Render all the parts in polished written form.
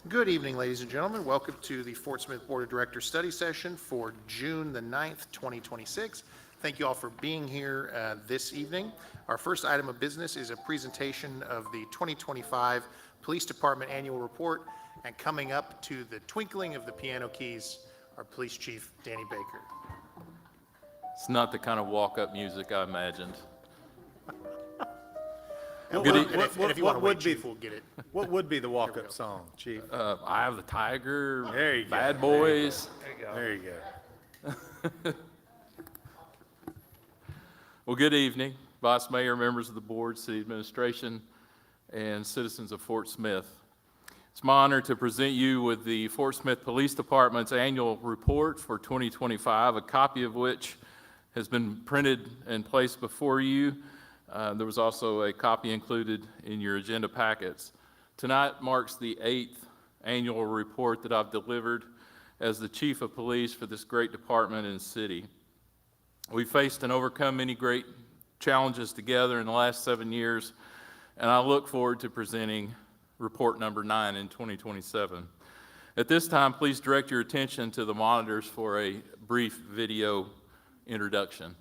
Good evening, ladies and gentlemen. Welcome to the Fort Smith Board of Directors study session for June the 9th, 2026. Thank you all for being here this evening. Our first item of business is a presentation of the 2025 Police Department Annual Report, and coming up to the twinkling of the piano keys, our Police Chief, Danny Baker. It's not the kind of walk-up music I imagined. And if you want to wait, Chief, we'll get it. What would be the walk-up song, Chief? Eye of the Tiger, There you go. Bad Boys. There you go. Well, good evening, Vice Mayor, members of the board, city administration, and citizens of Fort Smith. It's my honor to present you with the Fort Smith Police Department's annual report for 2025, a copy of which has been printed and placed before you. There was also a copy included in your agenda packets. Tonight marks the 8th annual report that I've delivered as the Chief of Police for this great department and city. We faced and overcome many great challenges together in the last 7 years, and I look forward to presenting report number 9 in 2027. At this time, please direct your attention to the monitors for a brief video introduction.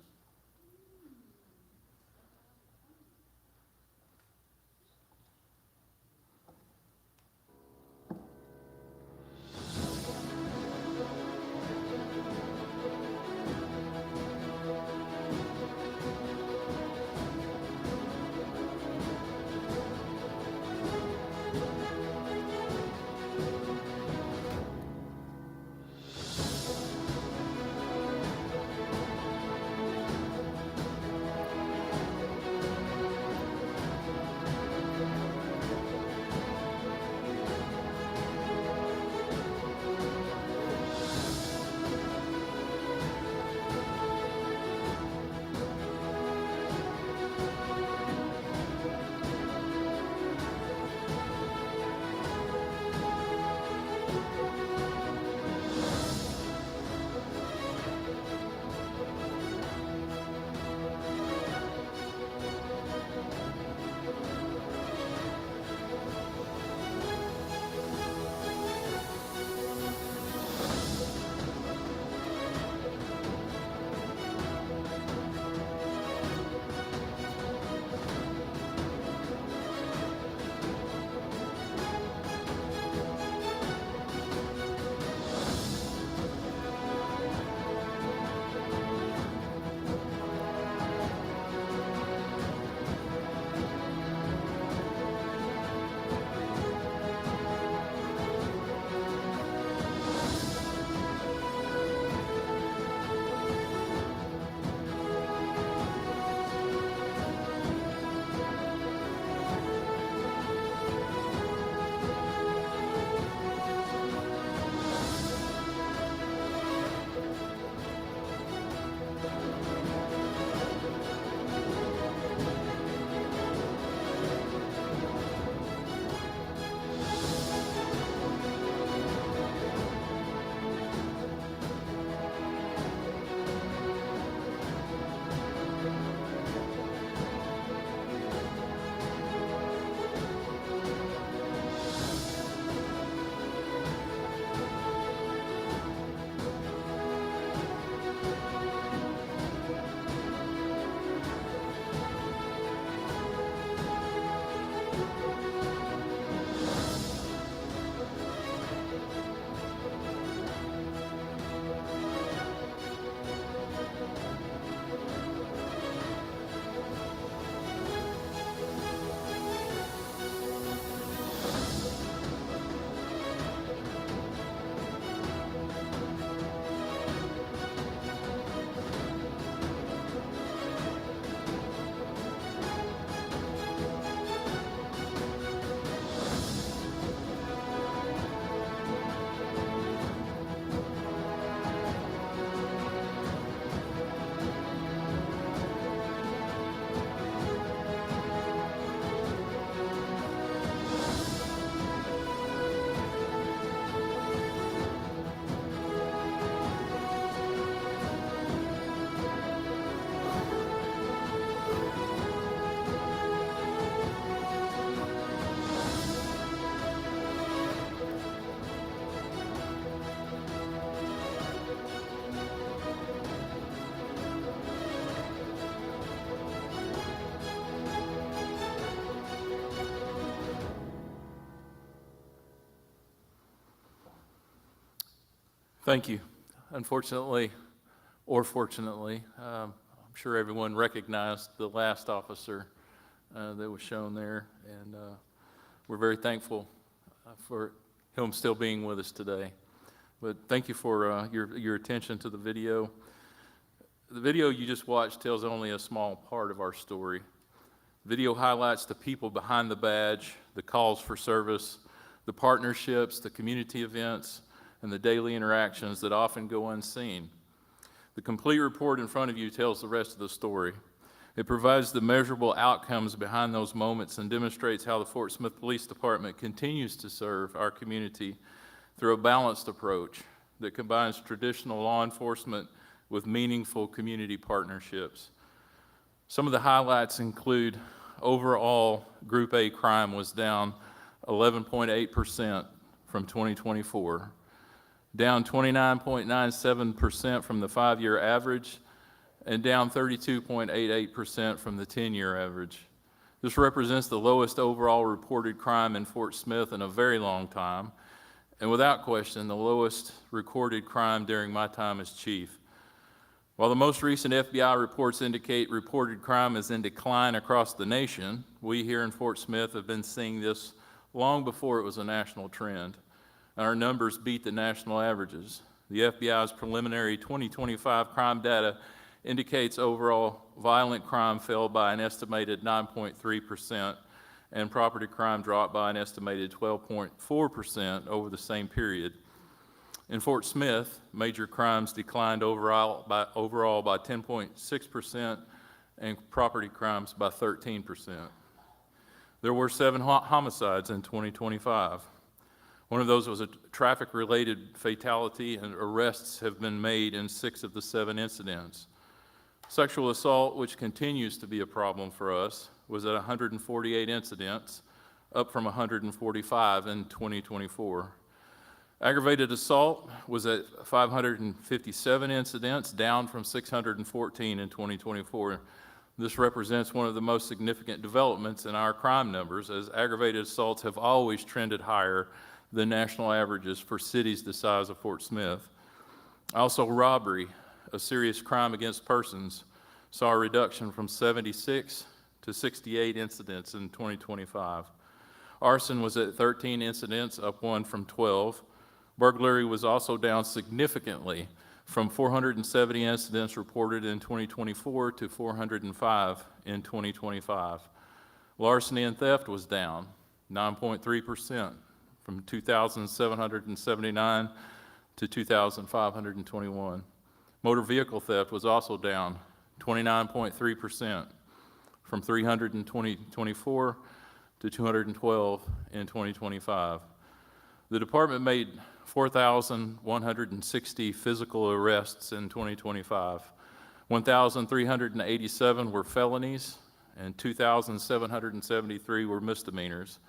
Thank you. Unfortunately, or fortunately, I'm sure everyone recognized the last officer that was shown there, and we're very thankful for him still being with us today. But thank you for your attention to the video. The video you just watched tells only a small part of our story. Video highlights the people behind the badge, the calls for service, the partnerships, the community events, and the daily interactions that often go unseen. The complete report in front of you tells the rest of the story. It provides the measurable outcomes behind those moments and demonstrates how the Fort Smith Police Department continues to serve our community through a balanced approach that combines traditional law enforcement with meaningful community partnerships. Some of the highlights include overall Group A crime was down 11.8% from 2024, down 29.97% from the 5-year average, and down 32.88% from the 10-year average. This represents the lowest overall reported crime in Fort Smith in a very long time, and without question, the lowest recorded crime during my time as chief. While the most recent FBI reports indicate reported crime is in decline across the nation, we here in Fort Smith have been seeing this long before it was a national trend. Our numbers beat the national averages. The FBI's preliminary 2025 crime data indicates overall violent crime fell by an estimated 9.3%, and property crime dropped by an estimated 12.4% over the same period. In Fort Smith, major crimes declined overall by 10.6% and property crimes by 13%. There were 7 homicides in 2025. One of those was a traffic-related fatality, and arrests have been made in 6 of the 7 incidents. Sexual assault, which continues to be a problem for us, was at 148 incidents, up from 145 in 2024. Aggravated assault was at 557 incidents, down from 614 in 2024. This represents one of the most significant developments in our crime numbers, as aggravated assaults have always trended higher than national averages for cities the size of Fort Smith. Also, robbery, a serious crime against persons, saw a reduction from 76 to 68 incidents in 2025. Arson was at 13 incidents, up 1 from 12. Burglary was also down significantly from 470 incidents reported in 2024 to 405 in 2025. Larceny and theft was down 9.3% from 2,779 to 2,521. Motor vehicle theft was also down 29.3% from 300 in 2024 to 212 in 2025. The department made 4,160 physical arrests in 2025. 1,387 were felonies, and 2,773 were misdemeanors.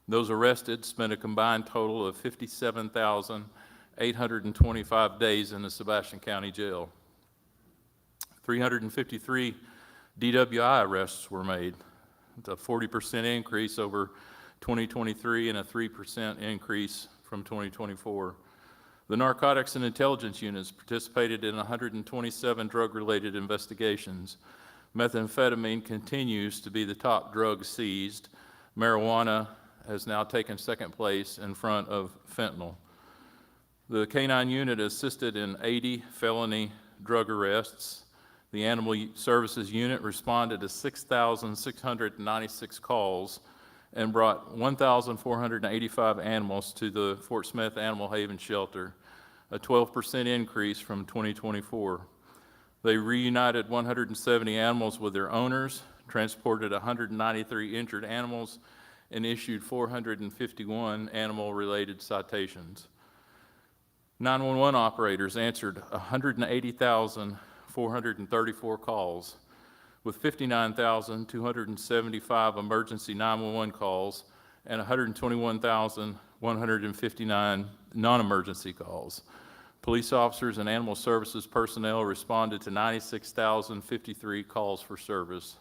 Those arrested spent a combined total of 57,825 days in the Sebastian County Jail. 353 DWI arrests were made. It's a 40% increase over 2023 and a 3% increase from 2024. The Narcotics and Intelligence Units participated in 127 drug-related investigations. Methamphetamine continues to be the top drug seized. Marijuana has now taken second place in front of fentanyl. The K-9 unit assisted in 80 felony drug arrests. The Animal Services Unit responded to 6,696 calls and brought 1,485 animals to the Fort Smith Animal Haven Shelter, a 12% increase from 2024. They reunited 170 animals with their owners, transported 193 injured animals, and issued 451 animal-related citations. 911 operators answered 180,434 calls, with 59,275 emergency 911 calls and 121,159 non-emergency calls. Police officers and animal services personnel responded to 96,053 calls for service.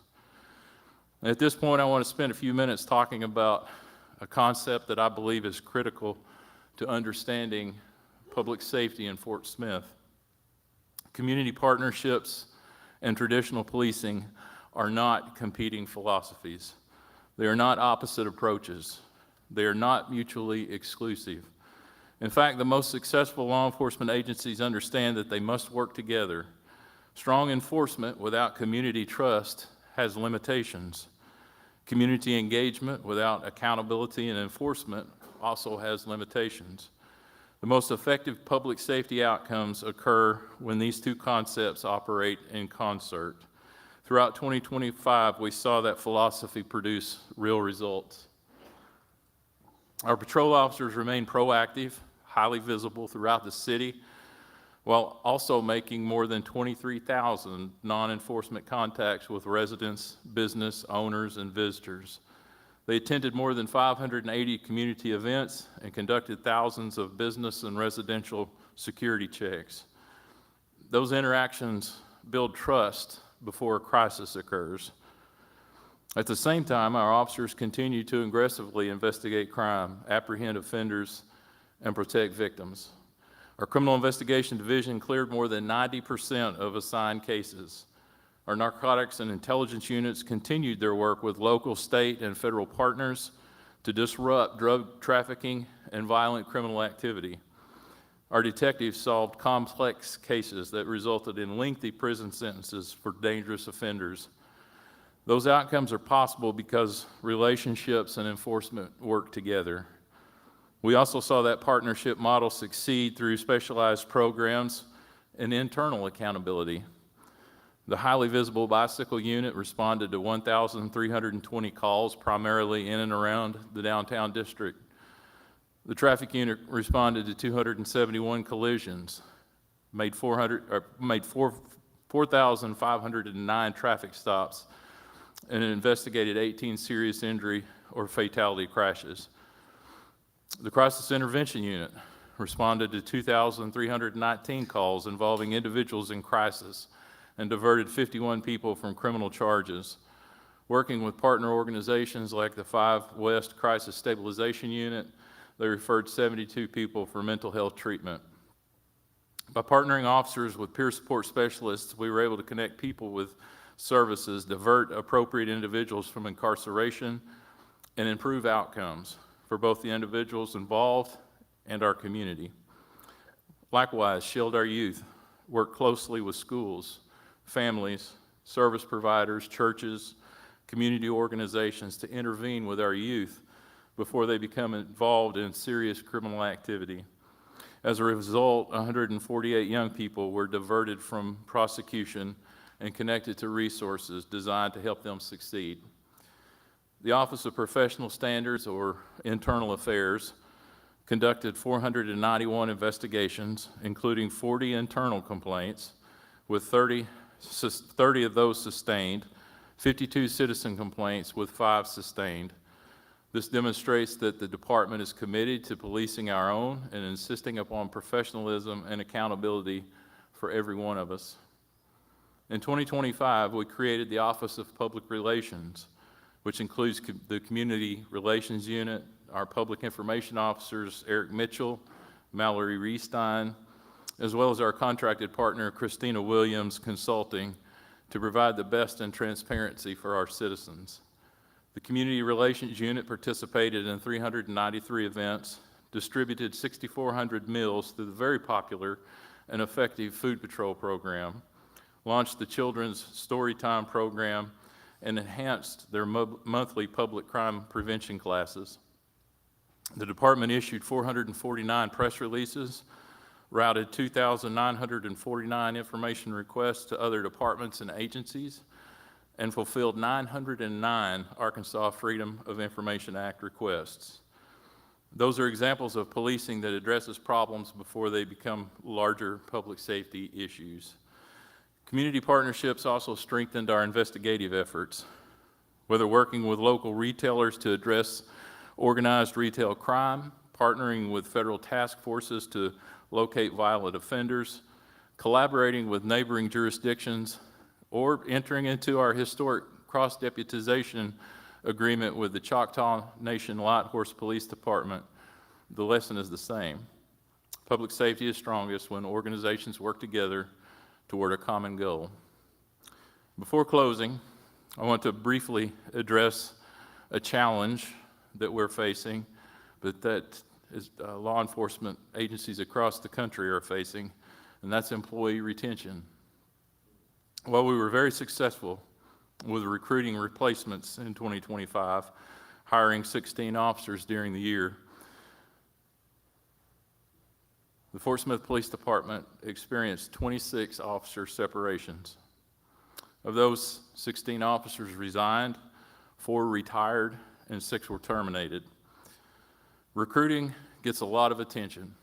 At this point, I want to spend a few minutes talking about a concept that I believe is critical to understanding public safety in Fort Smith. Community partnerships and traditional policing are not competing philosophies. They are not opposite approaches. They are not mutually exclusive. In fact, the most successful law enforcement agencies understand that they must work together. Strong enforcement without community trust has limitations. Community engagement without accountability and enforcement also has limitations. The most effective public safety outcomes occur when these two concepts operate in concert. Throughout 2025, we saw that philosophy produce real results. Our patrol officers remain proactive, highly visible throughout the city, while also making more than 23,000 non-enforcement contacts with residents, business owners, and visitors. They attended more than 580 community events and conducted thousands of business and residential security checks. Those interactions build trust before a crisis occurs. At the same time, our officers continue to aggressively investigate crime, apprehend offenders, and protect victims. Our Criminal Investigation Division cleared more than 90% of assigned cases. Our narcotics and intelligence units continued their work with local, state, and federal partners to disrupt drug trafficking and violent criminal activity. Our detectives solved complex cases that resulted in lengthy prison sentences for dangerous offenders. Those outcomes are possible because relationships and enforcement work together. We also saw that partnership model succeed through specialized programs and internal accountability. The highly visible bicycle unit responded to 1,320 calls, primarily in and around the downtown district. The traffic unit responded to 271 collisions, made 4,509 traffic stops, and investigated 18 serious injury or fatality crashes. The Crisis Intervention Unit responded to 2,319 calls involving individuals in crisis and diverted 51 people from criminal charges. Working with partner organizations like the 5 West Crisis Stabilization Unit, they referred 72 people for mental health treatment. By partnering officers with peer support specialists, we were able to connect people with services, divert appropriate individuals from incarceration, and improve outcomes for both the individuals involved and our community. Likewise, Shield Our Youth work closely with schools, families, service providers, churches, community organizations to intervene with our youth before they become involved in serious criminal activity. As a result, 148 young people were diverted from prosecution and connected to resources designed to help them succeed. The Office of Professional Standards, or Internal Affairs, conducted 491 investigations, including 40 internal complaints, with 30 of those sustained, 52 citizen complaints with 5 sustained. This demonstrates that the department is committed to policing our own and insisting upon professionalism and accountability for every one of us. In 2025, we created the Office of Public Relations, which includes the Community Relations Unit, our public information officers, Eric Mitchell, Mallory Reestein, as well as our contracted partner, Christina Williams Consulting, to provide the best in transparency for our citizens. The Community Relations Unit participated in 393 events, distributed 6,400 meals through the very popular and effective Food Patrol program, launched the Children's Storytime program, and enhanced their monthly public crime prevention classes. The department issued 449 press releases, routed 2,949 information requests to other departments and agencies, and fulfilled 909 Arkansas Freedom of Information Act requests. Those are examples of policing that addresses problems before they become larger public safety issues. Community partnerships also strengthened our investigative efforts, whether working with local retailers to address organized retail crime, partnering with federal task forces to locate violent offenders, collaborating with neighboring jurisdictions, or entering into our historic cross-deputization agreement with the Choctaw Nation Light Horse Police Department. The lesson is the same. Public safety is strongest when organizations work together toward a common goal. Before closing, I want to briefly address a challenge that we're facing, but that is, law enforcement agencies across the country are facing, and that's employee retention. While we were very successful with recruiting replacements in 2025, hiring 16 officers during the year, the Fort Smith Police Department experienced 26 officer separations. Of those, 16 officers resigned, 4 retired, and 6 were terminated. Recruiting gets a lot of attention,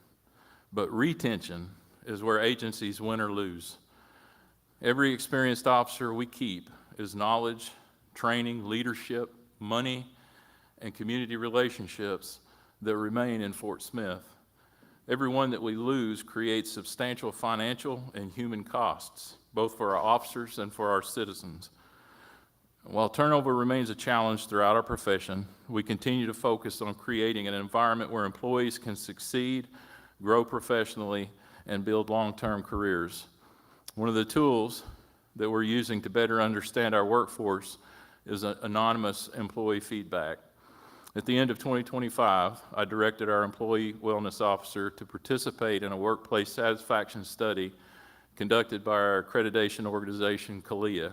but retention is where agencies win or lose. Every experienced officer we keep is knowledge, training, leadership, money, and community relationships that remain in Fort Smith. Every one that we lose creates substantial financial and human costs, both for our officers and for our citizens. While turnover remains a challenge throughout our profession, we continue to focus on creating an environment where employees can succeed, grow professionally, and build long-term careers. One of the tools that we're using to better understand our workforce is anonymous employee feedback. At the end of 2025, I directed our employee wellness officer to participate in a workplace satisfaction study conducted by our accreditation organization, CALIA.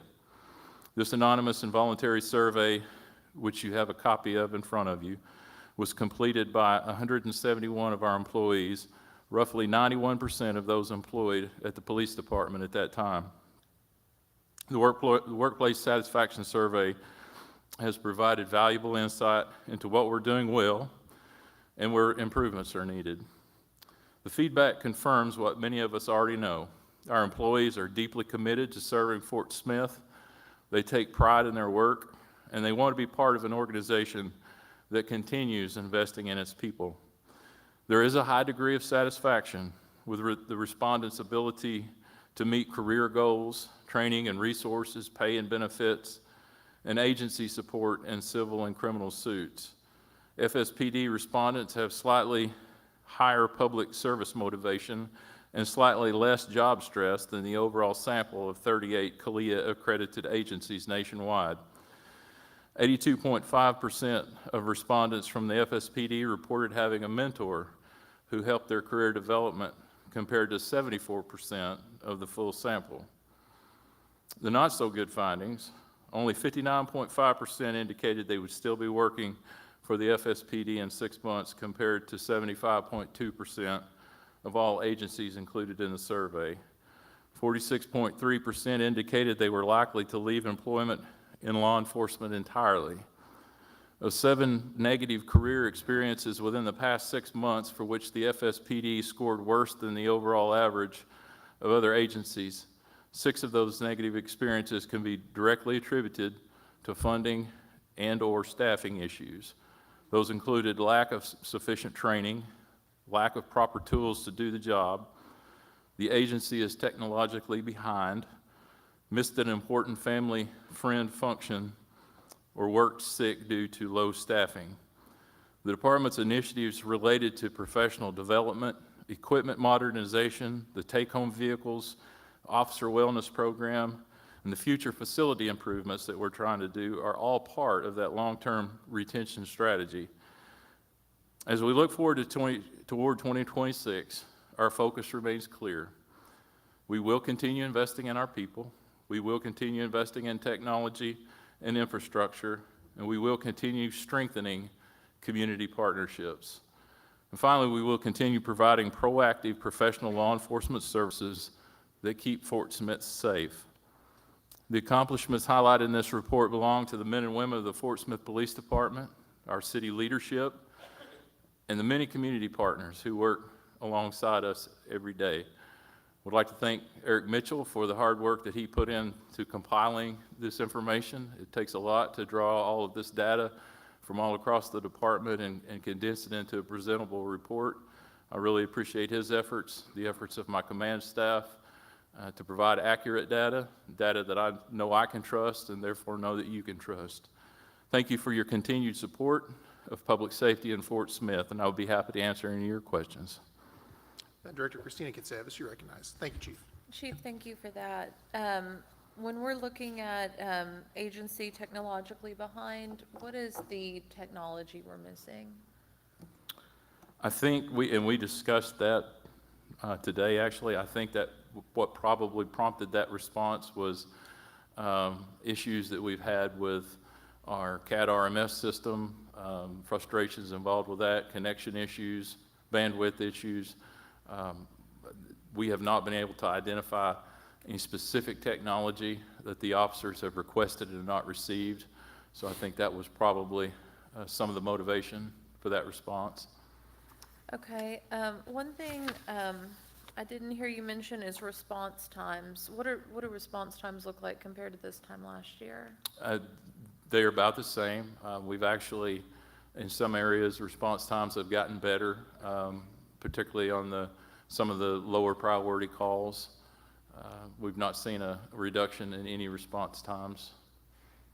This anonymous and voluntary survey, which you have a copy of in front of you, was completed by 171 of our employees, roughly 91% of those employed at the police department at that time. The workplace satisfaction survey has provided valuable insight into what we're doing well and where improvements are needed. The feedback confirms what many of us already know. Our employees are deeply committed to serving Fort Smith. They take pride in their work, and they want to be part of an organization that continues investing in its people. There is a high degree of satisfaction with the respondents' ability to meet career goals, training and resources, pay and benefits, and agency support in civil and criminal suits. FSPD respondents have slightly higher public service motivation and slightly less job stress than the overall sample of 38 CALIA accredited agencies nationwide. 82.5% of respondents from the FSPD reported having a mentor who helped their career development, compared to 74% of the full sample. The not so good findings: only 59.5% indicated they would still be working for the FSPD in 6 months, compared to 75.2% of all agencies included in the survey. 46.3% indicated they were likely to leave employment in law enforcement entirely. Of 7 negative career experiences within the past 6 months for which the FSPD scored worse than the overall average of other agencies, 6 of those negative experiences can be directly attributed to funding and/or staffing issues. Those included lack of sufficient training, lack of proper tools to do the job, the agency is technologically behind, missed an important family friend function, or worked sick due to low staffing. The department's initiatives related to professional development, equipment modernization, the take-home vehicles, officer wellness program, and the future facility improvements that we're trying to do are all part of that long-term retention strategy. As we look forward to toward 2026, our focus remains clear. We will continue investing in our people. We will continue investing in technology and infrastructure, and we will continue strengthening community partnerships. And finally, we will continue providing proactive professional law enforcement services that keep Fort Smith safe. The accomplishments highlighted in this report belong to the men and women of the Fort Smith Police Department, our city leadership, and the many community partners who work alongside us every day. Would like to thank Eric Mitchell for the hard work that he put into compiling this information. It takes a lot to draw all of this data from all across the department and condense it into a presentable report. I really appreciate his efforts, the efforts of my command staff to provide accurate data that I know I can trust and therefore know that you can trust. Thank you for your continued support of public safety in Fort Smith, and I would be happy to answer any of your questions. Director Christina Katsevas, you're recognized. Thank you, Chief. Chief, thank you for that. When we're looking at agency technologically behind, what is the technology we're missing? I think we discussed that today, actually. I think that what probably prompted that response was issues that we've had with our CAD RMS system, frustrations involved with that, connection issues, bandwidth issues. We have not been able to identify any specific technology that the officers have requested and not received. So I think that was probably some of the motivation for that response. Okay, one thing I didn't hear you mention is response times. What do response times look like compared to this time last year? They're about the same. We've actually, in some areas, response times have gotten better, particularly on some of the lower priority calls. We've not seen a reduction in any response times.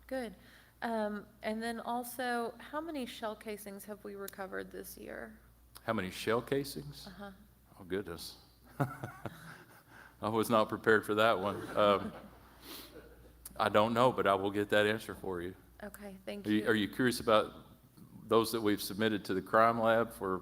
Good. And then also, how many shell casings have we recovered this year? How many shell casings? Uh-huh. Oh, goodness. I was not prepared for that one. I don't know, but I will get that answer for you. Okay, thank Are you. you curious about those that we've submitted to the crime lab for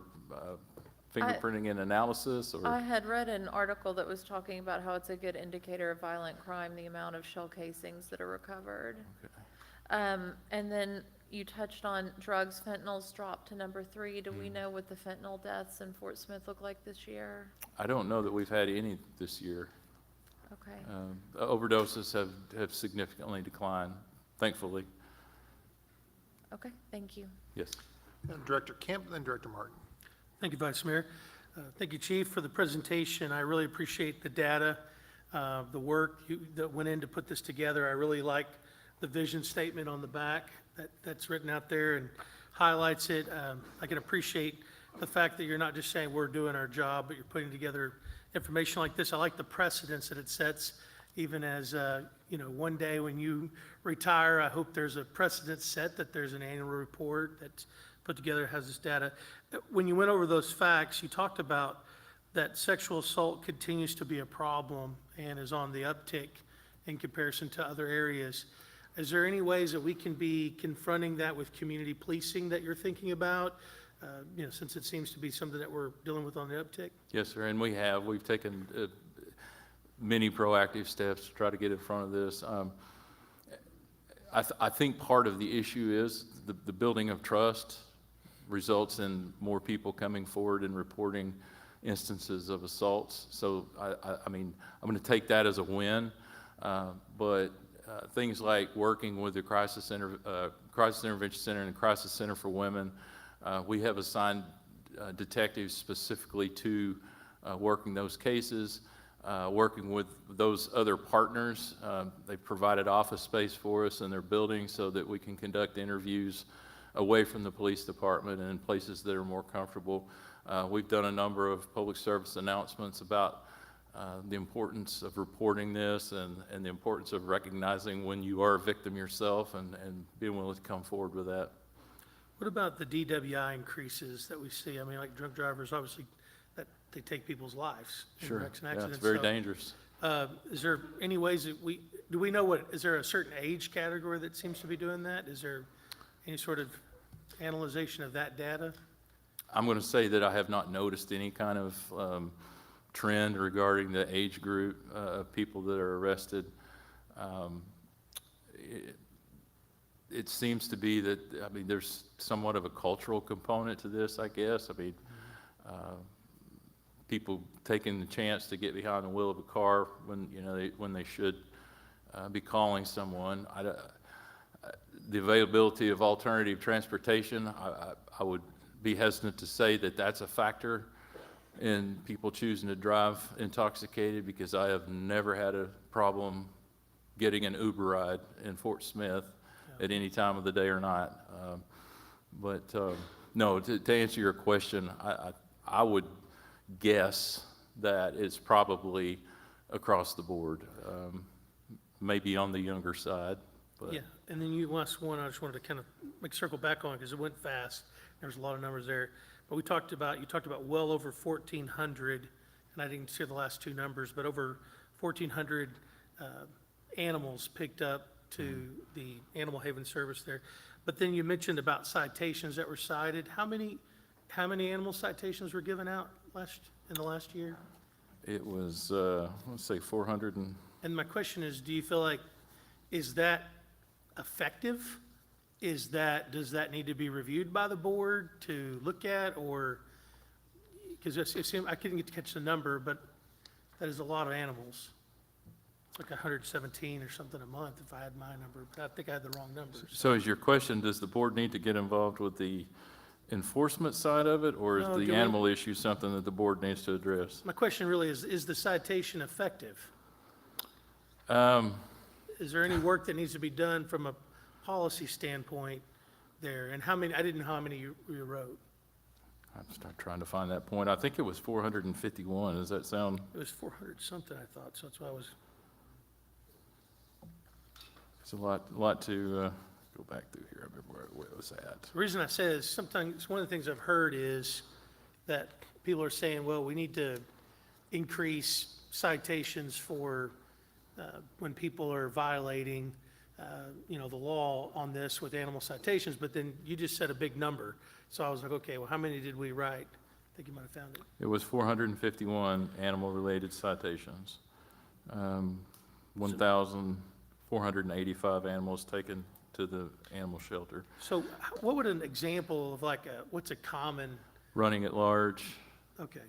fingerprinting and analysis? Or? I had read an article that was talking about how it's a good indicator of violent crime, the amount of shell casings that are recovered. Okay. And then you touched on drugs. Fentanyl's dropped to number 3. Do we know what the fentanyl deaths in Fort Smith look like this year? I don't know that we've had any this year. Okay. Overdoses have significantly declined, thankfully. Okay, thank you. Yes. Director Kemp, then Director Martin. Thank you, Vice Mayor. Thank you, Chief, for the presentation. I really appreciate the data, the work that went in to put this together. I really like the vision statement on the back that's written out there and highlights it. I can appreciate the fact that you're not just saying we're doing our job, but you're putting together information like this. I like the precedence that it sets, even as, one day when you retire, I hope there's a precedent set that there's an annual report that's put together, has this data. When you went over those facts, you talked about that sexual assault continues to be a problem and is on the uptick in comparison to other areas. Is there any ways that we can be confronting that with community policing that you're thinking about? Since it seems to be something that we're dealing with on the uptick? Yes, sir, and we've taken many proactive steps to try to get in front of this. I think part of the issue is the building of trust results in more people coming forward and reporting instances of assaults. So I mean, I'm going to take that as a win, but things like working with the Crisis Intervention Center and Crisis Center for Women, we have assigned detectives specifically to working those cases, working with those other partners. They've provided office space for us in their building so that we can conduct interviews away from the police department and in places that are more comfortable. We've done a number of public service announcements about the importance of reporting this and the importance of recognizing when you are a victim yourself and being willing to come forward with that. What about the DWI increases that we see? I mean, like drunk drivers, obviously, that they take people's lives in Sure, wrecks and yeah, accidents. it's very So, dangerous. Is there any ways that do we know is there a certain age category that seems to be doing that? Is there any sort of analyzation of that data? I'm going to say that I have not noticed any kind of trend regarding the age group of people that are arrested. It seems to be that, I mean, there's somewhat of a cultural component to this, I guess. I mean, people taking the chance to get behind the wheel of a car when they should be calling someone. The availability of alternative transportation, I would be hesitant to say that that's a factor in people choosing to drive intoxicated, because I have never had a problem getting an Uber ride in Fort Smith at any time of the day or night. No, to answer your question, I would guess that it's probably across the board, maybe on the younger side. But. Yeah, and then last one, I just wanted to kind of circle back on because it went fast. There's a lot of numbers there. But you talked about well over 1,400 and I didn't see the last two numbers, but over 1,400 animals picked up to the Animal Haven service there. But then you mentioned about citations that were cited. How many animal citations were given out in the last year? It was, let's say 400 and, And my question is, do you feel like, is that effective? Does that need to be reviewed by the board to look at, or, because it seemed, I couldn't get to catch the number, but that is a lot of animals. It's like 117 or something a month if I had my number, but I think I had the wrong numbers. so is your question, does the board need to get involved with the enforcement side of it, or is No, do the we- animal issue something that the board needs to address? My question really is the citation effective? Um, Is there any work that needs to be done from a policy standpoint there? And how many, I didn't know how many you wrote. I'm start trying to find that point. I think it was 451. Does that sound? It was 400 something, I thought, so that's why I was, It's a lot to go back through here. I remember where it was at. the reason I say is sometimes, one of the things I've heard is that people are saying, well, we need to increase citations for when people are violating, the law on this with animal citations, but then you just said a big number. So I was like, okay, well, how many did we write? I think you might have found it. It was 451 animal-related citations. 1,485 animals taken to the animal shelter. So what would an example of what's a common, Running at large, okay,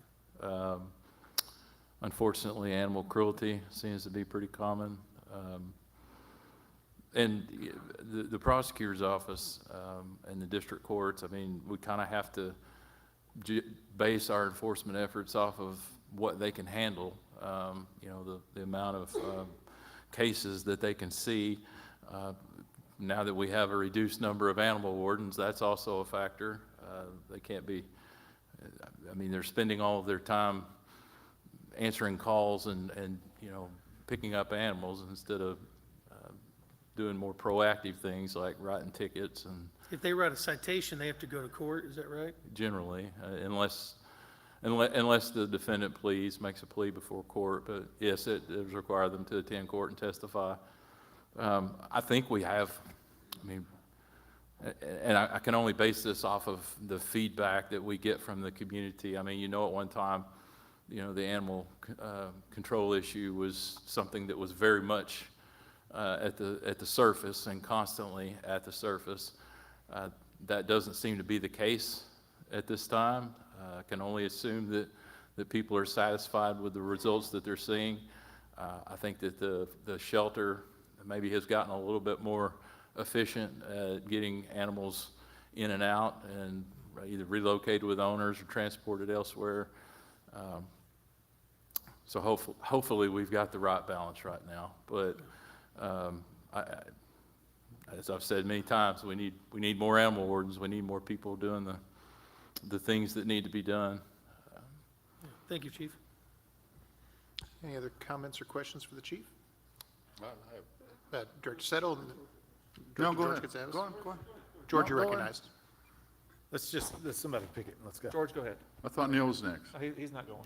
unfortunately, animal cruelty seems to be pretty common. And the prosecutor's office and the district courts, I mean, we kind of have to base our enforcement efforts off of what they can handle, the amount of cases that they can see. Now that we have a reduced number of animal wardens, that's also a factor. They can't be, I mean, they're spending all of their time answering calls and picking up animals instead of doing more proactive things like writing tickets and if they write a citation, they have to go to court, is that right? generally, unless the defendant makes a plea before court, but yes, it does require them to attend court and testify. I think we have, I mean, and I can only base this off of the feedback that we get from the community. I mean, at one time, the animal control issue was something that was very much at the surface and constantly at the surface. That doesn't seem to be the case at this time. I can only assume that people are satisfied with the results that they're seeing. I think that the shelter maybe has gotten a little bit more efficient at getting animals in and out and either relocated with owners or transported elsewhere. So hopefully we've got the right balance right now. But as I've said many times, we need more animal wardens. We need more people doing the things that need to be done. Thank you, Chief. Any other comments or questions for the chief? Director Settle? and No, Director go George ahead. Gonzalez? Go on, go on. George, No, you're go ahead. recognized. Let somebody pick it. Let's go. George, go ahead. I thought Neil was next. Oh, he's not going.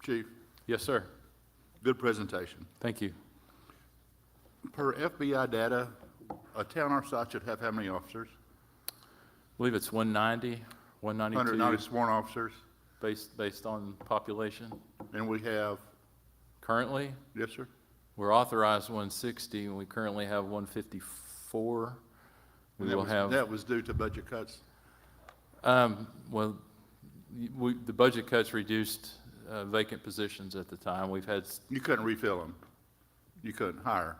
Chief, Yes, sir. good presentation. Thank you. Per FBI data, a town our size should have how many officers? I believe it's 190, 190 192, sworn officers, based on population. and we have, Currently, yes, sir? we're authorized 160, and we currently have 154. And We that will was- have, That was due to budget cuts? well, the budget cuts reduced vacant positions at the time. We've had, You couldn't refill them? You couldn't hire?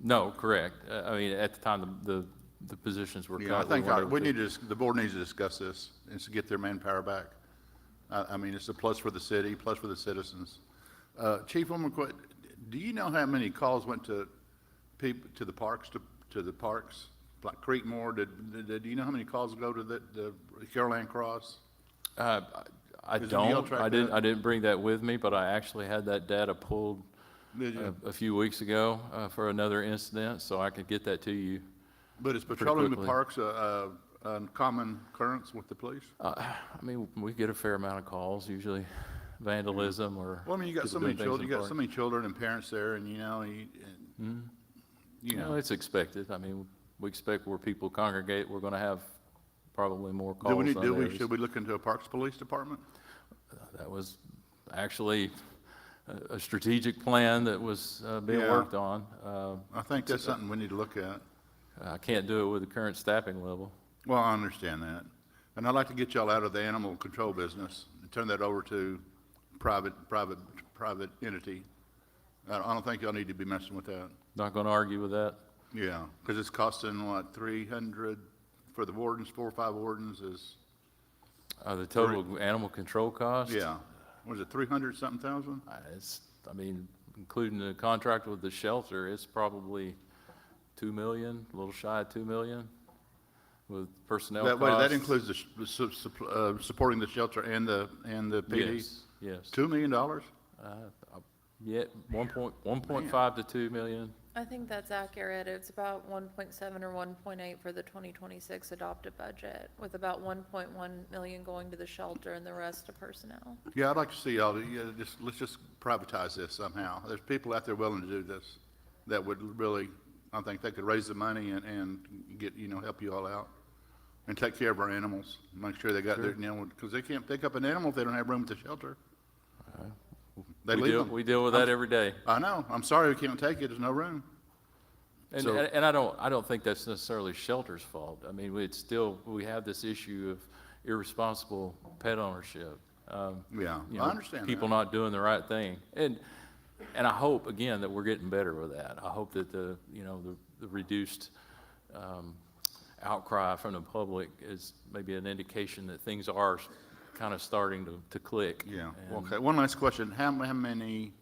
no, correct. I mean, at the time, the positions were Yeah, I cut. think weren't we able to- need to, the board needs to discuss this, and to get their manpower back. I mean, it's a plus for the city, plus for the citizens. Chief, one more question. Do you know how many calls went to to the parks, like Creekmore? Do you know how many calls go to the Caroline Cross? I Is the deal don't. track I that? didn't bring that with me, but I actually had that data pulled Did you? a few weeks ago for another incident, so I could get that to you. But is patrolling the quickly. parks a common occurrence with the police? I mean, we get a fair amount of calls, usually vandalism or. Well, I mean, you got so people many doing things children, in you got park. so many children and parents there, and you know, It's expected. I mean, we expect where people congregate, we're going to have probably more do we calls on areas. should we look into a Parks Police Department? That was actually a strategic plan that was being Yeah. worked on. I think that's something we need to look at. I can't do it with the current staffing level. Well, I understand that. And I'd like to get y'all out of the animal control business and turn that over to private entity. I don't think y'all need to be messing with that. Not going to argue with that. Yeah, because it's costing, what, 300 for the wardens, 4 or 5 wardens is, The total animal control cost? yeah. Was it 300 something thousand? I mean, including the contract with the shelter, it's probably 2 million, a little shy of 2 million with personnel That costs. way, that includes supporting the shelter and the PD? Yes, yes. $2 million? Yeah, 1.5 to 2 million. I think that's accurate. It's about 1.7 or 1.8 for the 2026 adopted budget, with about 1.1 million going to the shelter and the rest to personnel. Yeah, I'd like to see y'all, let's just privatize this somehow. There's people out there willing to do this that would really, I think they could raise the money and get, help you all out and take care of our animals. Make sure they got their, because they can't pick up an animal if they don't have room at the shelter. They leave them. We deal with that every day. I know. I'm sorry we can't take it. There's no room. And, So- and I don't think that's necessarily shelter's fault. I mean, we have this issue of irresponsible pet ownership. Yeah, I understand People that. not doing the right thing. And I hope, again, that we're getting better with that. I hope that the reduced outcry from the public is maybe an indication that things are kind of starting to click. Yeah. And Okay. One last question. How many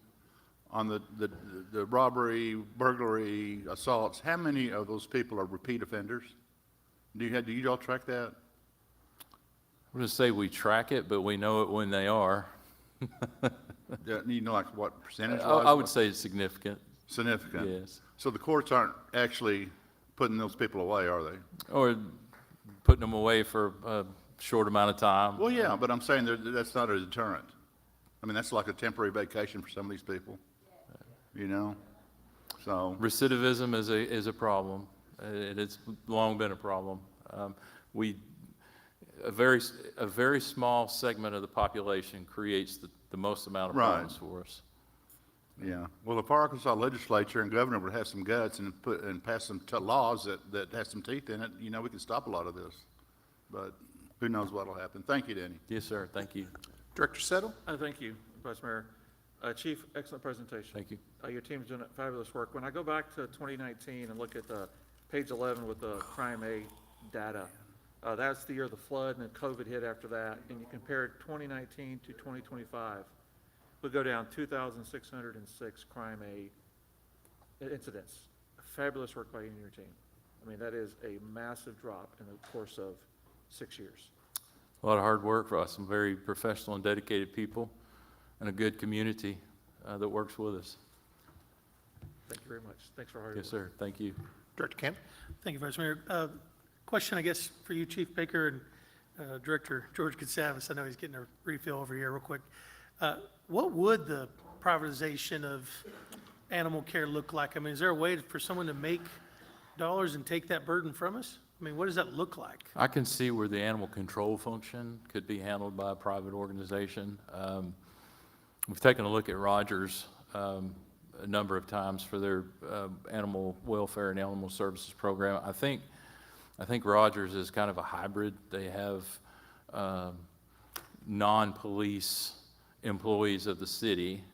on the robbery, burglary, assaults? How many of those people are repeat offenders? Do you all track that? I'm going to say we track it, but we know it when they are. Like what percentage? I would say it's significant. Significant. Yes. So the courts aren't actually putting those people away, are they? Or putting them away for a short amount of time. Well, yeah, but I'm saying that's not a deterrent. I mean, that's like a temporary vacation for some of these people. So, Recidivism is a problem. It's long been a problem. A very small segment of the population creates the most amount of Right. problems for us. yeah. Well, if our Arkansas legislature and governor would have some guts and pass some laws that has some teeth in it, we could stop a lot of this. But who knows what'll happen. Thank you, Danny. Yes, sir. Thank you. Director Settle? Thank you, Vice Mayor. Chief, excellent presentation. Thank you. Your team's doing fabulous work. When I go back to 2019 and look at page 11 with the crime A data, that's the year of the flood, and then COVID hit after that, and you compare 2019 to 2025, we go down 2,606 crime A incidents. Fabulous work by you and your team. I mean, that is a massive drop in the course of 6 years. A lot of hard work for us, some very professional and dedicated people, and a good community that works with us. Thank you very much. Thanks for all your work. Yes, sir. Thank you. Director Kemp? Thank you, Vice Mayor. Question, I guess, for you, Chief Baker, and Director George Katsavis. I know he's getting a refill over here real quick. What would the privatization of animal care look like? I mean, is there a way for someone to make dollars and take that burden from us? I mean, what does that look like? I can see where the animal control function could be handled by a private organization. We've taken a look at Rogers a number of times for their animal welfare and animal services program. I think Rogers is kind of a hybrid. They have non-police employees of the city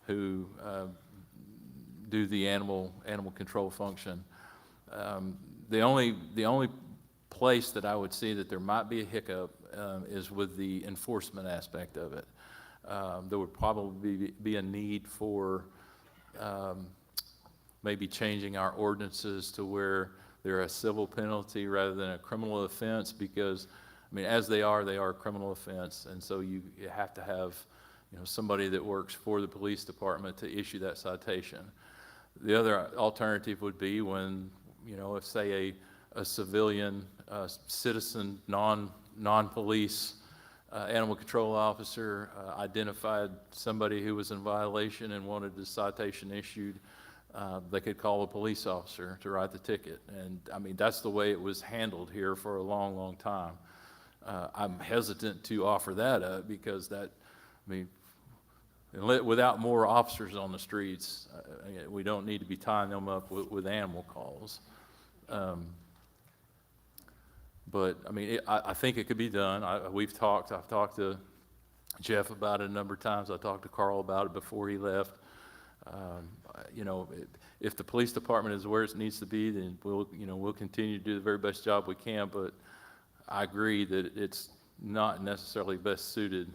who do the animal control function. The only place that I would see that there might be a hiccup is with the enforcement aspect of it. There would probably be a need for maybe changing our ordinances to where they're a civil penalty rather than a criminal offense, because, I mean, as they are a criminal offense, and so you have to have, somebody that works for the police department to issue that citation. The other alternative would be when, if, say, a civilian, citizen, non-police animal control officer identified somebody who was in violation and wanted the citation issued, they could call a police officer to write the ticket. And I mean, that's the way it was handled here for a long, long time. I'm hesitant to offer that up because that, I mean, without more officers on the streets, we don't need to be tying them up with animal calls. But I mean, I think it could be done. I've talked to Jeff about it a number of times. I talked to Carl about it before he left. You know, if the police department is where it needs to be, then we'll continue to do the very best job we can. But I agree that it's not necessarily best suited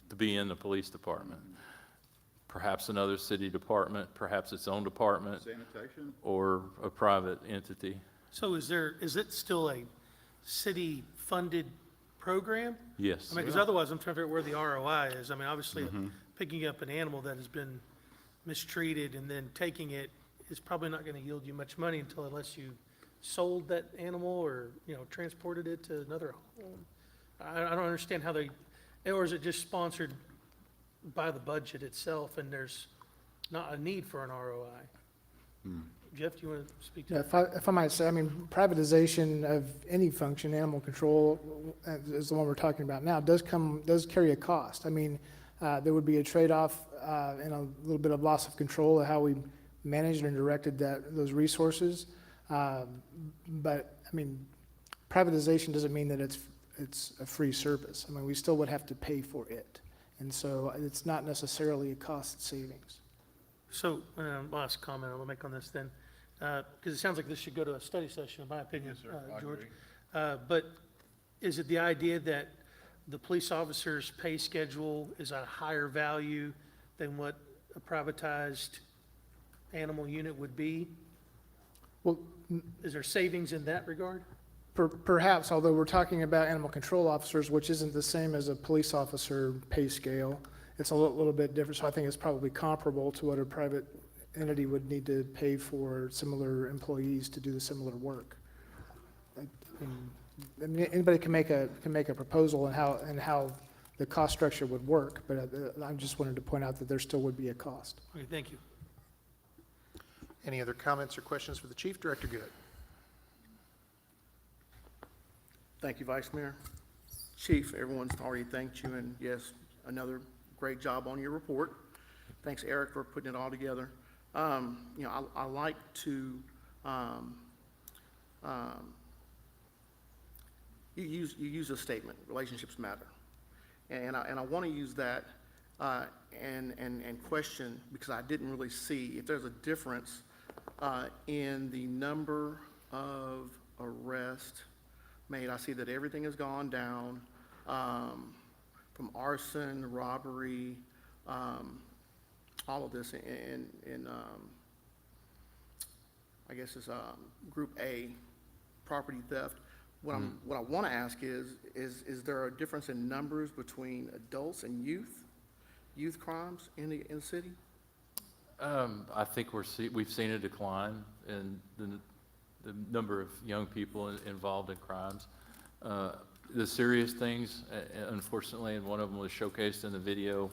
to be in the police department. Perhaps another city department, perhaps its own department, Sanitation? or a private entity. So is it still a city-funded program? Yes. I mean, because otherwise, I'm trying to figure out where the ROI is. I mean, obviously, picking up an animal that has been mistreated and then taking it is probably not going to yield you much money unless you sold that animal or, transported it to another home. I don't understand how or is it just sponsored by the budget itself and there's not a need for an ROI? Jeff, do you want to speak to Yeah, that? if I might say, I mean, privatization of any function, animal control, is the one we're talking about now, does carry a cost. I mean, there would be a trade-off and a little bit of loss of control of how we managed and directed those resources. But, I mean, privatization doesn't mean that it's a free service. I mean, we still would have to pay for it. And so it's not necessarily a cost savings. So, last comment I'll make on this then, because it sounds like this should go to a study session, in my opinion, George. But is it the idea that the police officer's pay schedule is a higher value than what a privatized animal unit would be? Well, Is there savings in that regard? perhaps, although we're talking about animal control officers, which isn't the same as a police officer pay scale, it's a little bit different. So I think it's probably comparable to what a private entity would need to pay for similar employees to do the similar work. I mean, anybody can make a proposal and how the cost structure would work, but I just wanted to point out that there still would be a cost. Okay, thank you. Any other comments or questions for the chief? Director Good. Thank you, Vice Mayor. Chief, everyone's already thanked you, and yes, another great job on your report. Thanks, Eric, for putting it all together. I like to, you use a statement, relationships matter. And I want to use that and question, because I didn't really see if there's a difference in the number of arrests made. I see that everything has gone down, from arson, robbery, all of this in I guess it's Group A, property theft. What I want to ask is there a difference in numbers between adults and youth crimes in the city? I think we've seen a decline in the number of young people involved in crimes. The serious things, unfortunately, and one of them was showcased in the video,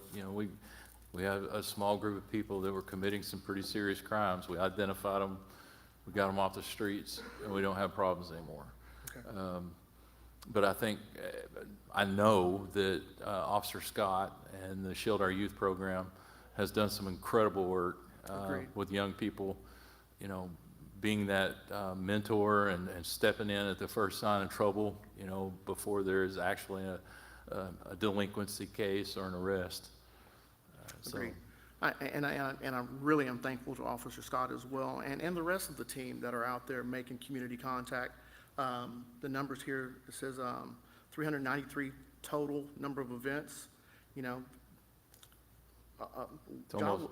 we had a small group of people that were committing some pretty serious crimes. We identified them, we got them off the streets, and we don't have problems anymore. Okay. But I think, I know that Officer Scott and the Shield Our Youth program has done some incredible work Agreed. with young people, being that mentor and stepping in at the first sign of trouble, before there is actually a delinquency case or an arrest. So, Agreed. I really am thankful to Officer Scott as well, and the rest of the team that are out there making community contact. The numbers here, it says 393 total number of events,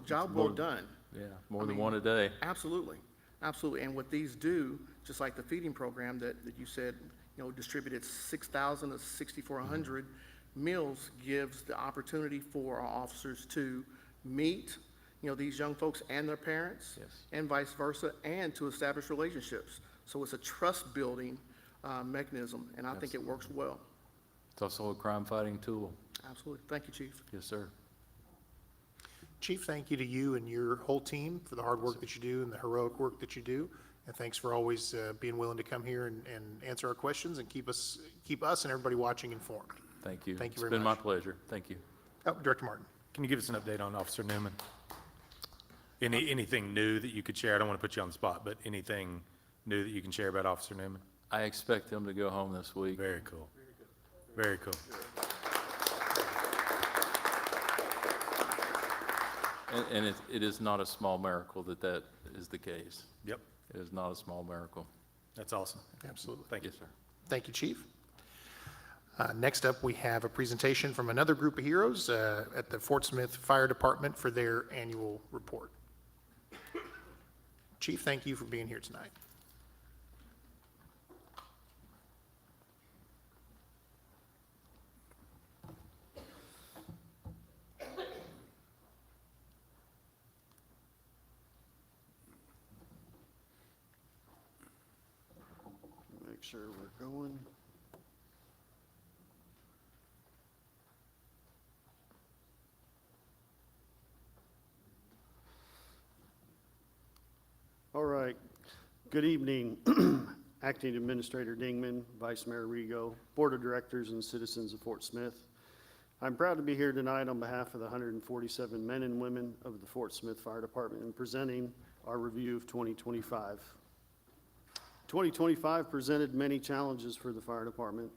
job well done. Yeah, more than one a day. Absolutely, absolutely. And what these do, just like the feeding program that you said, distributed 6,000 to 6,400 meals, gives the opportunity for our officers to meet, these young folks and their parents, Yes. and vice versa, and to establish relationships. So it's a trust-building mechanism, and I think it works well. It's also a crime-fighting tool. Absolutely. Thank you, Chief. Yes, sir. Chief, thank you to you and your whole team for the hard work that you do and the heroic work that you do. And thanks for always being willing to come here and answer our questions and keep us and everybody watching informed. Thank you. Thank you very It's been my much. pleasure. Thank you. Oh, Director Martin. Can you give us an update on Officer Newman? Anything new that you could share? I don't want to put you on the spot, but anything new that you can share about Officer Newman? I expect him to go home this week. Very cool. Very cool. And it is not a small miracle that is the case. Yep, It is not a small miracle. that's awesome. Absolutely. Thank you. Yes, sir. Thank you, Chief. Next up, we have a presentation from another group of heroes at the Fort Smith Fire Department for their annual report. Chief, thank you for being here tonight. Make sure we're going. All right. Good evening, Acting Administrator Dingman, Vice Mayor Rego, Board of Directors, and citizens of Fort Smith. I'm proud to be here tonight on behalf of the 147 men and women of the Fort Smith Fire Department and presenting our review of 2025. 2025 presented many challenges for the fire department,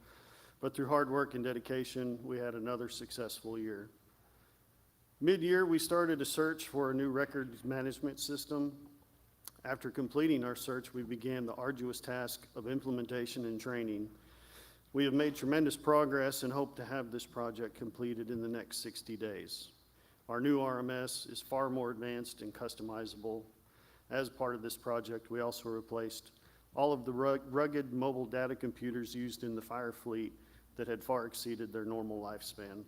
but through hard work and dedication, we had another successful year. Mid-year, we started a search for a new records management system. After completing our search, we began the arduous task of implementation and training. We have made tremendous progress and hope to have this project completed in the next 60 days. Our new RMS is far more advanced and customizable. As part of this project, we also replaced all of the rugged mobile data computers used in the fire fleet that had far exceeded their normal lifespan.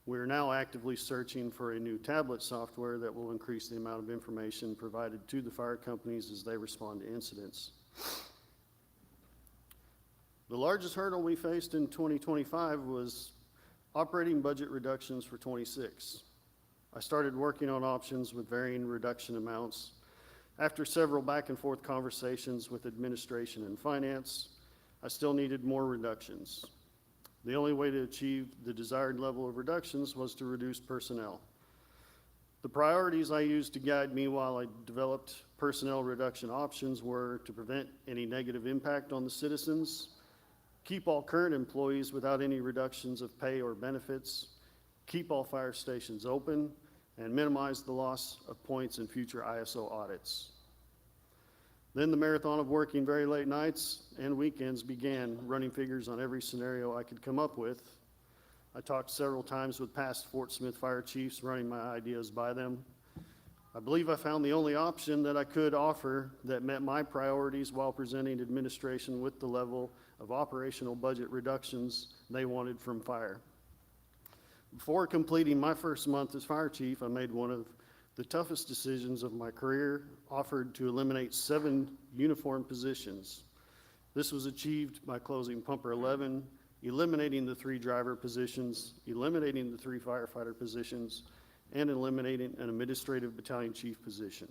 We are now actively searching for a new tablet software that will increase the amount of information provided to the fire companies as they respond to incidents. The largest hurdle we faced in 2025 was operating budget reductions for 26. I started working on options with varying reduction amounts. After several back and forth conversations with administration and finance, I still needed more reductions. The only way to achieve the desired level of reductions was to reduce personnel. The priorities I used to guide me while I developed personnel reduction options were to prevent any negative impact on the citizens, keep all current employees without any reductions of pay or benefits, keep all fire stations open, and minimize the loss of points in future ISO audits. Then the marathon of working very late nights and weekends began, running figures on every scenario I could come up with. I talked several times with past Fort Smith fire chiefs, running my ideas by them. I believe I found the only option that I could offer that met my priorities while presenting administration with the level of operational budget reductions they wanted from fire. Before completing my first month as fire chief, I made one of the toughest decisions of my career, offered to eliminate 7 uniform positions. This was achieved by closing Pumper 11, eliminating the 3 driver positions, eliminating the 3 firefighter positions, and eliminating an administrative battalion chief position.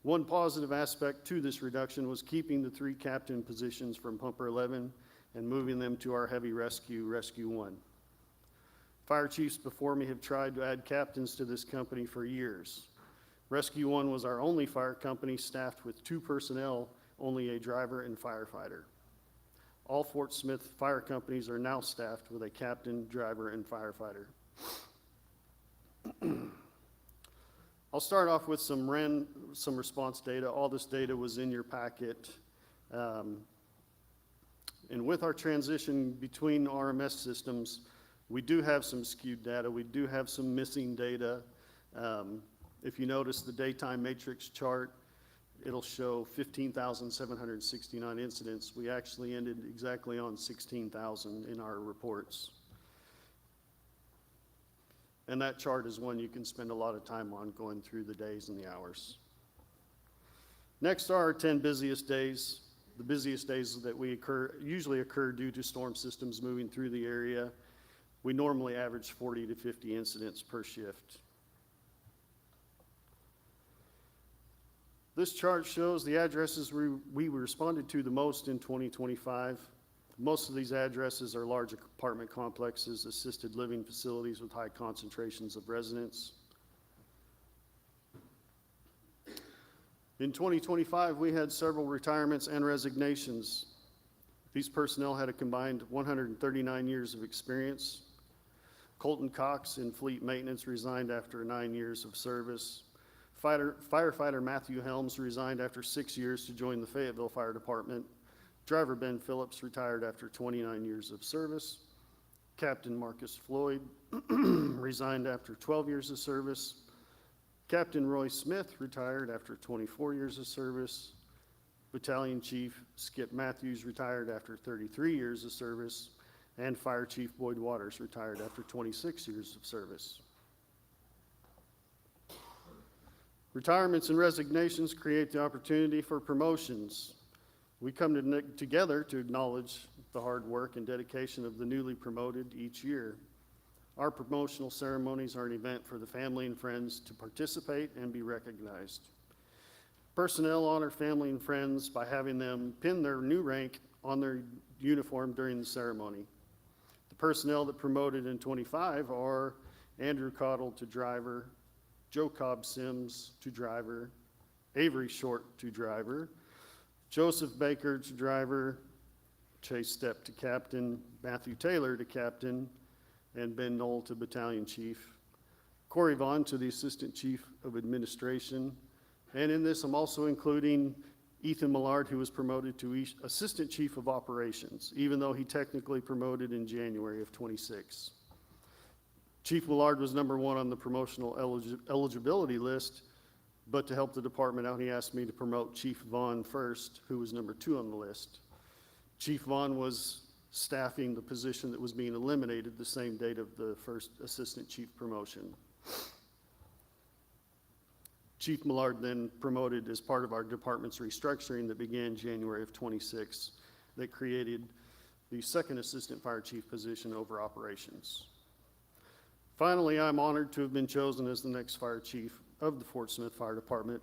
One positive aspect to this reduction was keeping the 3 captain positions from Pumper 11 and moving them to our heavy rescue, Rescue 1. Fire chiefs before me have tried to add captains to this company for years. Rescue 1 was our only fire company staffed with 2 personnel, only a driver and firefighter. All Fort Smith fire companies are now staffed with a captain, driver, and firefighter. I'll start off with some response data. All this data was in your packet. And with our transition between RMS systems, we do have some skewed data. We do have some missing data. If you notice the daytime matrix chart, it'll show 15,769 incidents. We actually ended exactly on 16,000 in our reports. And that chart is one you can spend a lot of time on, going through the days and the hours. Next are our 10 busiest days. The busiest days that usually occur due to storm systems moving through the area. We normally average 40 to 50 incidents per shift. This chart shows the addresses we responded to the most in 2025. Most of these addresses are large apartment complexes, assisted living facilities with high concentrations of residents. In 2025, we had several retirements and resignations. These personnel had a combined 139 years of experience. Colton Cox in fleet maintenance resigned after 9 years of service. Firefighter Matthew Helms resigned after 6 years to join the Fayetteville Fire Department. Driver Ben Phillips retired after 29 years of service. Captain Marcus Floyd resigned after 12 years of service. Captain Roy Smith retired after 24 years of service. Battalion Chief Skip Matthews retired after 33 years of service. And Fire Chief Boyd Waters retired after 26 years of service. Retirements and resignations create the opportunity for promotions. We come together to acknowledge the hard work and dedication of the newly promoted each year. Our promotional ceremonies are an event for the family and friends to participate and be recognized. Personnel honor family and friends by having them pin their new rank on their uniform during the ceremony. The personnel that promoted in 25 are Andrew Cottle to driver, Joe Cobb Sims to driver, Avery Short to driver, Joseph Baker to driver, Chase Stepp to captain, Matthew Taylor to captain, and Ben Knoll to battalion chief, Corey Vaughn to the assistant chief of administration, and in this I'm also including Ethan Millard, who was promoted to assistant chief of operations, even though he technically promoted in January of 26. Chief Millard was number 1 on the promotional eligibility list, but to help the department out, he asked me to promote Chief Vaughn first, who was number 2 on the list. Chief Vaughn was staffing the position that was being eliminated the same date of the first assistant chief promotion. Chief Millard then promoted as part of our department's restructuring that began January of 26, that created the second assistant fire chief position over operations. Finally, I'm honored to have been chosen as the next fire chief of the Fort Smith Fire Department.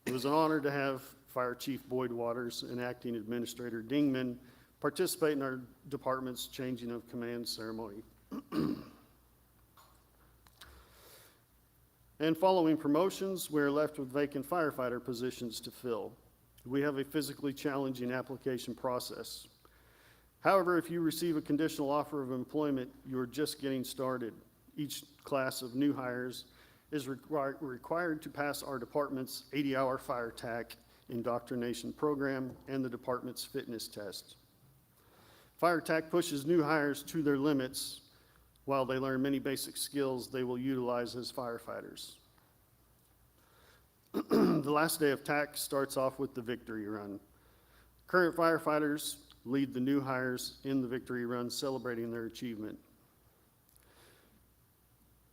It was an honor to have Fire Chief Boyd Waters and Acting Administrator Dingman participate in our department's changing of command ceremony. And following promotions, we're left with vacant firefighter positions to fill. We have a physically challenging application process. However, if you receive a conditional offer of employment, you're just getting started. Each class of new hires is required to pass our department's 80-hour fire TAC indoctrination program and the department's fitness test. Fire TAC pushes new hires to their limits while they learn many basic skills they will utilize as firefighters. The last day of TAC starts off with the victory run. Current firefighters lead the new hires in the victory run, celebrating their achievement.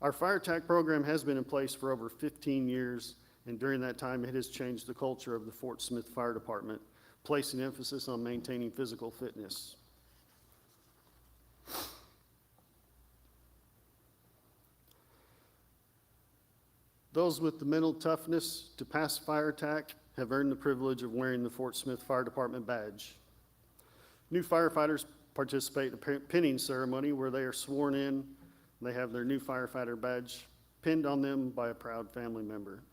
Our fire TAC program has been in place for over 15 years, and during that time it has changed the culture of the Fort Smith Fire Department, placing emphasis on maintaining physical fitness. Those with the mental toughness to pass fire TAC have earned the privilege of wearing the Fort Smith Fire Department badge. New firefighters participate in a pinning ceremony where they are sworn in. They have their new firefighter badge pinned on them by a proud family member.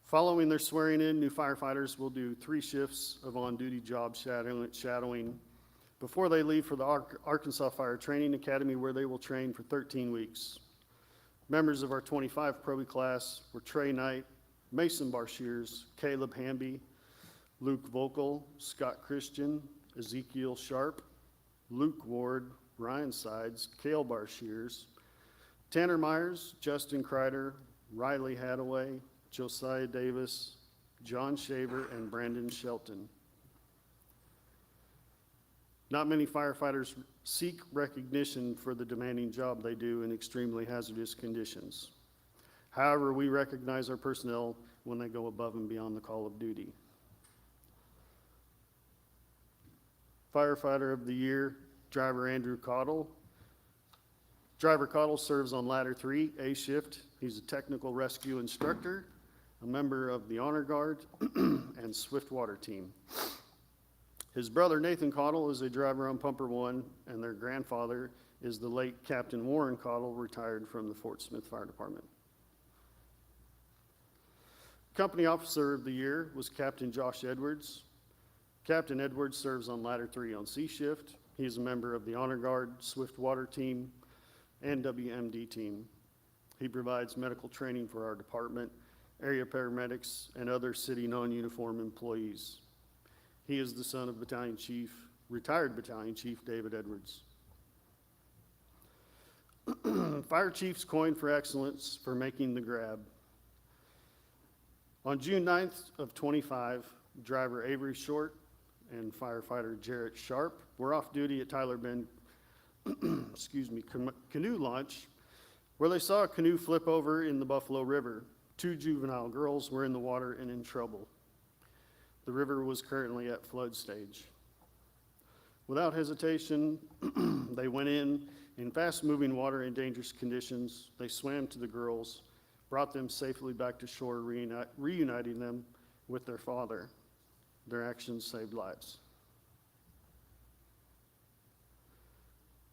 Following their swearing in, new firefighters will do 3 shifts of on-duty job shadowing before they leave for the Arkansas Fire Training Academy, where they will train for 13 weeks. Members of our 25 Proby class were Trey Knight, Mason Barshears, Caleb Hamby, Luke Vocal, Scott Christian, Ezekiel Sharp, Luke Ward, Ryan Sides, Cale Barshears, Tanner Myers, Justin Kreider, Riley Hadaway, Josiah Davis, John Shaver, and Brandon Shelton. Not many firefighters seek recognition for the demanding job they do in extremely hazardous conditions. However, we recognize our personnel when they go above and beyond the call of duty. Firefighter of the Year, driver Andrew Cottle. Driver Cottle serves on Ladder 3, A shift. He's a technical rescue instructor, a member of the Honor Guard, and Swiftwater team. His brother Nathan Cottle is a driver on Pumper 1, and their grandfather is the late Captain Warren Cottle, retired from the Fort Smith Fire Department. Company Officer of the Year was Captain Josh Edwards. Captain Edwards serves on Ladder 3 on C shift. He is a member of the Honor Guard, Swiftwater team, and WMD team. He provides medical training for our department, area paramedics, and other city non-uniform employees. He is the son of retired Battalion Chief David Edwards. Fire Chief's coin for excellence for making the grab. On June 9th of '25, driver Avery Short and firefighter Jarrett Sharp were off duty at Tyler Bend canoe launch, where they saw a canoe flip over in the Buffalo River. 2 juvenile girls were in the water and in trouble. The river was currently at flood stage. Without hesitation, they went in fast-moving water in dangerous conditions. They swam to the girls, brought them safely back to shore, reuniting them with their father. Their actions saved lives.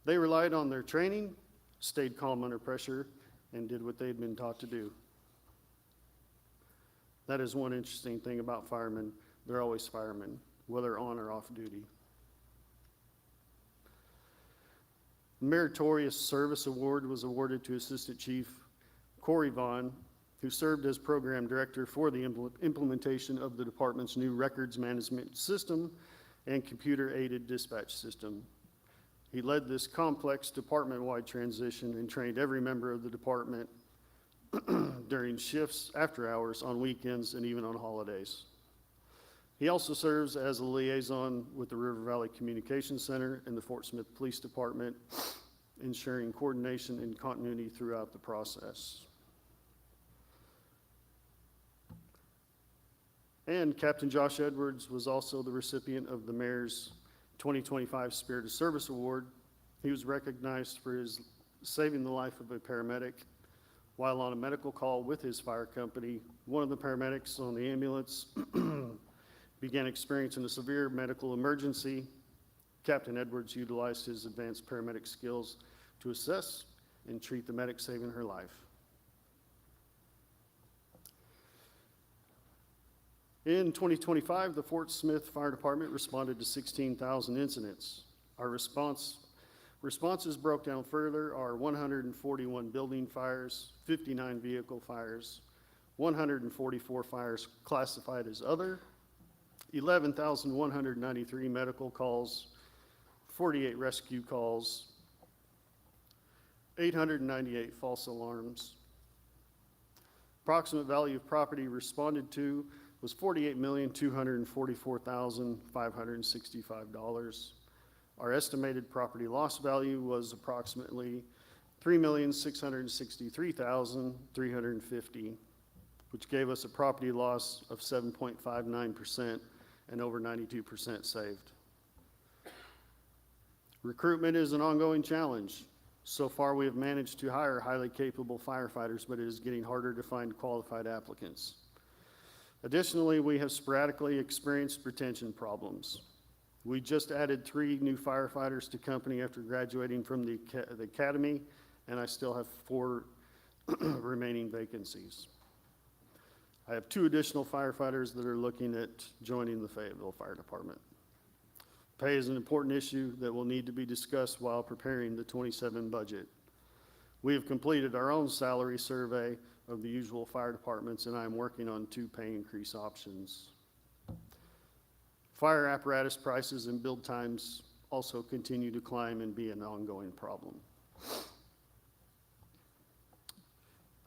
They relied on their training, stayed calm under pressure, and did what they'd been taught to do. That is one interesting thing about firemen. They're always firemen, whether on or off duty. The Meritorious Service Award was awarded to Assistant Chief Corey Vaughn, who served as program director for the implementation of the department's new records management system and computer-aided dispatch system. He led this complex department-wide transition and trained every member of the department during shifts, after hours, on weekends, and even on holidays. He also serves as a liaison with the River Valley Communications Center and the Fort Smith Police Department, ensuring coordination and continuity throughout the process. And Captain Josh Edwards was also the recipient of the Mayor's 2025 Spirit of Service Award. He was recognized for his saving the life of a paramedic while on a medical call with his fire company. One of the paramedics on the ambulance began experiencing a severe medical emergency. Captain Edwards utilized his advanced paramedic skills to assess and treat the medic, saving her life. In 2025, the Fort Smith Fire Department responded to 16,000 incidents. Our responses broke down further are 141 building fires, 59 vehicle fires, 144 fires classified as other, 11,193 medical calls, 48 rescue calls, 898 false alarms. Approximate value of property responded to was $48,244,565. Our estimated property loss value was approximately $3,663,350, which gave us a property loss of 7.59% and over 92% saved. Recruitment is an ongoing challenge. So far, we have managed to hire highly capable firefighters, but it is getting harder to find qualified applicants. Additionally, we have sporadically experienced retention problems. We just added 3 new firefighters to company after graduating from the academy, and I still have 4 remaining vacancies. I have 2 additional firefighters that are looking at joining the Fayetteville Fire Department. Pay is an important issue that will need to be discussed while preparing the '27 budget. We have completed our own salary survey of the usual fire departments, and I am working on 2 pay increase options. Fire apparatus prices and build times also continue to climb and be an ongoing problem.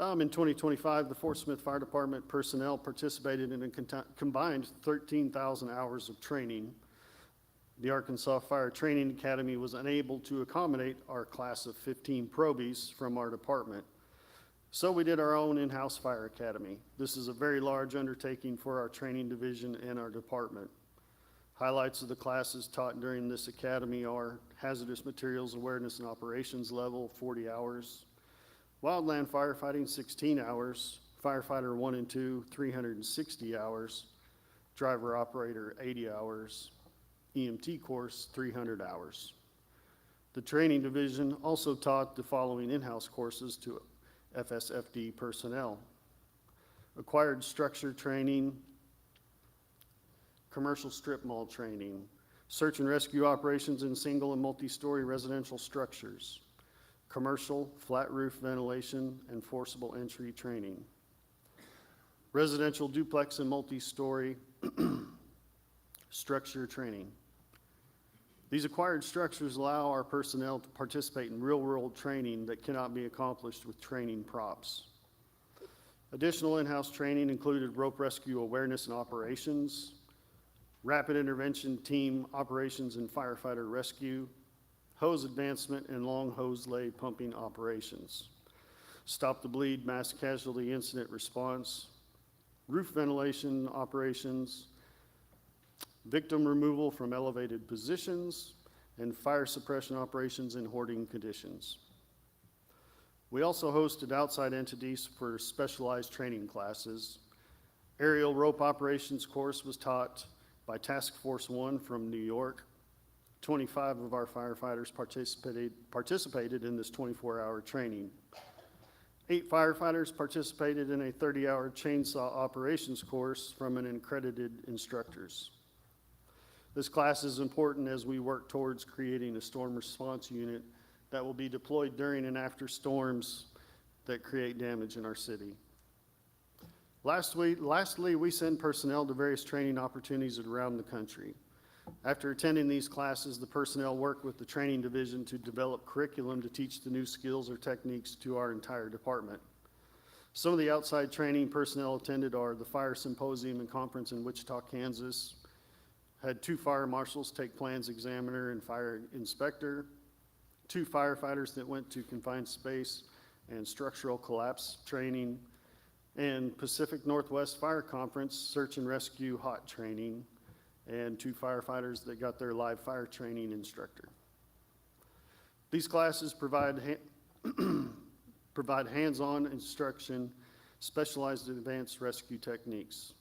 In 2025, the Fort Smith Fire Department personnel participated in a combined 13,000 hours of training. The Arkansas Fire Training Academy was unable to accommodate our class of 15 probies from our department. So we did our own in-house fire academy. This is a very large undertaking for our training division and our department. Highlights of the classes taught during this academy are hazardous materials awareness and operations level, 40 hours, wildland firefighting, 16 hours, firefighter 1 and 2, 360 hours, driver operator, 80 hours, EMT course, 300 hours. The training division also taught the following in-house courses to FSFD personnel: acquired structure training, commercial strip mall training, search and rescue operations in single and multi-story residential structures, commercial flat roof ventilation and forcible entry training, residential duplex and multi-story structure training. These acquired structures allow our personnel to participate in real-world training that cannot be accomplished with training props. Additional in-house training included rope rescue awareness and operations, rapid intervention team operations and firefighter rescue, hose advancement and long hose lay pumping operations, stop the bleed mass casualty incident response, roof ventilation operations, victim removal from elevated positions, and fire suppression operations in hoarding conditions. We also hosted outside entities for specialized training classes. Aerial rope operations course was taught by Task Force 1 from New York. 25 of our firefighters participated in this 24-hour training. 8 firefighters participated in a 30-hour chainsaw operations course from an accredited instructors. This class is important as we work towards creating a storm response unit that will be deployed during and after storms that create damage in our city. Lastly, we send personnel to various training opportunities around the country. After attending these classes, the personnel work with the training division to develop curriculum to teach the new skills or techniques to our entire department. Some of the outside training personnel attended are the Fire Symposium and Conference in Wichita, Kansas, had 2 fire marshals take plans examiner and fire inspector, 2 firefighters that went to confined space and structural collapse training, and Pacific Northwest Fire Conference search and rescue hot training, and 2 firefighters that got their live fire training instructor. These classes provide hands-on instruction, specialized advanced rescue techniques.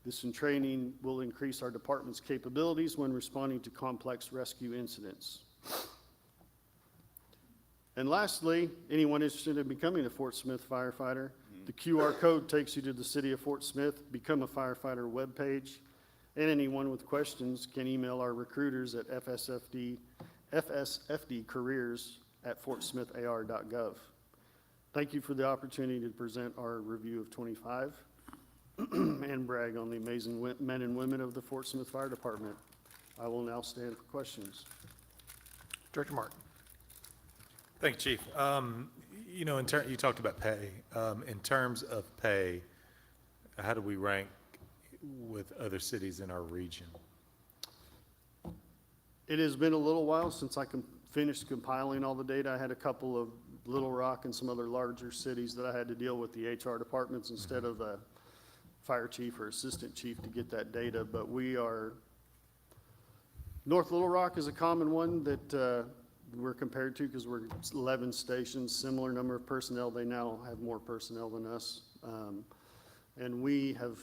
This training will increase our department's capabilities when responding to complex rescue incidents. And lastly, anyone interested in becoming a Fort Smith firefighter, the QR code takes you to the City of Fort Smith Become a Firefighter webpage, and anyone with questions can email our recruiters at fsfdcareers@fortsmithar.gov. Thank you for the opportunity to present our review of 25 and brag on the amazing men and women of the Fort Smith Fire Department. I will now stand for questions. Director Martin. Thank you, Chief. You know, you talked about pay. In terms of pay, how do we rank with other cities in our region? It has been a little while since I finished compiling all the data. I had a couple of Little Rock and some other larger cities that I had to deal with the HR departments instead of the fire chief or assistant chief to get that data, but we are, North Little Rock is a common one that we're compared to because we're 11 stations, similar number of personnel. They now have more personnel than us. And we have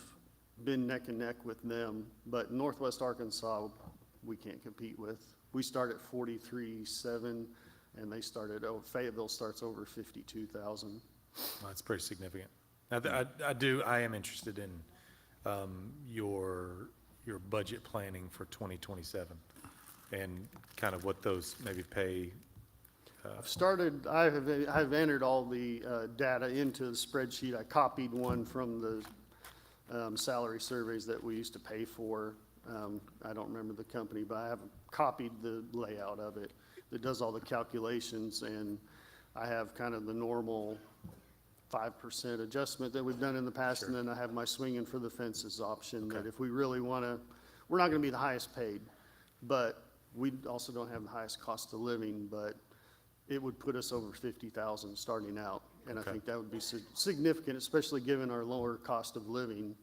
been neck and neck with them, but Northwest Arkansas, we can't compete with. We start at 43.7 and they started, Fayetteville starts over 52,000. That's pretty significant. Now, I am interested in your budget planning for 2027 and kind of what those maybe pay. I've entered all the data into the spreadsheet. I copied one from the salary surveys that we used to pay for. I don't remember the company, but I have copied the layout of it that does all the calculations, and I have kind of the normal 5% adjustment that we've done in the past, and then I have my swinging for the fences option, that if we really want to, we're not going to be the highest paid, but we also don't have the highest cost of living, but it would put us over 50,000 starting out, and I think that would be significant, especially given our lower cost of living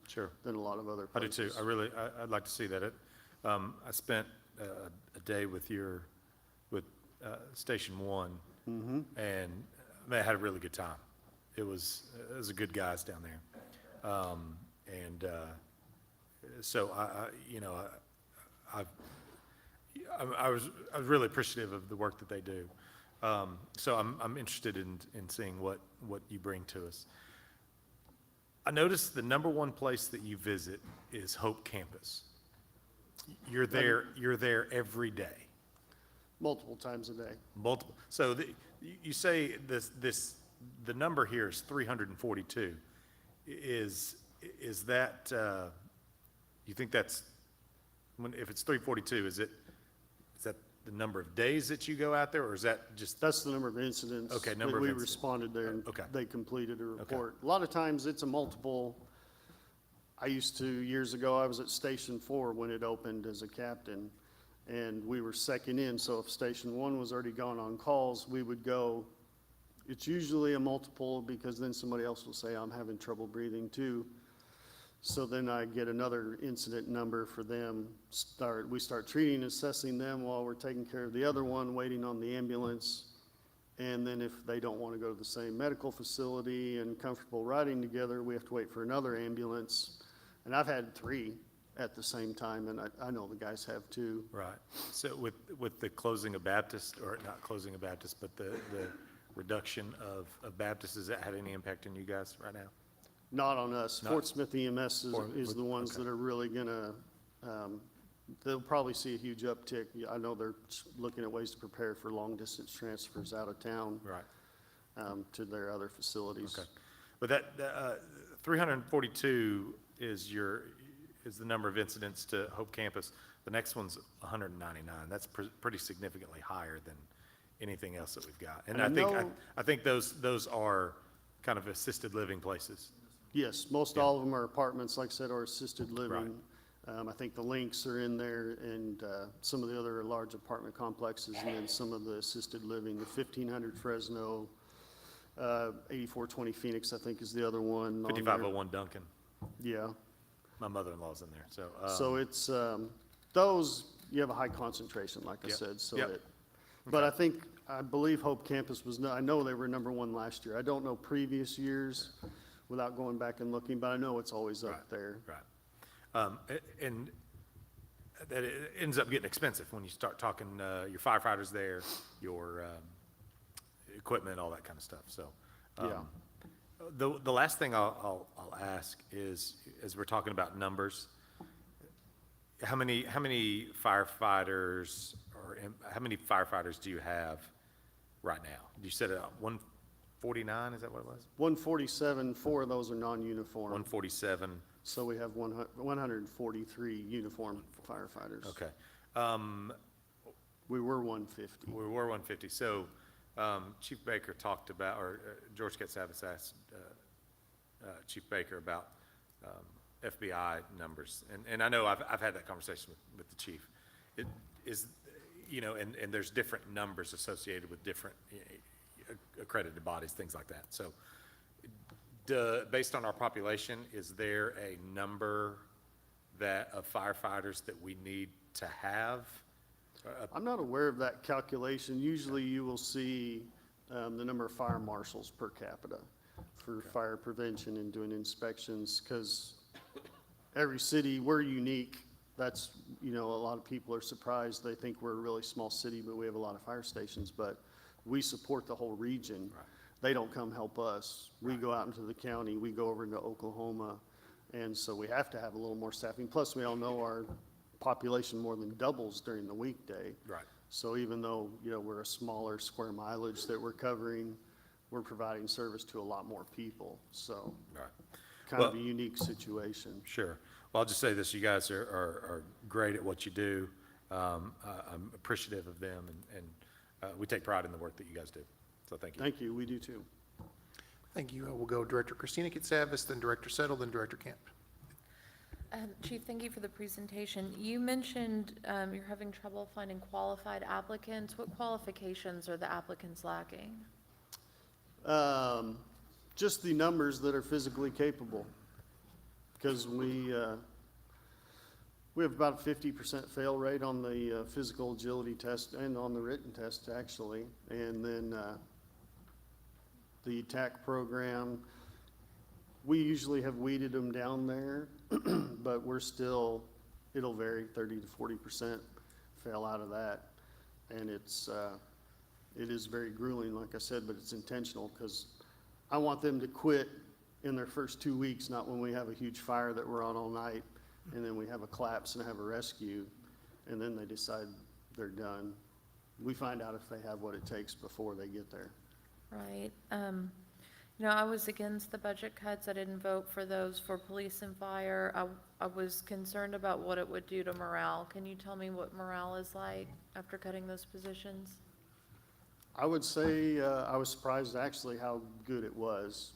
than a lot of other I do places. too. I'd like to see that. I spent a day with Station One, and man, I had a really good time. It was a good guys down there, so I was really appreciative of the work that they do. So I'm interested in seeing what you bring to us. I noticed the number one place that you visit is Hope Campus. You're there every day. Multiple times a day. Multiple. So you say the number here is 342. Is that, you think that's, if it's 342, is that the number of days that you go out there, or is that just? That's the number of incidents. Okay, number that of we incidents. responded there and Okay. they completed a report. A lot of times it's a multiple. I used to, years ago, I was at Station 4 when it opened as a captain, and we were second in, so if Station 1 was already gone on calls, we would go. It's usually a multiple, because then somebody else will say, I'm having trouble breathing too. So then I get another incident number for them. We start treating and assessing them while we're taking care of the other one, waiting on the ambulance. And then if they don't want to go to the same medical facility and comfortable riding together, we have to wait for another ambulance. And I've had 3 at the same time, and I know the guys have too. Right. So with the closing of Baptist, or not closing of Baptist, but the reduction of Baptist, has that had any impact on you guys right now? Not on us. Not- Fort Smith EMS is the ones okay. that are really gonna, they'll probably see a huge uptick. I know they're looking at ways to prepare for long-distance transfers out of town. Right. To their other facilities. Okay. But that 342 is the number of incidents to Hope Campus. The next one's 199. That's pretty significantly higher than anything else that we've got. And And I think those are kind of assisted living places. Yes, most all of them are apartments, like I said, or assisted living. I think the Links are in there, and some of the other large apartment complexes, and then some of the assisted living, the 1500 Fresno, 8420 Phoenix, I think is the other one. on there. 5501 Duncan. Yeah, My mother-in-law's in there, so. so it's, those, you have a high concentration, like I Yep, said, so yep. but I believe Hope Campus was, I know they were number one last year. I don't know previous years without going back and looking, but I know it's always up Right. there. Right. And that it ends up getting expensive when you start talking, your firefighters there, your equipment, all that kind of stuff, so. Yeah. The last thing I'll ask is, as we're talking about numbers, how many firefighters, or how many firefighters do you have right now? You said 149, is that what it was? 147, 4 of those are non-uniform. 147, So we have 143 uniformed firefighters. okay. We were 150. We were 150, so Chief Baker talked about, or George Katsavis asked Chief Baker about FBI numbers, and I know I've had that conversation with the chief. It is, and there's different numbers associated with different accredited bodies, things like that. So, based on our population, is there a number of firefighters that we need to have? I'm not aware of that calculation. Usually you will see the number of fire marshals per capita for fire prevention and doing inspections, because every city, we're unique. That's, a lot of people are surprised. They think we're a really small city, but we have a lot of fire stations, but we support the whole region. Right. They don't come help us. We go out into the county, we go over into Oklahoma, and so we have to have a little more staffing. Plus, we all know our population more than doubles during the weekday. Right. So even though, we're a smaller square mileage that we're covering, we're providing service to a lot more people. So Right. kind of a Well- unique situation. Sure. Well, I'll just say this, you guys are great at what you do. I'm appreciative of them, and we take pride in the work that you guys do. So thank you. Thank you, we do too. Thank you. We'll go Director Christina Katsavis, then Director Settle, then Director Camp. Chief, thank you for the presentation. You mentioned you're having trouble finding qualified applicants. What qualifications are the applicants lacking? Just the numbers that are physically capable. Because We have about a 50% fail rate on the physical agility test and on the written test, actually. And then the TAC program, we usually have weeded them down there, but we're still, it'll vary 30 to 40% fail out of that. And it is very grueling, like I said, but it's intentional because I want them to quit in their first 2 weeks, not when we have a huge fire that we're on all night, and then we have a collapse and have a rescue, and then they decide they're done. We find out if they have what it takes before they get there. Right. I was against the budget cuts. I didn't vote for those for police and fire. I was concerned about what it would do to morale. Can you tell me what morale is like after cutting those positions? I would say I was surprised actually how good it was.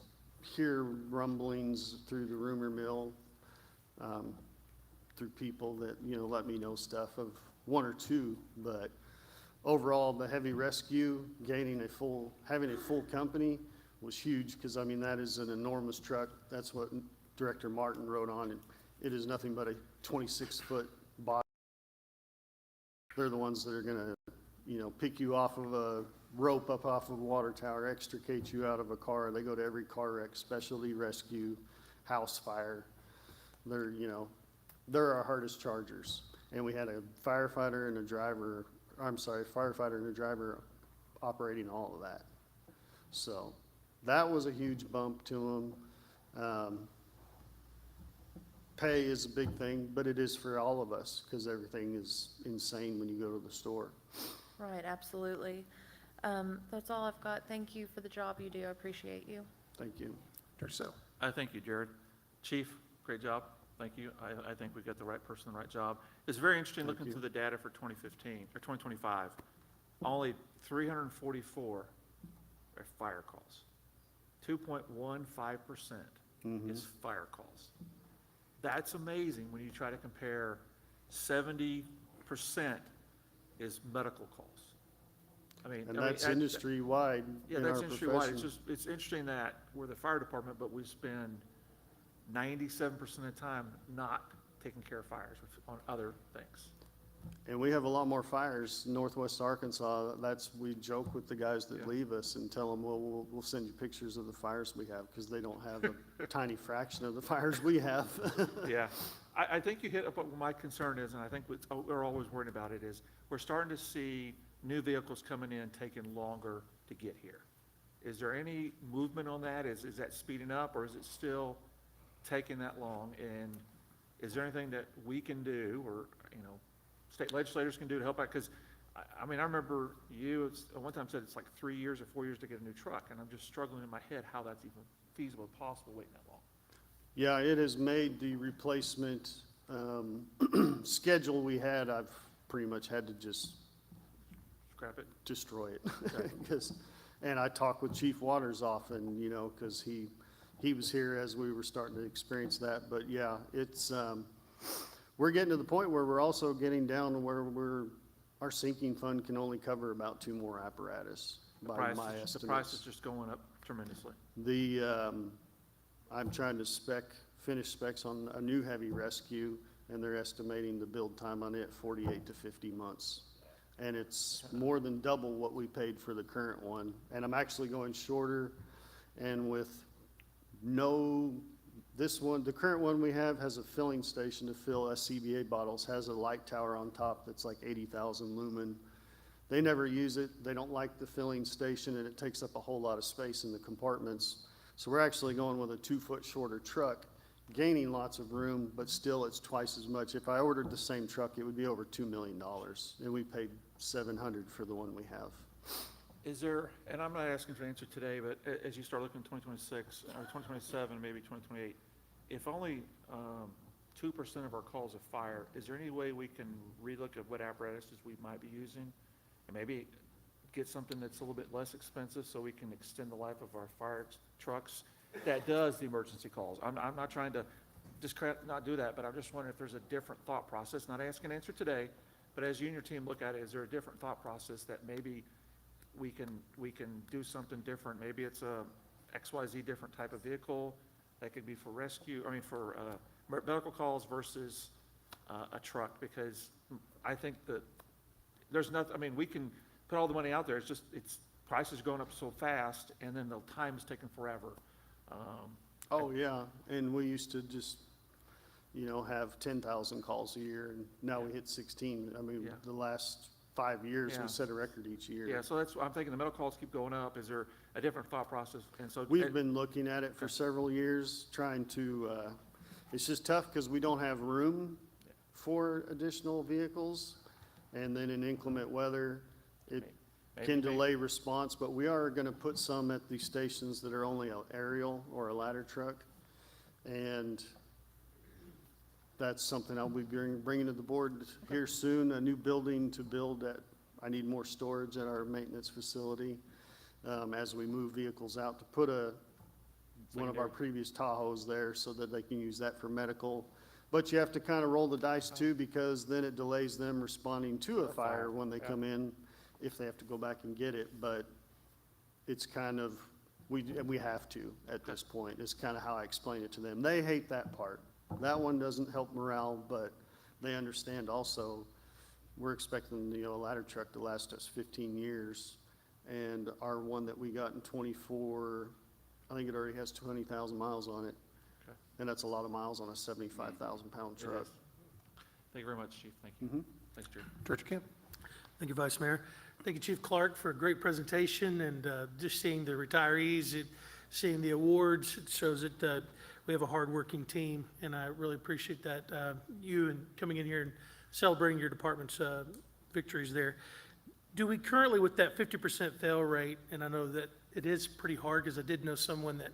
Hear rumblings through the rumor mill, through people that, let me know stuff of one or two, but overall, the heavy rescue, having a full company was huge, because I mean, that is an enormous truck. That's what Director Martin wrote on it. It is nothing but a 26-foot body. They're the ones that are gonna, pick you off of a rope up off of a water tower, extricate you out of a car. They go to every car wreck, specialty rescue, house fire. They're our hardest chargers. And we had a firefighter and a driver operating all of that. So that was a huge bump to them. Pay is a big thing, but it is for all of us, because everything is insane when you go to the store. Right, absolutely. That's all I've got. Thank you for the job you do. I appreciate you. Thank you. Director So. I thank you, Jared. Chief, great job. Thank you. I think we got the right person, the right job. It's very interesting looking through the data for 2015 or 2025. Only 344 are fire calls. 2.15% is fire calls. That's amazing when you try to compare 70% is medical calls. And that's industry-wide Yeah, in that's our industry-wide. profession. It's interesting that we're the fire department, but we spend 97% of the time not taking care of fires on other things. And we have a lot more fires in Northwest Arkansas. We joke with the guys that leave us and tell them, well, we'll send you pictures of the fires we have, because they don't have a tiny fraction of the fires we have. Yeah, I think you hit up what my concern is, and I think we're always worried about it, is we're starting to see new vehicles coming in taking longer to get here. Is there any movement on that? Is that speeding up, or is it still taking that long? And is there anything that we can do, or, state legislators can do to help out? Because, I remember you at one time said it's like 3 years or 4 years to get a new truck, and I'm just struggling in my head how that's even feasible and possible waiting that long. Yeah, it has made the replacement schedule we had, I've pretty much had to just Scrap it. destroy it. And I talk with Chief Waters often, because he was here as we were starting to experience that. But yeah, it's we're getting to the point where we're also getting down to where our sinking fund can only cover about 2 more apparatus by my estimates. The price is just going up tremendously. I'm trying to finish specs on a new heavy rescue, and they're estimating the build time on it 48 to 50 months. And it's more than double what we paid for the current one. And I'm actually going shorter, and with the current one we have has a filling station to fill SCBA bottles, has a light tower on top that's like 80,000 lumen. They never use it. They don't like the filling station, and it takes up a whole lot of space in the compartments. So we're actually going with a 2-foot shorter truck, gaining lots of room, but still it's twice as much. If I ordered the same truck, it would be over $2 million, and we paid $700 for the one we have. Is there, and I'm not asking for an answer today, but as you start looking at 2026 or 2027, maybe 2028, if only 2% of our calls are fire, is there any way we can relook at what apparatuses we might be using and maybe get something that's a little bit less expensive so we can extend the life of our fire trucks that does the emergency calls? I'm not trying to not do that, but I'm just wondering if there's a different thought process. Not asking an answer today, but as you and your team look at it, is there a different thought process that maybe we can do something different? Maybe it's a XYZ different type of vehicle that could be for rescue, for medical calls versus a truck, because I think that there's nothing, I mean, we can put all the money out there, it's just, prices going up so fast, and then the time is taking forever. Oh, yeah, and we used to just, have 10,000 calls a year, and now we hit 16. I mean, Yeah. the last 5 years, Yeah. we set a record each year. Yeah, so that's, I'm thinking the metal calls keep going up, is there a different thought process? And so. We've been looking at it for several years, trying to, it's just tough because we don't have room for additional vehicles. And then in inclement weather, it can delay response, but we are going to put some at the stations that are only an aerial or a ladder truck. And that's something I'll be bringing to the board here soon, a new building to build at, I need more storage at our maintenance facility, as we move vehicles out, to put one of our previous Tahoes there so that they can use that for medical. But you have to kind of roll the dice too, because then it delays them responding to a fire when they come in, if they have to go back and get it. But it's kind of, we have to at this point. It's kind of how I explain it to them. They hate that part. That one doesn't help morale, but they understand also, we're expecting, a ladder truck to last us 15 years. And our one that we got in '24, I think it already has 20,000 miles on it. Okay. And that's a lot of miles on a 75,000-pound It truck. is. Thank you very much, Chief, thank you. Thanks, Jerry. Director Camp? Thank you, Vice Mayor. Thank you, Chief Clark, for a great presentation, and just seeing the retirees, seeing the awards, it shows that we have a hardworking team, and I really appreciate that, you and coming in here and celebrating your department's victories there. Do we currently, with that 50% fail rate, and I know that it is pretty hard, because I did know someone that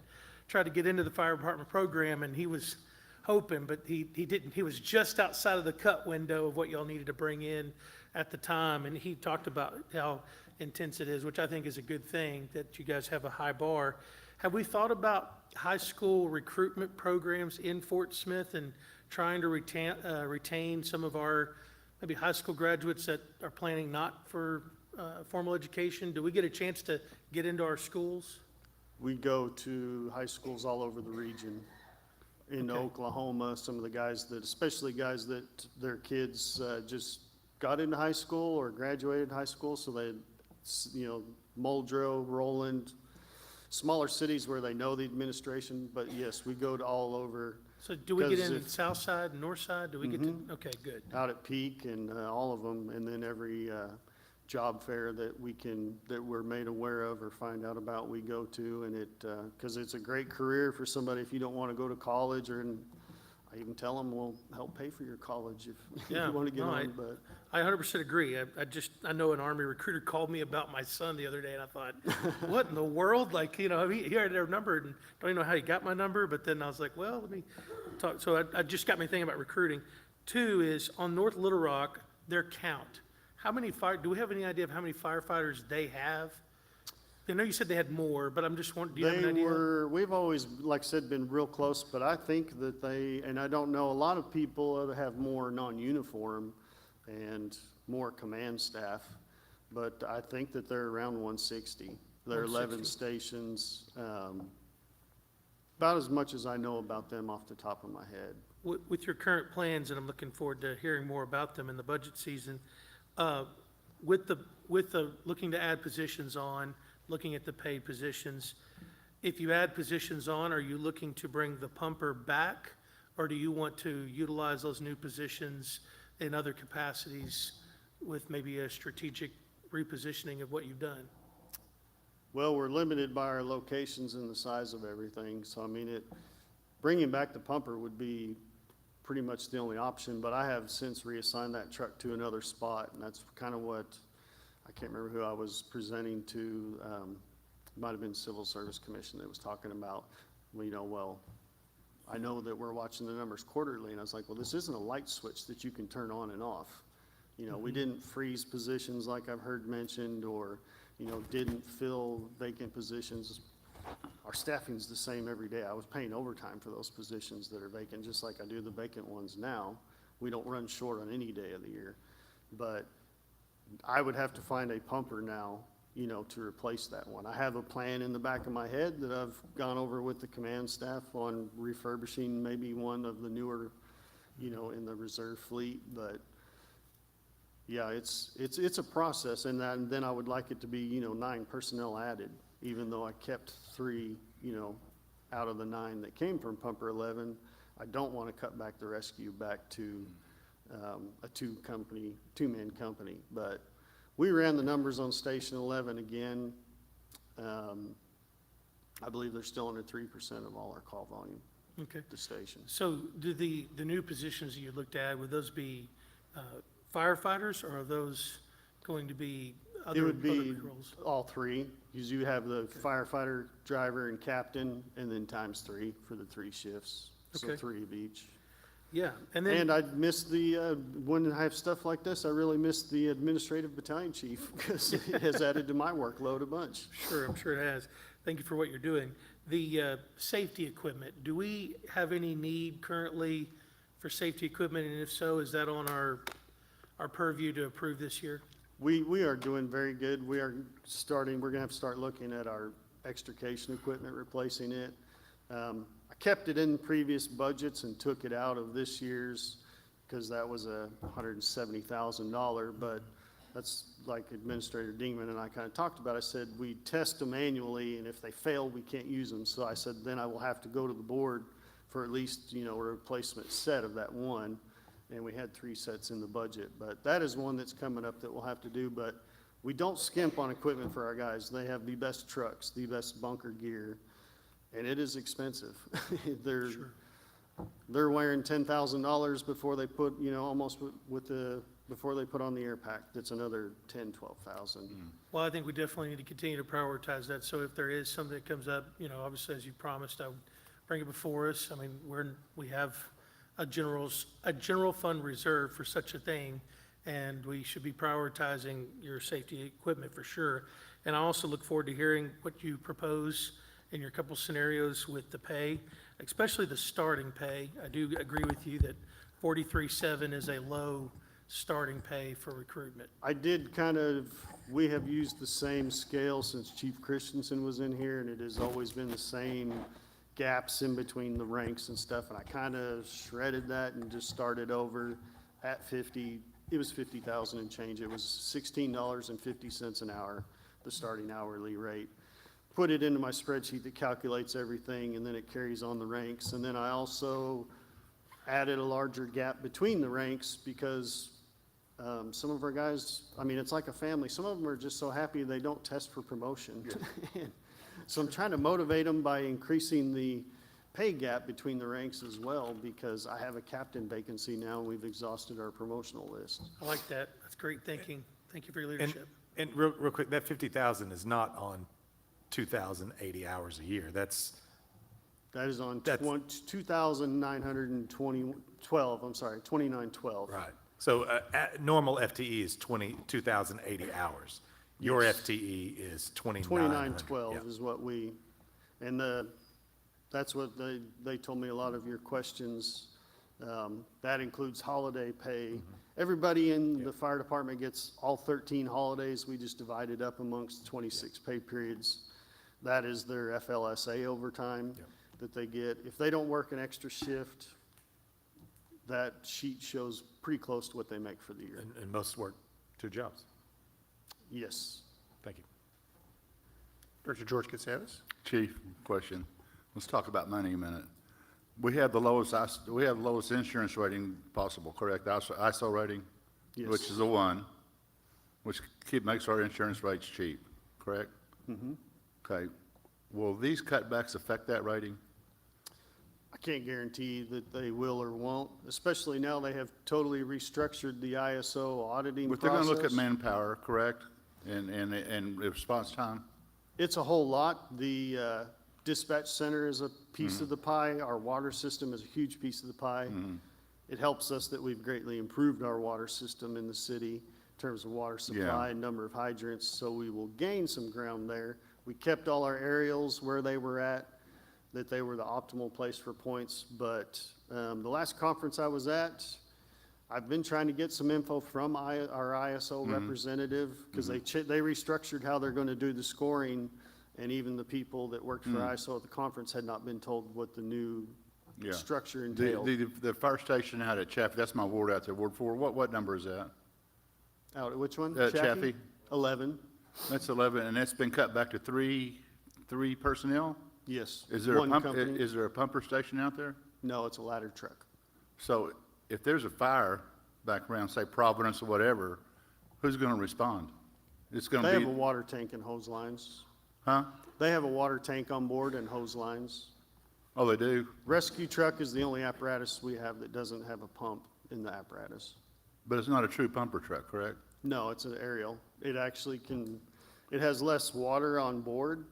tried to get into the fire department program, and he was hoping, but he didn't. He was just outside of the cut window of what y'all needed to bring in at the time, and he talked about how intense it is, which I think is a good thing, that you guys have a high bar. Have we thought about high school recruitment programs in Fort Smith and trying to retain some of our maybe high school graduates that are planning not for formal education? Do we get a chance to get into our schools? We go to high schools all over the region. In Okay. Oklahoma, some of the guys that, especially guys that their kids just got into high school or graduated high school, so they, Muldrow, Roland, smaller cities where they know the administration, but yes, we go to all over, So do we get Because in if- the south side, north side? Do we get to, okay, good. out at Peak and all of them, and then every job fair that we're made aware of or find out about, we go to, and because it's a great career for somebody if you don't want to go to college, and I even tell them, we'll help pay for your college if Yeah, you want to get no, on, but. I 100% agree. I know an Army recruiter called me about my son the other day, and I thought, what in the world? Like, he had their number, and don't even know how he got my number, but then I was like, well, let me talk. So I just got me thinking about recruiting. Two is, on North Little Rock, their count. Do we have any idea of how many firefighters they have? I know you said they had more, but I'm just wondering, do you have an idea? We've always, like I said, been real close, but I think that and I don't know, a lot of people have more non-uniform and more command staff, but I think that they're around 160. There are 11 stations, about as much as I know about them off the top of my head. With your current plans, and I'm looking forward to hearing more about them in the budget season, with the looking to add positions on, looking at the paid positions, if you add positions on, are you looking to bring the pumper back, or do you want to utilize those new positions in other capacities with maybe a strategic repositioning of what you've done? Well, we're limited by our locations and the size of everything, so I mean, bringing back the pumper would be pretty much the only option, but I have since reassigned that truck to another spot, and that's kind of what, I can't remember who I was presenting to, might have been Civil Service Commission that was talking about, I know that we're watching the numbers quarterly, and I was like, well, this isn't a light switch that you can turn on and off. We didn't freeze positions like I've heard mentioned, or, didn't fill vacant positions. Our staffing's the same every day. I was paying overtime for those positions that are vacant, just like I do the vacant ones now. We don't run short on any day of the year. But I would have to find a pumper now, to replace that one. I have a plan in the back of my head that I've gone over with the command staff on refurbishing maybe one of the newer you know, in the reserve fleet, but yeah, it's a process, and then I would like it to be, you know, 9 personnel added, even though I kept 3, you know, out of the 9 that came from Pumper 11. I don't want to cut back the rescue back to a two-man company, but we ran the numbers on Station 11 again. I believe they're still under 3% of all our call volume Okay. at the station. So do the new positions that you looked at, would those be firefighters, or are those going to be It other would be roles? all 3, because you have the firefighter, driver, and captain, and then times 3 for the 3 shifts. So Okay. 3 of each. Yeah, and then, And I miss when I have stuff like this, I really miss the administrative battalion chief, because it has added to my workload a bunch. sure, I'm sure it has. Thank you for what you're doing. The safety equipment, do we have any need currently for safety equipment? And if so, is that on our purview to approve this year? We are doing very good. We're gonna have to start looking at our extrication equipment, replacing it. I kept it in previous budgets and took it out of this year's, because that was a $170,000, but that's like Administrator Dingman and I kind of talked about. I said, we test them annually, and if they fail, we can't use them. So I said, then I will have to go to the board for at least, you know, a replacement set of that one. And we had 3 sets in the budget, but that is one that's coming up that we'll have to do. But we don't skimp on equipment for our guys. They have the best trucks, the best bunker gear, and it is expensive. They're wearing $10,000 before they put, you know, almost before they put on the air pack. That's another 10, 12,000. Well, I think we definitely need to continue to prioritize that. So if there is something that comes up, you know, obviously, as you promised, I would bring it before us. I mean, we have a general fund reserve for such a thing, and we should be prioritizing your safety equipment for sure. And I also look forward to hearing what you propose in your couple scenarios with the pay, especially the starting pay. I do agree with you that 43.7 is a low starting pay for recruitment. We have used the same scale since Chief Christensen was in here, and it has always been the same gaps in between the ranks and stuff, and I kind of shredded that and just started over at 50. It was 50,000 and change. It was $16.50 an hour, the starting hourly rate. Put it into my spreadsheet that calculates everything, and then it carries on the ranks. And then I also added a larger gap between the ranks, because some of our guys, I mean, it's like a family. Some of them are just so happy they don't test for promotion. So I'm trying to motivate them by increasing the pay gap between the ranks as well, because I have a captain vacancy now, and we've exhausted our promotional list. I like that. That's great thinking. Thank you for your leadership. And real quick, that 50,000 is not on 2,080 hours a year. That is on 2912. Right. So normal FTE is 2,080 hours. Your FTE is 2912 is what that's what they told me a lot of your questions. That includes holiday pay. Everybody in the fire department gets all 13 holidays. We just divide it up amongst 26 pay periods. That is their FLSA overtime that they get. If they don't work an extra shift, that sheet shows pretty close to what they make for the year. And most work 2 jobs. Yes. Thank you. Director George Katsanis. Chief, question. Let's talk about money a minute. We have the lowest insurance rating possible, correct? ISO rating? Yes. Which is a 1, which makes our insurance rates cheap, correct? Mm-hmm. Okay. Will these cutbacks affect that rating? I can't guarantee that they will or won't, especially now they have totally restructured the ISO auditing But process. they're gonna look at manpower, correct? And response time? It's a whole lot. The dispatch center is a piece of the pie. Our water system is a huge piece of the pie. It helps us that we've greatly improved our water system in the city in terms of water supply and number of hydrants, so we will gain some ground there. We kept all our aerials where they were at, that they were the optimal place for points, but the last conference I was at, I've been trying to get some info from our ISO representative, because they restructured how they're going to do the scoring, and even the people that worked for ISO at the conference had not been told what the new Yeah. structure entailed. The fire station out at Chaffee, that's my ward out there, Ward 4. What number is that? Out at which one? Chaffee? 11, That's 11, and it's been cut back to three personnel? yes. Is there a One pump, company. is there a pumper station out there? No, it's a ladder truck. So if there's a fire back around, say Providence or whatever, who's gonna respond? It's They gonna have a be, water tank and hose lines. huh? They have a water tank on board and hose lines. Oh, they do? Rescue truck is the only apparatus we have that doesn't have a pump in the apparatus. But it's not a true pumper truck, correct? No, it's an aerial. It actually can, it has less water on board,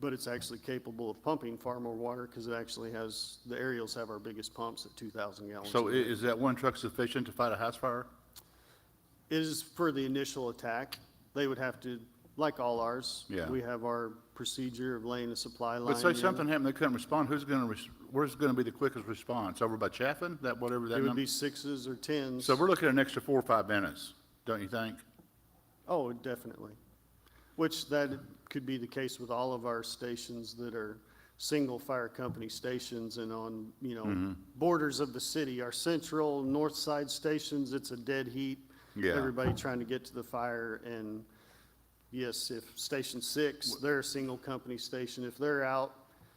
but it's actually capable of pumping far more water because it actually has, the aerials have our biggest pumps at 2,000 gallons. So a minute. is that one truck sufficient to fight a house fire? It is for the initial attack. They would have to, like all ours. Yeah. We have our procedure of laying a supply line. But say in. something happened, they couldn't respond, where's gonna be the quickest response? Over by Chaffin, that, whatever that It would number? be 6s or 10s. So we're looking at an extra 4 or 5 minutes, don't you think? Oh, definitely. Which that could be the case with all of our stations that are single fire company stations and on, borders of the city. Our central, north side stations, it's a dead heat. Yeah. Everybody trying to get to the fire, and yes, if Station 6, they're a single company station, if they're out,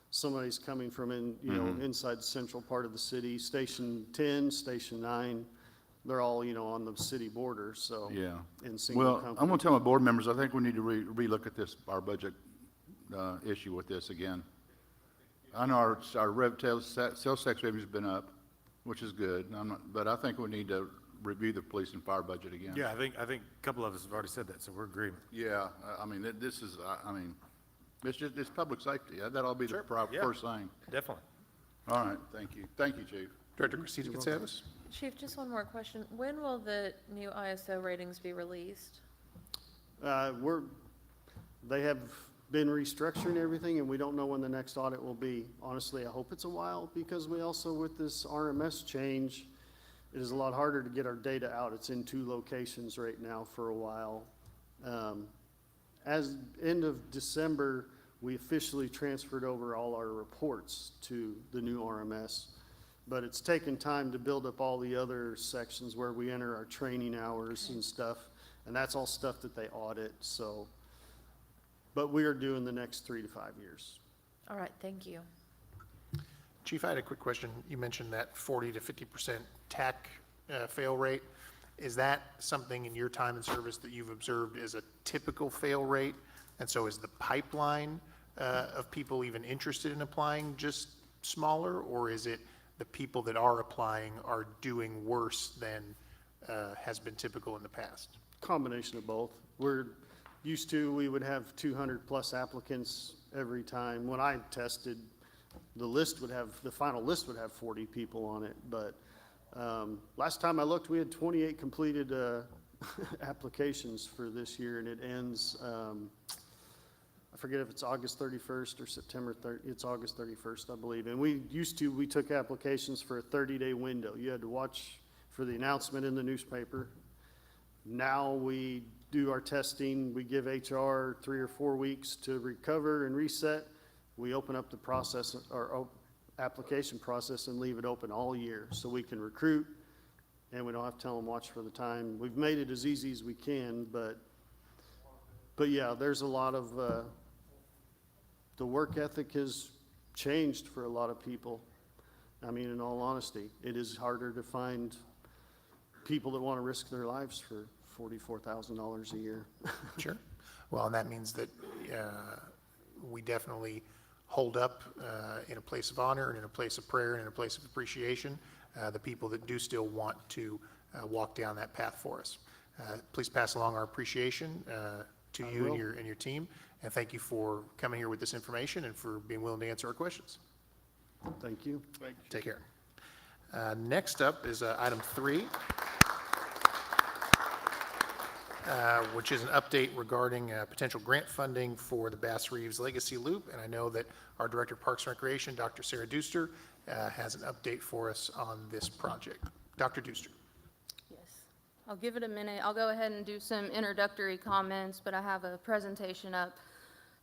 somebody's coming from inside the central part of the city. Station 10, Station 9, they're all, on the city border, so. Yeah. In single Well, company. I'm gonna tell my board members, I think we need to relook at this, our budget, issue with this again. I know our sales tax revenue's been up, which is good, but I think we need to review the police and fire budget again. Yeah, I think a couple of us have already said that, so we're agreeing. Yeah, I mean, this is, it's public safety. That ought to be the yeah. first thing. Definitely. All right, thank you. Thank you, Chief. Director Cressida Gonzalez? Chief, just one more question. When will the new ISO ratings be released? They have been restructuring everything, and we don't know when the next audit will be. Honestly, I hope it's a while, because we also, with this RMS change, it is a lot harder to get our data out. It's in 2 locations right now for a while. As end of December, we officially transferred over all our reports to the new RMS, but it's taken time to build up all the other sections where we enter our training hours and stuff, and that's all stuff that they audit, so. But we are due in the next 3 to 5 years. All right, thank you. Chief, I had a quick question. You mentioned that 40 to 50% TAC fail rate. Is that something in your time in service that you've observed as a typical fail rate? And so is the pipeline of people even interested in applying just smaller, or is it the people that are applying are doing worse than has been typical in the past? Combination of both. We would have 200+ applicants every time. When I tested, the final list would have 40 people on it, but last time I looked, we had 28 completed applications for this year, and it ends, I forget if it's August 31st or September 30th. It's August 31st, I believe. And we took applications for a 30-day window. You had to watch for the announcement in the newspaper. Now we do our testing. We give HR 3 or 4 weeks to recover and reset. We open up the process, our application process, and leave it open all year so we can recruit, and we don't have to tell them watch for the time. We've made it as easy as we can, but yeah, there's a lot of, the work ethic has changed for a lot of people. I mean, in all honesty, it is harder to find people that want to risk their lives for $44,000 a year. Sure. Well, and that means that we definitely hold up in a place of honor and in a place of prayer and in a place of appreciation the people that do still want to walk down that path for us. Please pass along our appreciation to you and your team, and thank you for coming here with this information and for being willing to answer our questions. Thank you. Take care. Next up is item 3. Which is an update regarding potential grant funding for the Bass Reeves Legacy Loop. And I know that our Director of Parks and Recreation, Dr. Sarah Duster, has an update for us on this project. Dr. Duster. Yes, I'll give it a minute. I'll go ahead and do some introductory comments, but I have a presentation up.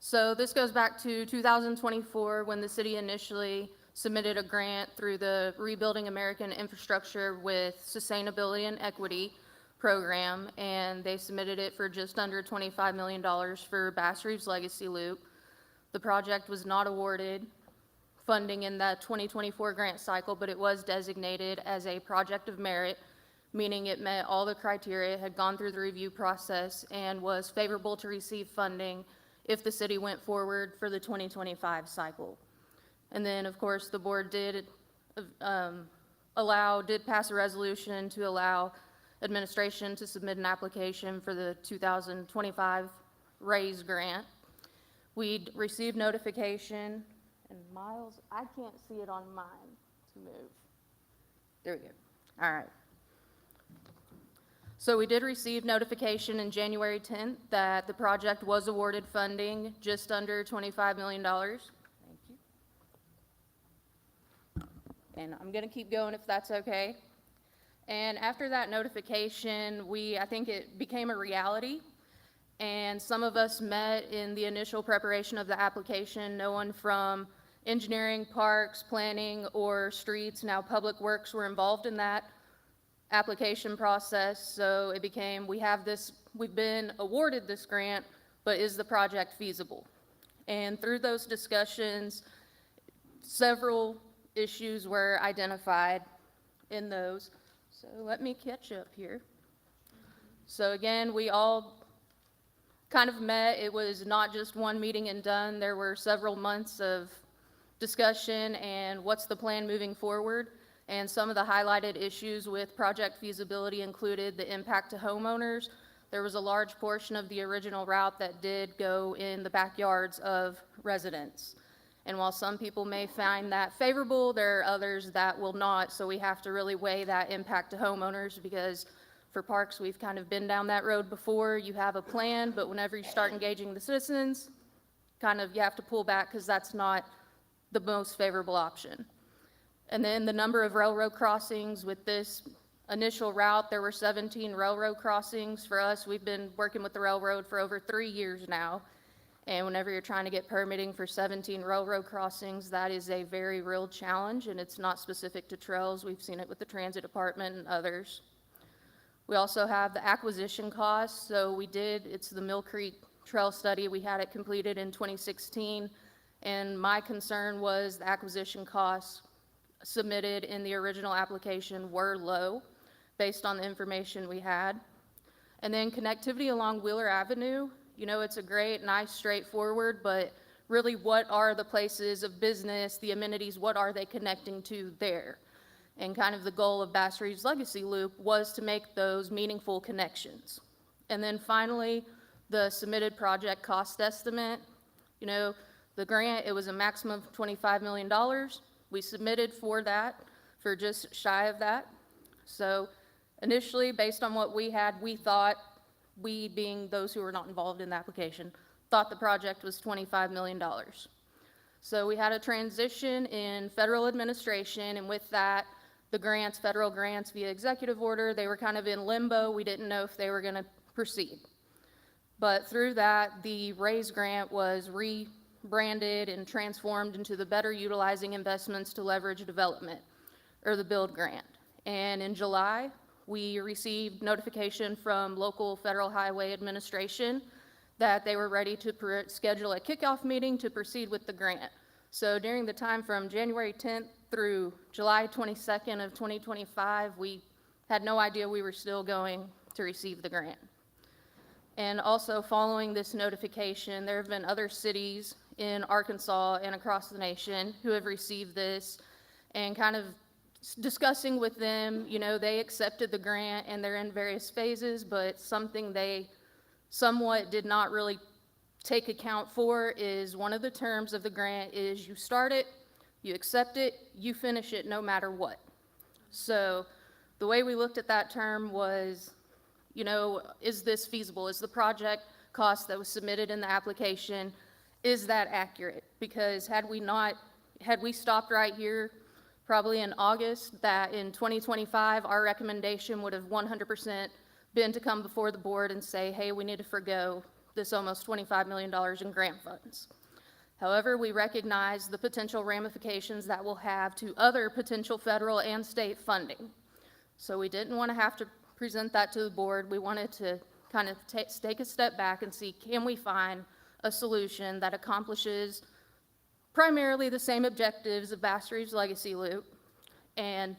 So this goes back to 2024 when the city initially submitted a grant through the Rebuilding American Infrastructure with Sustainability and Equity program, and they submitted it for just under $25 million for Bass Reeves Legacy Loop. The project was not awarded funding in that 2024 grant cycle, but it was designated as a project of merit, meaning it met all the criteria, had gone through the review process, and was favorable to receive funding if the city went forward for the 2025 cycle. And then, of course, the board did pass a resolution to allow administration to submit an application for the 2025 RAISE grant. We'd received notification, and Miles, I can't see it on mine to move. There we go. All right. So we did receive notification in January 10th that the project was awarded funding just under $25 million. Thank you. And I'm going to keep going if that's okay. And after that notification, I think it became a reality. And some of us met in the initial preparation of the application. No one from engineering, parks, planning, or streets, now public works, were involved in that application process. So it became, we've been awarded this grant, but is the project feasible? And through those discussions, several issues were identified in those. So let me catch up here. So again, we all kind of met. It was not just one meeting and done. There were several months of discussion and what's the plan moving forward. And some of the highlighted issues with project feasibility included the impact to homeowners. There was a large portion of the original route that did go in the backyards of residents. And while some people may find that favorable, there are others that will not. So we have to really weigh that impact to homeowners, because for parks, we've kind of been down that road before. You have a plan, but whenever you start engaging the citizens, you have to pull back because that's not the most favorable option. And then the number of railroad crossings with this initial route, there were 17 railroad crossings. For us, we've been working with the railroad for over 3 years now. And whenever you're trying to get permitting for 17 railroad crossings, that is a very real challenge, and it's not specific to trails. We've seen it with the transit department and others. We also have the acquisition costs. So it's the Mill Creek Trail Study. We had it completed in 2016, and my concern was the acquisition costs submitted in the original application were low based on the information we had. And then connectivity along Wheeler Avenue. It's a great, nice, straightforward, but really what are the places of business, the amenities, what are they connecting to there? And kind of the goal of Bass Reeves Legacy Loop was to make those meaningful connections. And then finally, the submitted project cost estimate. The grant, it was a maximum of $25 million. We submitted for that, for just shy of that. So initially, based on what we had, we thought, we being those who were not involved in the application, thought the project was $25 million. So we had a transition in federal administration, and with that, the grants, federal grants via executive order, they were kind of in limbo. We didn't know if they were going to proceed. But through that, the RAISE grant was rebranded and transformed into the Better Utilizing Investments to Leverage Development, or the BUILD grant. And in July, we received notification from local Federal Highway Administration that they were ready to schedule a kickoff meeting to proceed with the grant. So during the time from January 10th through July 22nd of 2025, we had no idea we were still going to receive the grant. And also following this notification, there have been other cities in Arkansas and across the nation who have received this, and kind of discussing with them, they accepted the grant and they're in various phases, but something they somewhat did not really take account for is one of the terms of the grant is you start it, you accept it, you finish it no matter what. So the way we looked at that term was, is this feasible? Is the project cost that was submitted in the application, is that accurate? Because had we stopped right here, probably in August, that in 2025, our recommendation would have 100% been to come before the board and say, hey, we need to forgo this almost $25 million in grant funds. However, we recognize the potential ramifications that will have to other potential federal and state funding. So we didn't want to have to present that to the board. We wanted to kind of take a step back and see, can we find a solution that accomplishes primarily the same objectives of Bass Reeves Legacy Loop and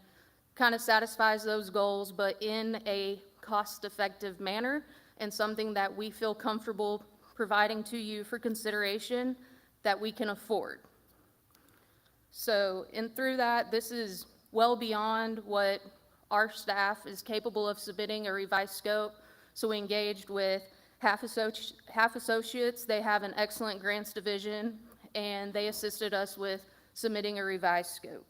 kind of satisfies those goals, but in a cost-effective manner and something that we feel comfortable providing to you for consideration that we can afford. So, and through that, this is well beyond what our staff is capable of submitting a revised scope. So we engaged with Half Associates. They have an excellent grants division, and they assisted us with submitting a revised scope.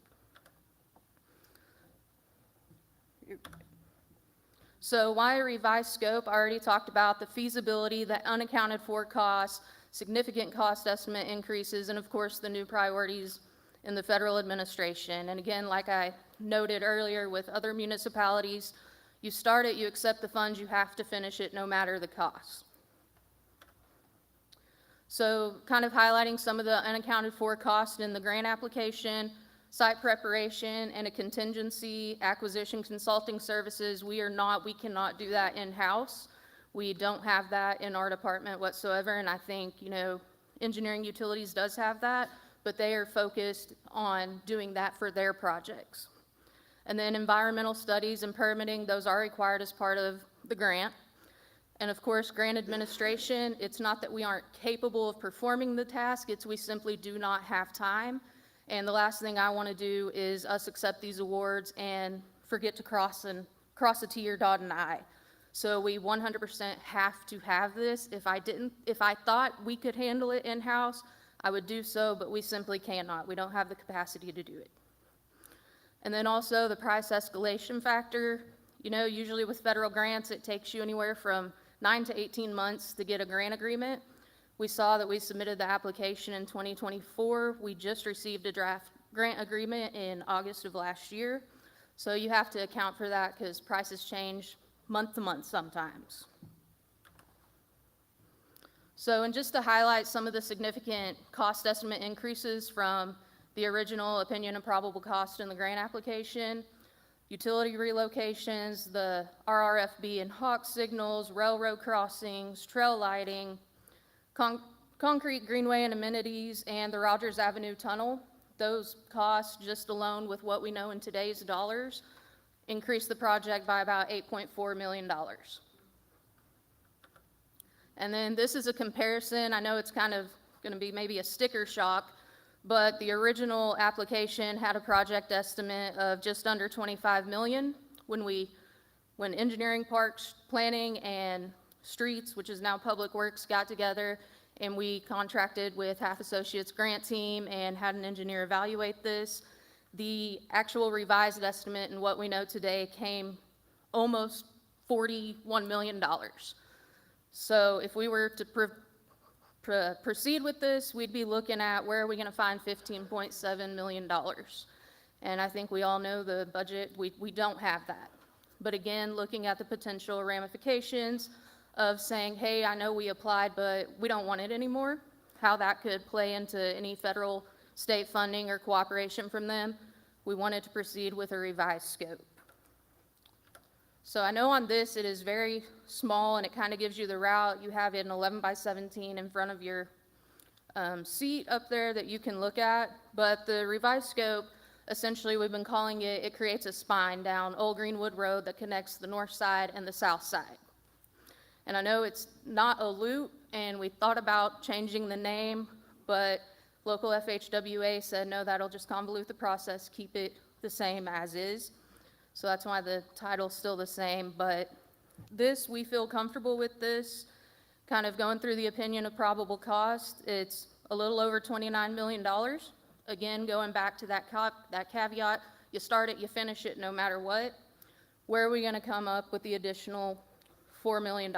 So why a revised scope? I already talked about the feasibility, the unaccounted for costs, significant cost estimate increases, and of course the new priorities in the federal administration. And again, like I noted earlier with other municipalities, you start it, you accept the funds, you have to finish it no matter the cost. So kind of highlighting some of the unaccounted for costs in the grant application, site preparation, and a contingency acquisition consulting services. We cannot do that in-house. We don't have that in our department whatsoever, and I think, engineering utilities does have that, but they are focused on doing that for their projects. And then environmental studies and permitting, those are required as part of the grant. And of course, grant administration, it's not that we aren't capable of performing the task, it's we simply do not have time. And the last thing I want to do is us accept these awards and forget to cross a T or dot an I. So we 100% have to have this. If I thought we could handle it in-house, I would do so, but we simply cannot. We don't have the capacity to do it. And then also the price escalation factor. Usually with federal grants, it takes you anywhere from 9 to 18 months to get a grant agreement. We saw that we submitted the application in 2024. We just received a draft grant agreement in August of last year. So you have to account for that because prices change month to month sometimes. So, and just to highlight some of the significant cost estimate increases from the original opinion of probable cost in the grant application, utility relocations, the RRFB and Hawk signals, railroad crossings, trail lighting, concrete greenway and amenities, and the Rogers Avenue Tunnel. Those costs, just alone with what we know in today's dollars, increased the project by about $8.4 million. And then this is a comparison. I know it's kind of going to be maybe a sticker shock, but the original application had a project estimate of just under $25 million. When engineering, parks, planning, and streets, which is now Public Works, got together and we contracted with Half Associates grant team and had an engineer evaluate this, the actual revised estimate and what we know today came almost $41 million. So if we were to proceed with this, we'd be looking at where are we going to find $15.7 million. And I think we all know the budget, we don't have that. But again, looking at the potential ramifications of saying, hey, I know we applied, but we don't want it anymore, how that could play into any federal, state funding or cooperation from them, we wanted to proceed with a revised scope. So I know on this it is very small and it kind of gives you the route. You have it in 11 by 17 in front of your seat up there that you can look at. But the revised scope, essentially we've been calling it, it creates a spine down Old Greenwood Road that connects the north side and the south side. And I know it's not a loop and we thought about changing the name, but local FHWA said, no, that'll just convolute the process, keep it the same as is. So that's why the title's still the same, but this, we feel comfortable with this. Kind of going through the opinion of probable cost, it's a little over $29 million. Again, going back to that caveat, you start it, you finish it no matter what. Where are we gonna come up with the additional $4 million?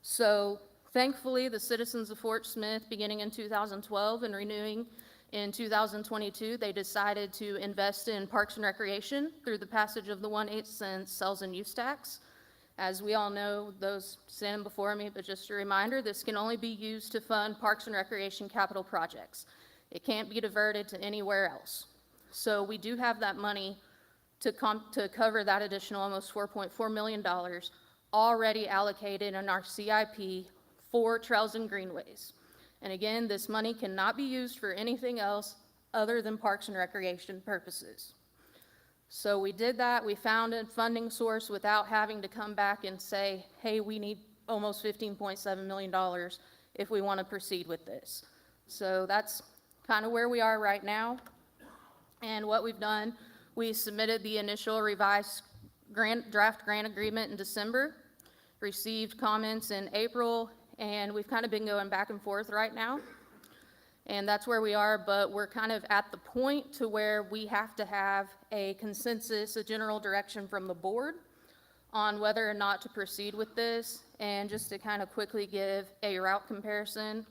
So thankfully, the citizens of Fort Smith, beginning in 2012 and renewing in 2022, they decided to invest in parks and recreation through the passage of the 1/8 cent sales and use tax. As we all know, those standing before me, but just a reminder, this can only be used to fund Parks and Recreation capital projects. It can't be diverted to anywhere else. So we do have that money to cover that additional almost $4.4 million already allocated in our CIP for trails and greenways. And again, this money cannot be used for anything else other than Parks and Recreation purposes. So we did that. We found a funding source without having to come back and say, hey, we need almost $15.7 million if we want to proceed with this. So that's kind of where we are right now. And what we've done, we submitted the initial revised draft grant agreement in December, received comments in April, and we've kind of been going back and forth right now. And that's where we are, but we're kind of at the point to where we have to have a consensus, a general direction from the board on whether or not to proceed with this. And just to kind of quickly give a route comparison,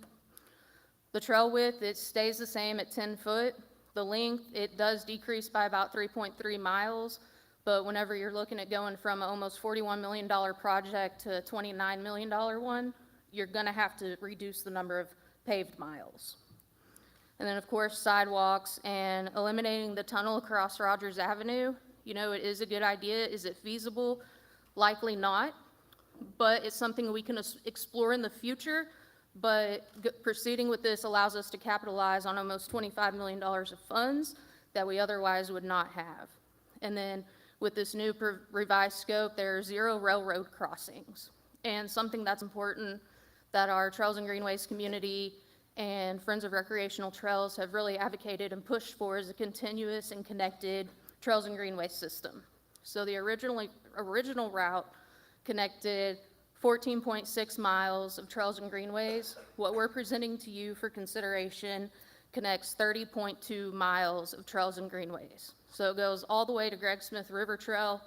the trail width, it stays the same at 10 foot. The length, it does decrease by about 3.3 miles, but whenever you're looking at going from an almost $41 million project to a $29 million one, you're gonna have to reduce the number of paved miles. And then, of course, sidewalks and eliminating the tunnel across Rogers Avenue. You know, it is a good idea. Is it feasible? Likely not, but it's something we can explore in the future. But proceeding with this allows us to capitalize on almost $25 million of funds that we otherwise would not have. And then with this new revised scope, there are 0 railroad crossings. And something that's important that our Trails and Greenways community and Friends of Recreational Trails have really advocated and pushed for is a continuous and connected Trails and Greenways system. So the original route connected 14.6 miles of Trails and Greenways. What we're presenting to you for consideration connects 30.2 miles of Trails and Greenways. So it goes all the way to Greg Smith River Trail,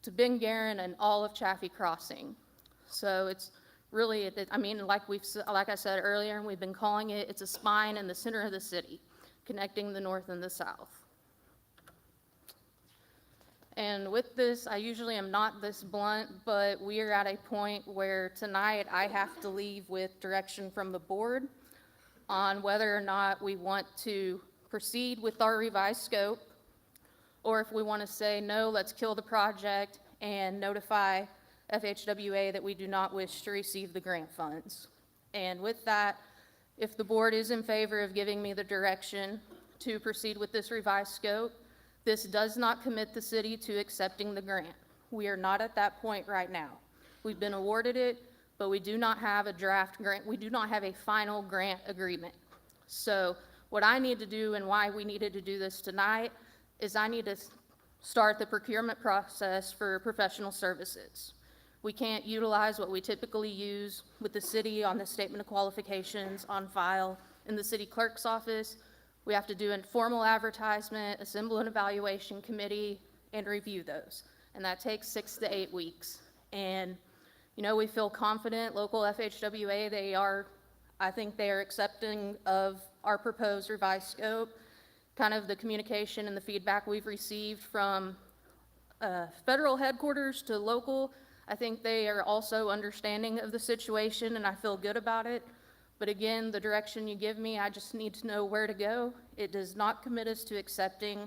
to Ben Guerin, and all of Chaffee Crossing. So it's really, I mean, like I said earlier, and we've been calling it, it's a spine in the center of the city, connecting the north and the south. And with this, I usually am not this blunt, but we are at a point where tonight I have to leave with direction from the board on whether or not we want to proceed with our revised scope, or if we want to say, no, let's kill the project and notify FHWA that we do not wish to receive the grant funds. And with that, if the board is in favor of giving me the direction to proceed with this revised scope, this does not commit the city to accepting the grant. We are not at that point right now. We've been awarded it, but we do not have a draft grant. We do not have a final grant agreement. So what I need to do and why we needed to do this tonight is I need to start the procurement process for professional services. We can't utilize what we typically use with the city on the statement of qualifications on file in the city clerk's office. We have to do a formal advertisement, assemble an evaluation committee, and review those. And that takes 6 to 8 weeks. And, you know, we feel confident, local FHWA, I think they are accepting of our proposed revised scope. Kind of the communication and the feedback we've received from federal headquarters to local, I think they are also understanding of the situation, and I feel good about it. But again, the direction you give me, I just need to know where to go. It does not commit us to accepting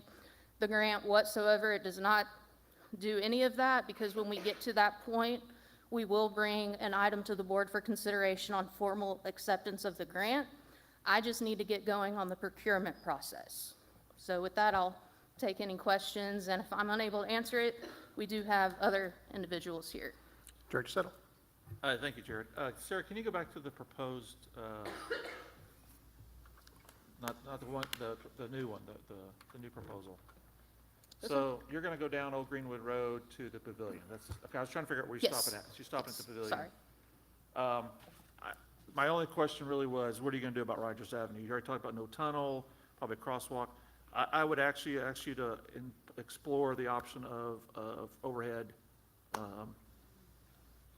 the grant whatsoever. It does not do any of that, because when we get to that point, we will bring an item to the board for consideration on formal acceptance of the grant. I just need to get going on the procurement process. So with that, I'll take any questions, and if I'm unable to answer it, we do have other individuals here. Director Settle. Thank you, Jared. Sarah, can you go back to the proposed, not the one, the new one, the new proposal? This So you're gonna go down Old Greenwood Road to the pavilion. That's, okay, I was trying to figure out where you're Yes. stopping at. So you're stopping at the pavilion. Sorry. My only question really was, what are you gonna do about Rogers Avenue? You already talked about no tunnel, probably a crosswalk. I would actually ask you to explore the option of overhead.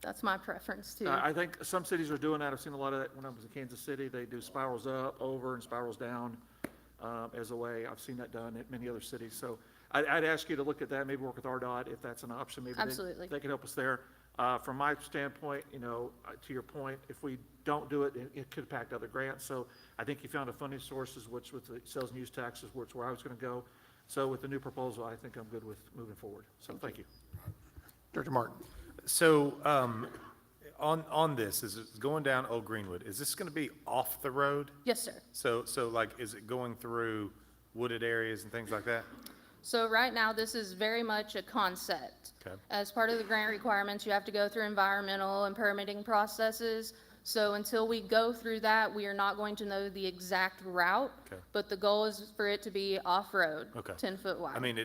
That's my preference too. I think some cities are doing that. I've seen a lot of that when I was in Kansas City. They do spirals up, over, and spirals down as a way. I've seen that done at many other cities. So I'd ask you to look at that, maybe work with RDOT if that's an option. Maybe Absolutely. they can help us there. From my standpoint, to your point, if we don't do it, it could impact other grants. So I think you found a funding sources, which with the sales and use taxes, which is where I was going to go. So with the new proposal, I think I'm good with moving forward. So thank you. Director Martin. So, on this, is it going down Old Greenwood, is this gonna be off the road? Yes, sir. So like, is it going through wooded areas and things like that? So right now, this is very much a concept. Okay. As part of the grant requirements, you have to go through environmental and permitting processes. So until we go through that, we are not going to know the exact route. Okay. But the goal is for it to be off-road, Okay. 10-foot wide. I mean,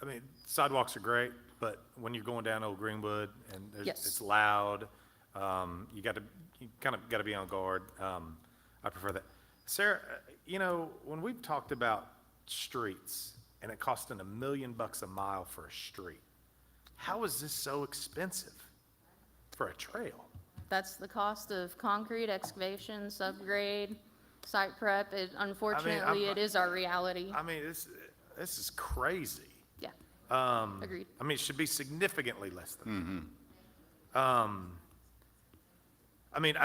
I mean, sidewalks are great, but when you're going down Old Greenwood and Yes. it's loud, you kind of gotta be on guard. I prefer that. Sarah, when we've talked about streets and it costing $1 million a mile for a street, how is this so expensive for a trail? That's the cost of concrete excavation, subgrade, site prep. Unfortunately, it is our reality. I mean, this is crazy. Yeah, agreed. I mean, it should be significantly less than that. I mean,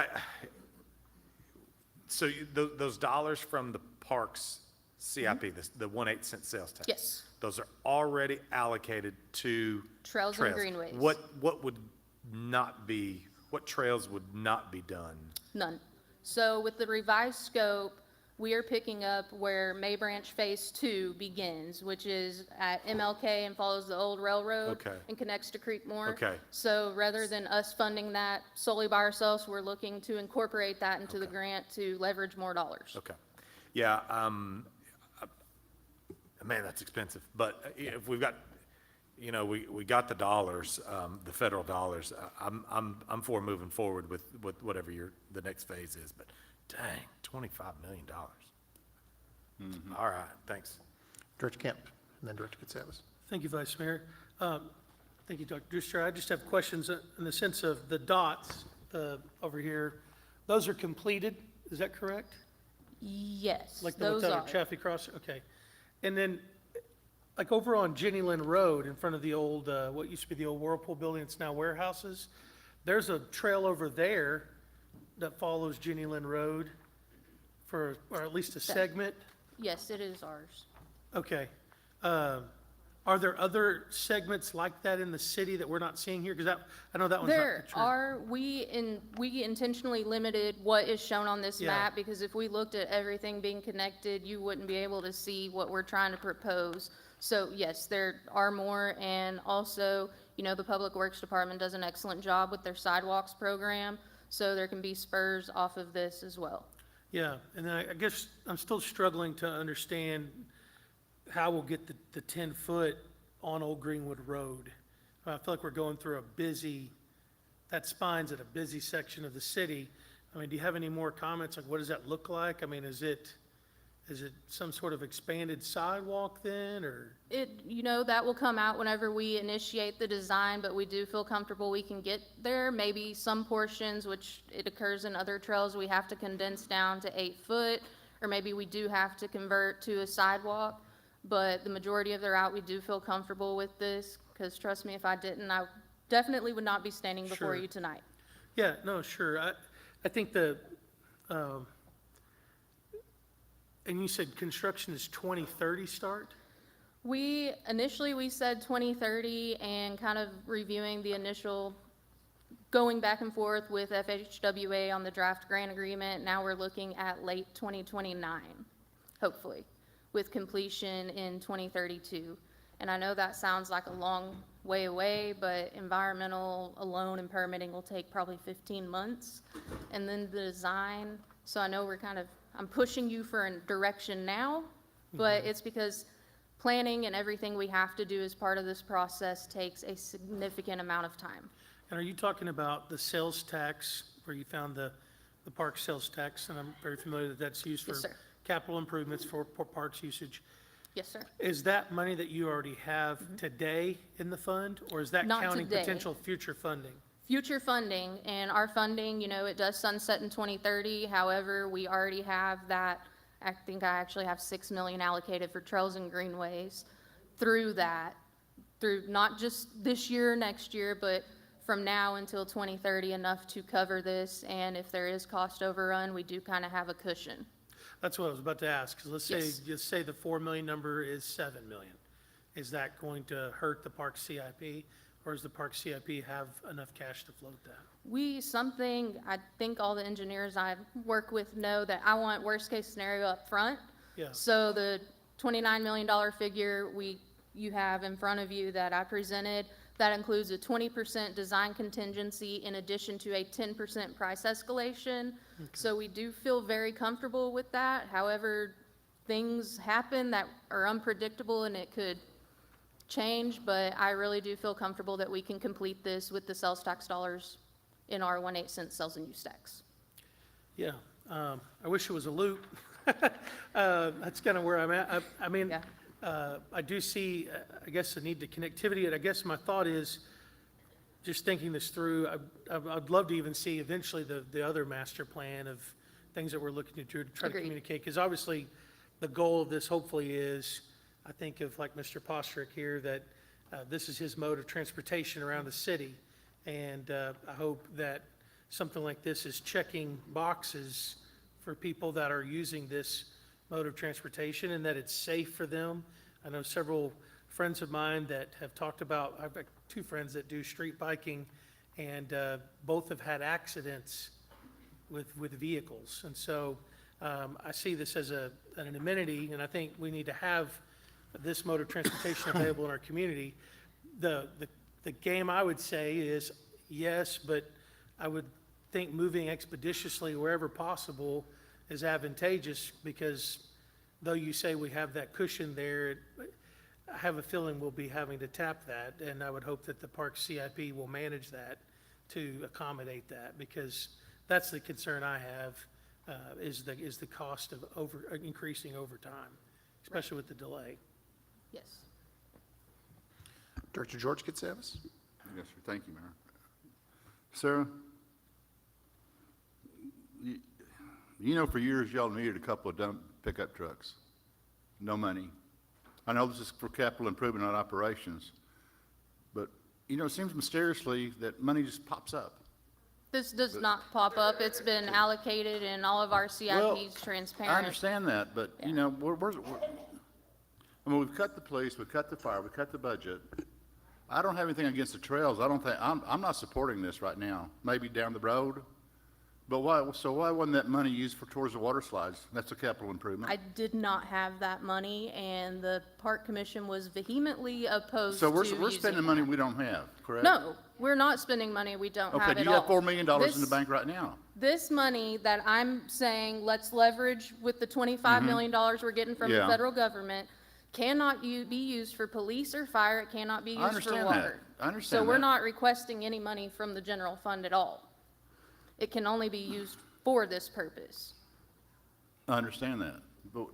so those dollars from the parks CIP, the 1/8 cent sales tax. Yes. Those are already allocated to Trails and greenways. What trails would not be done? None. So with the revised scope, we are picking up where May Branch Phase 2 begins, which is at MLK and follows the old railroad. Okay. And connects to Creekmore. Okay. So rather than us funding that solely by ourselves, we're looking to incorporate that into the grant to leverage more dollars. Okay. Yeah, man, that's expensive. But if we've got, we got the dollars, the federal dollars, I'm for moving forward with whatever the next phase is. But dang, $25 million. All right, thanks. Director Kemp, and then Director Katsoulis. Thank you, Vice Mayor. Thank you, Dr. Brewster. I just have questions in the sense of the dots over here. Those are completed, is that correct? Yes, Like the those without are. a Chaffee Cross, okay. And then, like over on Jenny Lynn Road in front of the old, what used to be the old Whirlpool building, it's now warehouses. There's a trail over there that follows Jenny Lynn Road or at least a segment. Yes, it is ours. Okay. Are there other segments like that in the city that we're not seeing here? Because I know that one's not. There are, we intentionally limited what is shown on this Yeah. map, because if we looked at everything being connected, you wouldn't be able to see what we're trying to propose. So yes, there are more, and also, the Public Works Department does an excellent job with their sidewalks program, so there can be spurs off of this as well. Yeah, and then I guess I'm still struggling to understand how we'll get the 10-foot on Old Greenwood Road. I feel like we're going through that spine's at a busy section of the city. I mean, do you have any more comments? Like, what does that look like? I mean, is it some sort of expanded sidewalk then, or? That will come out whenever we initiate the design, but we do feel comfortable we can get there. Maybe some portions, which it occurs in other trails, we have to condense down to 8 foot, or maybe we do have to convert to a sidewalk. But the majority of the route, we do feel comfortable with this, because trust me, if I didn't, I definitely would not be standing before Sure. you tonight. Yeah, no, sure. I think and you said construction is 2030 start? Initially, we said 2030, and kind of reviewing the initial, going back and forth with FHWA on the draft grant agreement. Now we're looking at late 2029, hopefully, with completion in 2032. And I know that sounds like a long way away, but environmental alone and permitting will take probably 15 months. And then the design, so I know I'm pushing you for a direction now, but it's because planning and everything we have to do as part of this process takes a significant amount of time. And are you talking about the sales tax, where you found the park sales tax? And I'm very familiar that that's used for Yes, sir. capital improvements for parks usage. Yes, sir. Is that money that you already have today in the fund, or is that Not counting today. potential future funding? Future funding, and our funding, it does sunset in 2030. However, we already have that. I think I actually have $6 million allocated for trails and greenways through that through not just this year, next year, but from now until 2030, enough to cover this. And if there is cost overrun, we do kind of have a cushion. That's what I was about to ask, 'cause let's say, Yes. just say the 4 million number is 7 million. Is that going to hurt the park CIP, or does the park CIP have enough cash to float that? I think all the engineers I work with know that I want worst-case scenario up front. Yeah. So the $29 million figure you have in front of you that I presented, that includes a 20% design contingency in addition to a 10% price escalation. So we do feel very comfortable with that. However, things happen that are unpredictable and it could change, but I really do feel comfortable that we can complete this with the sales tax dollars in our 1/8 cent sales and use tax. Yeah, I wish it was a loop. That's kind of where I'm at. I mean, Yeah. I do see, I guess, the need to connectivity, and I guess my thought is, just thinking this through, I'd love to even see eventually the other master plan of things that we're looking to do to try to Agreed. communicate, because obviously, the goal of this hopefully is, I think of like Mr. Posterick here, that this is his mode of transportation around the city, and I hope that something like this is checking boxes for people that are using this mode of transportation and that it's safe for them. I know several friends of mine that have talked about, I've got 2 friends that do street biking, and both have had accidents with vehicles. And so I see this as an amenity, and I think we need to have this mode of transportation available in our community. The game, I would say, is yes, but I would think moving expeditiously wherever possible is advantageous, because though you say we have that cushion there, I have a feeling we'll be having to tap that, and I would hope that the park CIP will manage that to accommodate that, because that's the concern I have, is the cost of increasing over time, especially with the delay. Yes. Director George Katsoulis? Yes, sir. Thank you, Mayor. Sarah, you know, for years y'all needed a couple of dump pickup trucks. No money. I know this is for capital improvement, not operations, but, you know, it seems mysteriously that money just pops up. This does not pop up. It's been allocated and all of our CIPs transparent. I understand that, but, you know, I mean, we've cut the police, we've cut the fire, we cut the budget. I don't have anything against the trails. I'm not supporting this right now. Maybe down the road. But why wasn't that money used towards the water slides? That's a capital improvement. I did not have that money, and the park commission was vehemently opposed to So we're using spending that. money we don't have, correct? No, we're not spending money we don't have Okay, at do you have all. $4 million in the This- bank right now? This money that I'm saying, let's leverage with the $25 million we're getting from the Mm-hmm. Yeah. federal government, cannot be used for police or fire, it cannot be I used for understand water. that. I understand So we're that. not requesting any money from the general fund at all. It can only be used for this purpose. I understand that, but,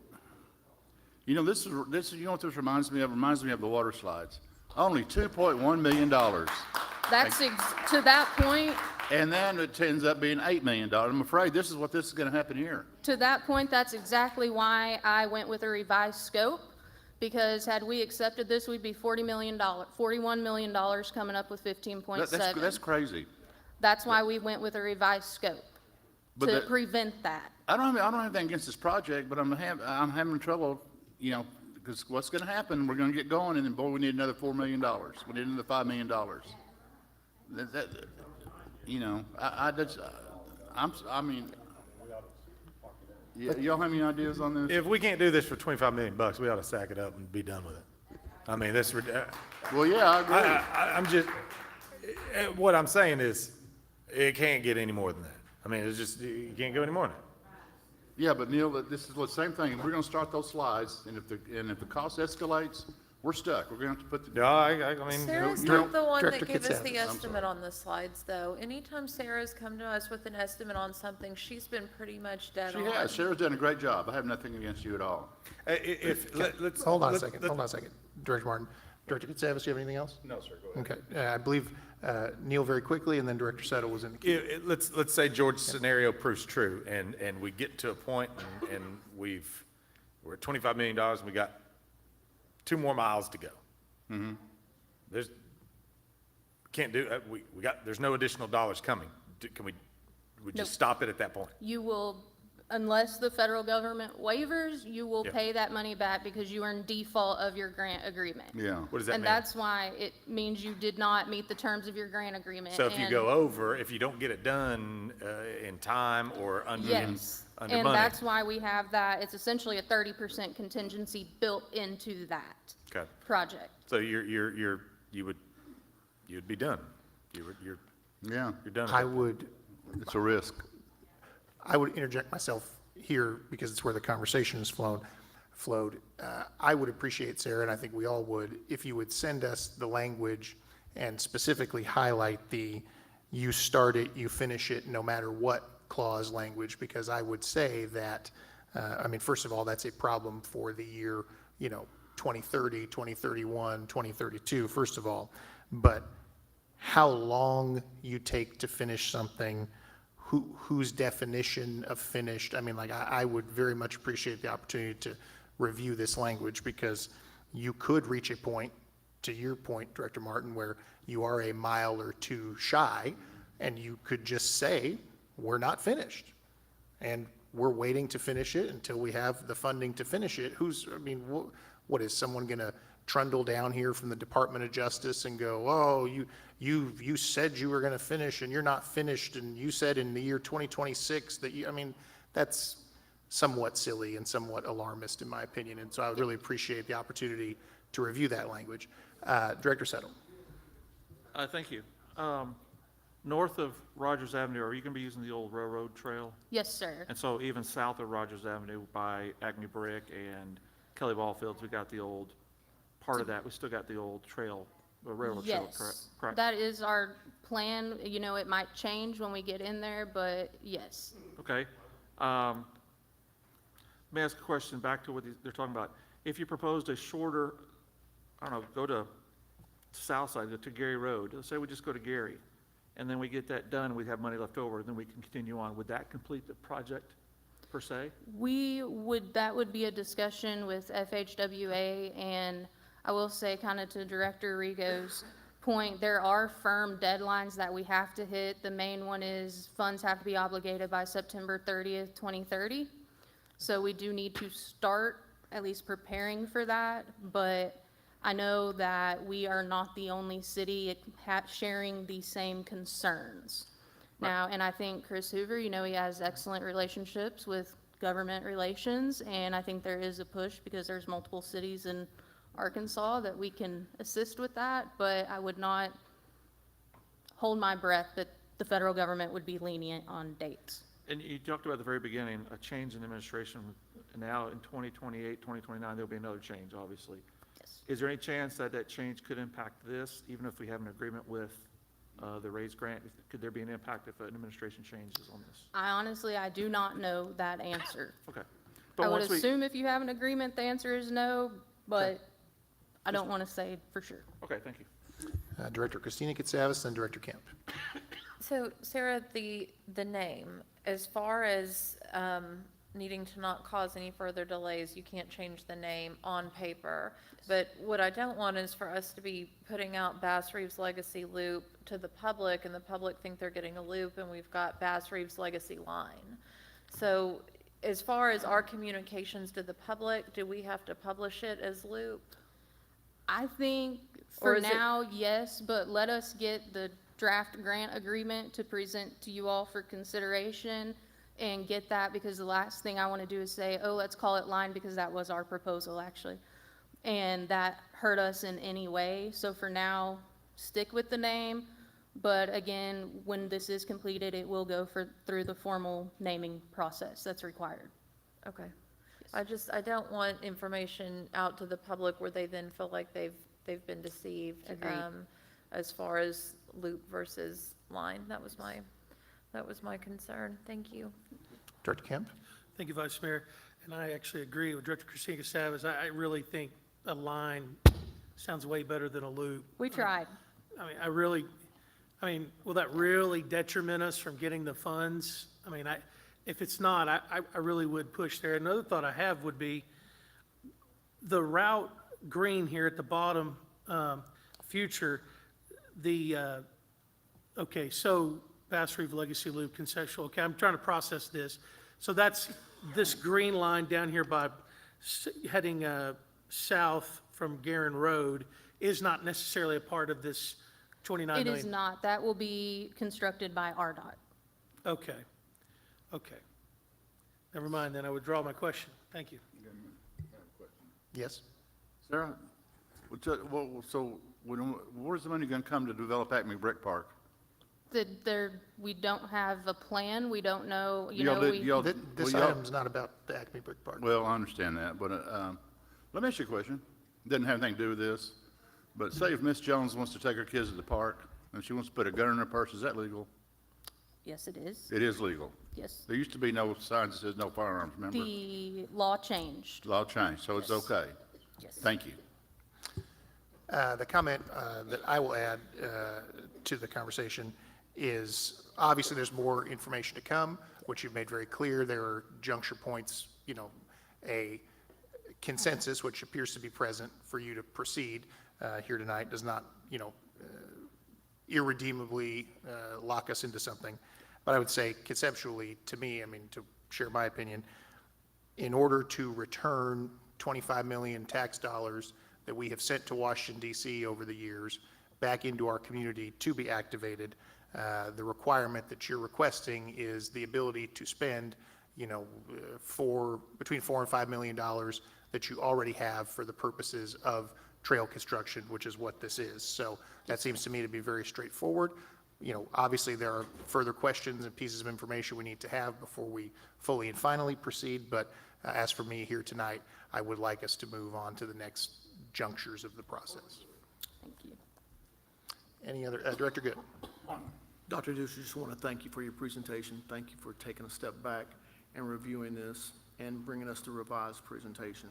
you know, this is, you know what this reminds me of? It reminds me of the water slides. Only $2.1 million. That's, to that point, And then it ends up being $8 million. I'm afraid this is gonna happen here. to that point, that's exactly why I went with a revised scope, because had we accepted this, we'd be $41 million coming up with 15.7. That's crazy. That's why we went with a revised scope, But to that- prevent that. I don't have anything against this project, but I'm having trouble, you know, because what's gonna happen, we're gonna get going, and then, boy, we need another $4 million. We need another $5 million. That, you know, I mean, y'all have any ideas on this? If we can't do this for 25 million bucks, we ought to sack it up and be done with it. I mean, this, Well, yeah, I agree. I'm just, what I'm saying is, it can't get any more than that. I mean, it's just, you can't go any more than that. Yeah, but Neil, this is the same thing. We're gonna start those slides, and if the cost escalates, we're stuck. We're gonna have to put the, Yeah, I mean, Sarah's Dir- not the one Director that gave us the Katsoulis. estimate on the slides, though. Anytime Sarah's come to us with an estimate on something, she's been pretty much dead she on. has. Sarah's done a great job. I have nothing against you at all. let's. Hold on a second, Director Martin. Director Katsoulis, do you have anything else? No, sir, go ahead. Okay, I believe Neil very quickly, and then Director Settle was in the queue. Let's say George's scenario proves true, and we get to a point, and we're at $25 million, and we got 2 more miles to go. there's, can't do, we got, there's no additional dollars coming. Can we Nope. just stop it at that point? You will, unless the federal government waivers, you will Yeah. pay that money back because you are in default of your grant agreement. Yeah. What does that And mean? that's why it means you did not meet the terms of your grant agreement. So if you and- go over, if you don't get it done, in time or under Yes, under and money. that's why we have that. It's essentially a 30% contingency built into that Okay. project. So you'd be done. You're Yeah, done. at I that point. would, it's a risk. I would interject myself here because it's where the conversation has flowed. I would appreciate, Sarah, and I think we all would, if you would send us the language and specifically highlight the you start it, you finish it, no matter what clause language, because I would say that, I mean, first of all, that's a problem for the year, 2030, 2031, 2032, first of all. But how long you take to finish something, whose definition of finished, I mean, like, I would very much appreciate the opportunity to review this language, because you could reach a point, to your point, Director Martin, where you are a mile or two shy, and you could just say, we're not finished. And we're waiting to finish it until we have the funding to finish it. What is someone gonna trundle down here from the Department of Justice and go, oh, you said you were gonna finish and you're not finished, and you said in the year 2026 that that's somewhat silly and somewhat alarmist in my opinion. And so I would really appreciate the opportunity to review that language. Director Settle. Thank you. North of Rogers Avenue, are you going to be using the old railroad trail? Yes, sir. And so even south of Rogers Avenue by Agnew Brick and Kelly Ball Fields, we got the old, part of that, we still got the old trail, the railroad trail, correct? Yes, Correct. that is our plan. It might change when we get in there, but yes. Okay. Let me ask a question back to what they're talking about. If you proposed a shorter, I don't know, go to south side, go to Gary Road, let's say we just go to Gary, and then we get that done, we have money left over, then we can continue on. Would that complete the project per se? That would be a discussion with FHWA, and I will say, kind of to Director Rigo's point, there are firm deadlines that we have to hit. The main one is funds have to be obligated by September 30th, 2030. So we do need to start at least preparing for that, but I know that we are not the only city sharing the same concerns. Now, and I think Chris Hoover, he has excellent relationships with government relations, and I think there is a push because there's multiple cities in Arkansas that we can assist with that, but I would not hold my breath that the federal government would be lenient on dates. And you talked about at the very beginning, a change in administration. Now in 2028, 2029, there'll be another change, obviously. Yes. Is there any chance that that change could impact this, even if we have an agreement with the raised grant? Could there be an impact if an administration changes on this? I do not know that answer. Okay. I But would once we, assume if you have an agreement, the answer is no, but I don't want to say for sure. okay, thank you. Director Christina Katsavas, then Director Kemp. So Sarah, the name, as far as needing to not cause any further delays, you can't change the name on paper. But what I don't want is for us to be putting out Bass Reeves Legacy Loop to the public, and the public think they're getting a loop, and we've got Bass Reeves Legacy Line. So as far as our communications to the public, do we have to publish it as loop? I think Or for is it- now, yes, but let us get the draft grant agreement to present to you all for consideration and get that, because the last thing I want to do is say, oh, let's call it line, because that was our proposal actually. And that hurt us in any way. So for now, stick with the name. But again, when this is completed, it will go through the formal naming process that's required. Okay. I don't want information out to the public where they then feel like they've been deceived. Agreed. As far as loop versus line, that was my concern. Thank you. Director Kemp? Thank you, Vice Mayor. And I actually agree with Director Christina Savas. I really think a line sounds way better than a loop. We tried. Will that really detriment us from getting the funds? If it's not, I really would push there. Another thought I have would be the route green here at the bottom, if future, okay, so Bass Reeves Legacy Loop conceptual, okay, I'm trying to process this. So that's this green line down here by heading south from Guerin Road is not necessarily a part of this 29 It million? is not. That will be constructed by RDOT. Okay, okay. Never mind, then I withdraw my question. Thank you. Yes? Sarah, where's the money gonna come to develop Acme Brick Park? We don't have a plan. We don't know, Y'all did- y'all- This well, y'all- item's not about the Acme Brick Park. Well, I understand that, but let me ask you a question. Doesn't have anything to do with this, but say if Miss Jones wants to take her kids to the park and she wants to put a gun in her purse, is that legal? Yes, it is. It is legal. Yes. There used to be no signs that says no firearms, remember? The law changed. Law changed, so it's Yes. okay. Yes. Thank you. The comment that I will add to the conversation is, obviously, there's more information to come, which you've made very clear. There are juncture points, a consensus, which appears to be present for you to proceed here tonight, does not, irredeemably lock us into something. But I would say conceptually, to me, to share my opinion, in order to return 25 million tax dollars that we have sent to Washington DC over the years back into our community to be activated, the requirement that you're requesting is the ability to spend, between $4 and $5 million that you already have for the purposes of trail construction, which is what this is. So that seems to me to be very straightforward. Obviously there are further questions and pieces of information we need to have before we fully and finally proceed, but as for me here tonight, I would like us to move on to the next junctures of the process. Thank you. Any other, Director Good? Dr. Deuce, I just want to thank you for your presentation. Thank you for taking a step back and reviewing this and bringing us the revised presentation,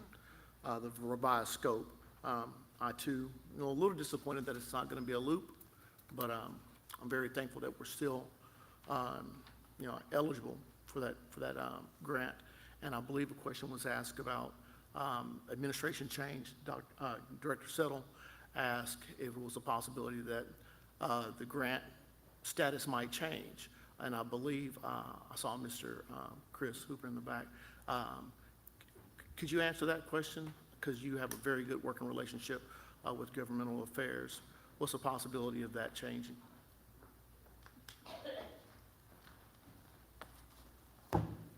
the revised scope. I too, a little disappointed that it's not going to be a loop, but I'm very thankful that we're still, eligible for that grant. And I believe a question was asked about administration change. Director Settle asked if it was a possibility that the grant status might change. And I believe, I saw Mr. Chris Hooper in the back. Could you answer that question? Because you have a very good working relationship with governmental affairs. What's the possibility of that changing?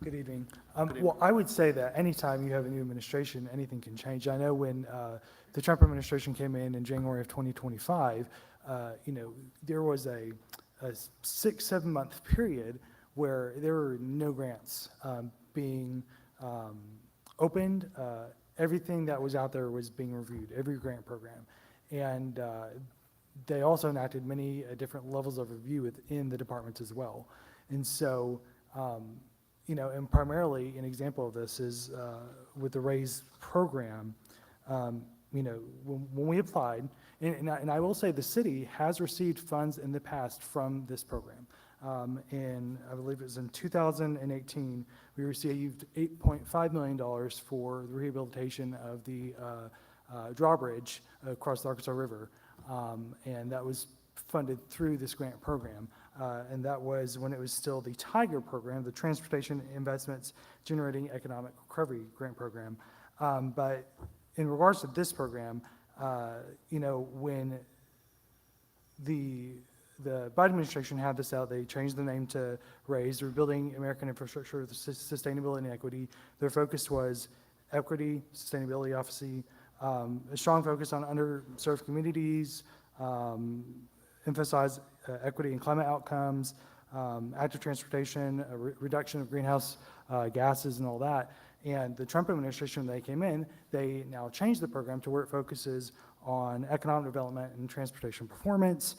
Good evening. Well, I would say that anytime you have a new administration, anything can change. I know when the Trump administration came in January of 2025, there was a 6-7 month period where there were no grants being opened. Everything that was out there was being reviewed, every grant program. And they also enacted many different levels of review within the departments as well. And so, and primarily an example of this is with the RAISE program. When we applied, and I will say the city has received funds in the past from this program. And I believe it was in 2018, we received $8.5 million for the rehabilitation of the drawbridge across the Arkansas River. And that was funded through this grant program. And that was when it was still the TIGER program, the Transportation Investments Generating Economic Recovery Grant Program. But in regards to this program, when the Biden administration had this out, they changed the name to RAISE, Rebuilding American Infrastructure with Sustainability and Equity. Their focus was equity, sustainability, obviously, a strong focus on underserved communities, emphasize equity and climate outcomes, active transportation, a reduction of greenhouse gases and all that. And the Trump administration, when they came in, they now changed the program to where it focuses on economic development and transportation performance.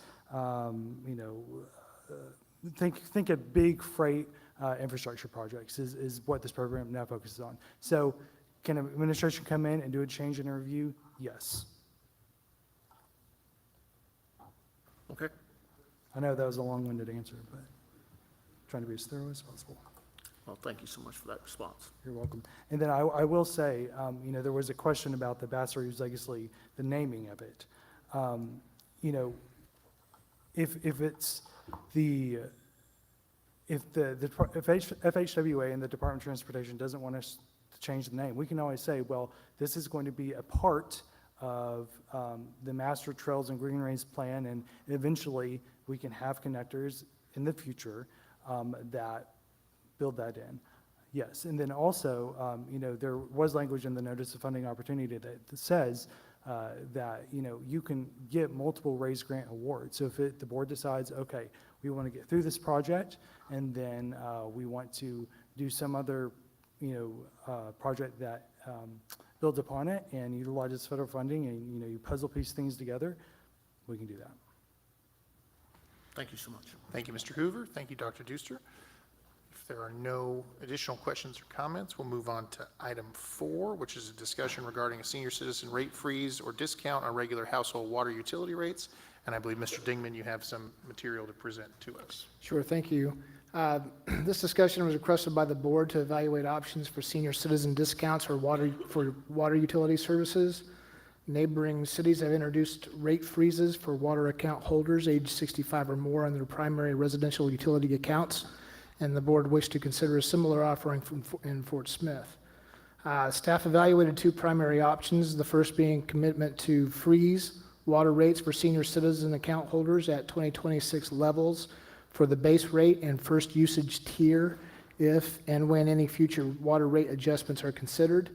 Think of big freight infrastructure projects is what this program now focuses on. So can an administration come in and do a change in a review? Yes. Okay. I know that was a long-winded answer, but trying to be as thorough as possible. Well, thank you so much for that response. You're welcome. And then I will say, there was a question about the Bass Reeves Legacy, the naming of it. you know, if it's the, if FHWA and the Department of Transportation doesn't want us to change the name, we can always say, well, this is going to be a part of the Master Trails and Greenways Plan, and eventually we can have connectors in the future that build that in. Yes, and then also, you know, there was language in the Notice of Funding Opportunity that says that, you know, you can get multiple raise grant awards. So if the board decides, okay, we want to get through this project, and then we want to do some other, you know, project that builds upon it and utilizes federal funding, and, you know, you puzzle piece things together, we can do that. Thank you so much. Thank you, Mr. Hoover. Thank you, Dr. Deuster. If there are no additional questions or comments, we'll move on to item 4, which is a discussion regarding a senior citizen rate freeze or discount on regular household water utility rates. And I believe, Mr. Dingman, you have some material to present to us. Sure, thank you. This discussion was requested by the board to evaluate options for senior citizen discounts for water utility services. Neighboring cities have introduced rate freezes for water account holders age 65 or more on their primary residential utility accounts, and the board wished to consider a similar offering in Fort Smith. Staff evaluated 2 primary options, the first being commitment to freeze water rates for senior citizen account holders at 2026 levels for the base rate and first usage tier if and when any future water rate adjustments are considered.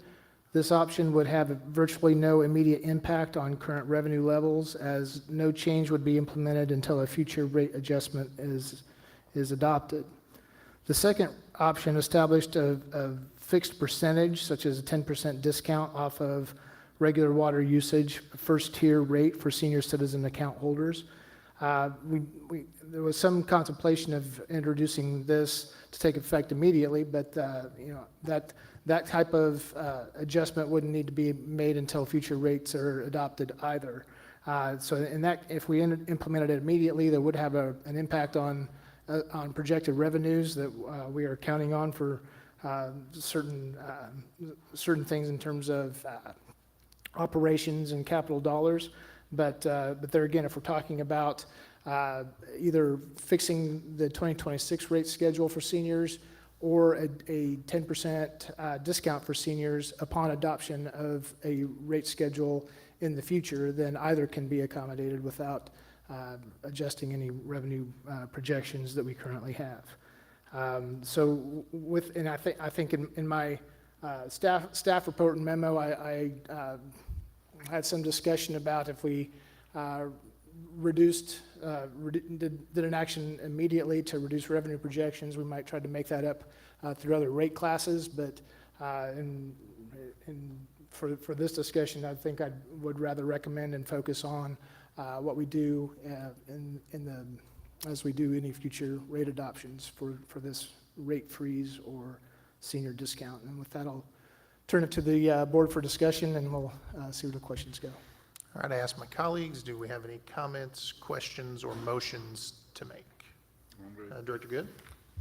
This option would have virtually no immediate impact on current revenue levels, as no change would be implemented until a future rate adjustment is adopted. The second option established a fixed percentage, such as a 10% discount off of regular water usage, first tier rate for senior citizen account holders. There was some contemplation of introducing this to take effect immediately, but you know, that type of adjustment wouldn't need to be made until future rates are adopted either. So if we implemented it immediately, that would have an impact on projected revenues that we are counting on for certain things in terms of operations and capital dollars. But there again, if we're talking about either fixing the 2026 rate schedule for seniors or a 10% discount for seniors upon adoption of a rate schedule in the future, then either can be accommodated without adjusting any revenue projections that we currently have. And I think in my staff report and memo, I had some discussion about if we did an action immediately to reduce revenue projections, we might try to make that up through other rate classes. But for this discussion, I think I would rather recommend and focus on what we do as we do any future rate adoptions for this rate freeze or senior discount. And with that, I'll turn it to the board for discussion, and we'll see where the questions go. All right, I ask my colleagues, do we have any comments, questions, or motions to make? Director Good?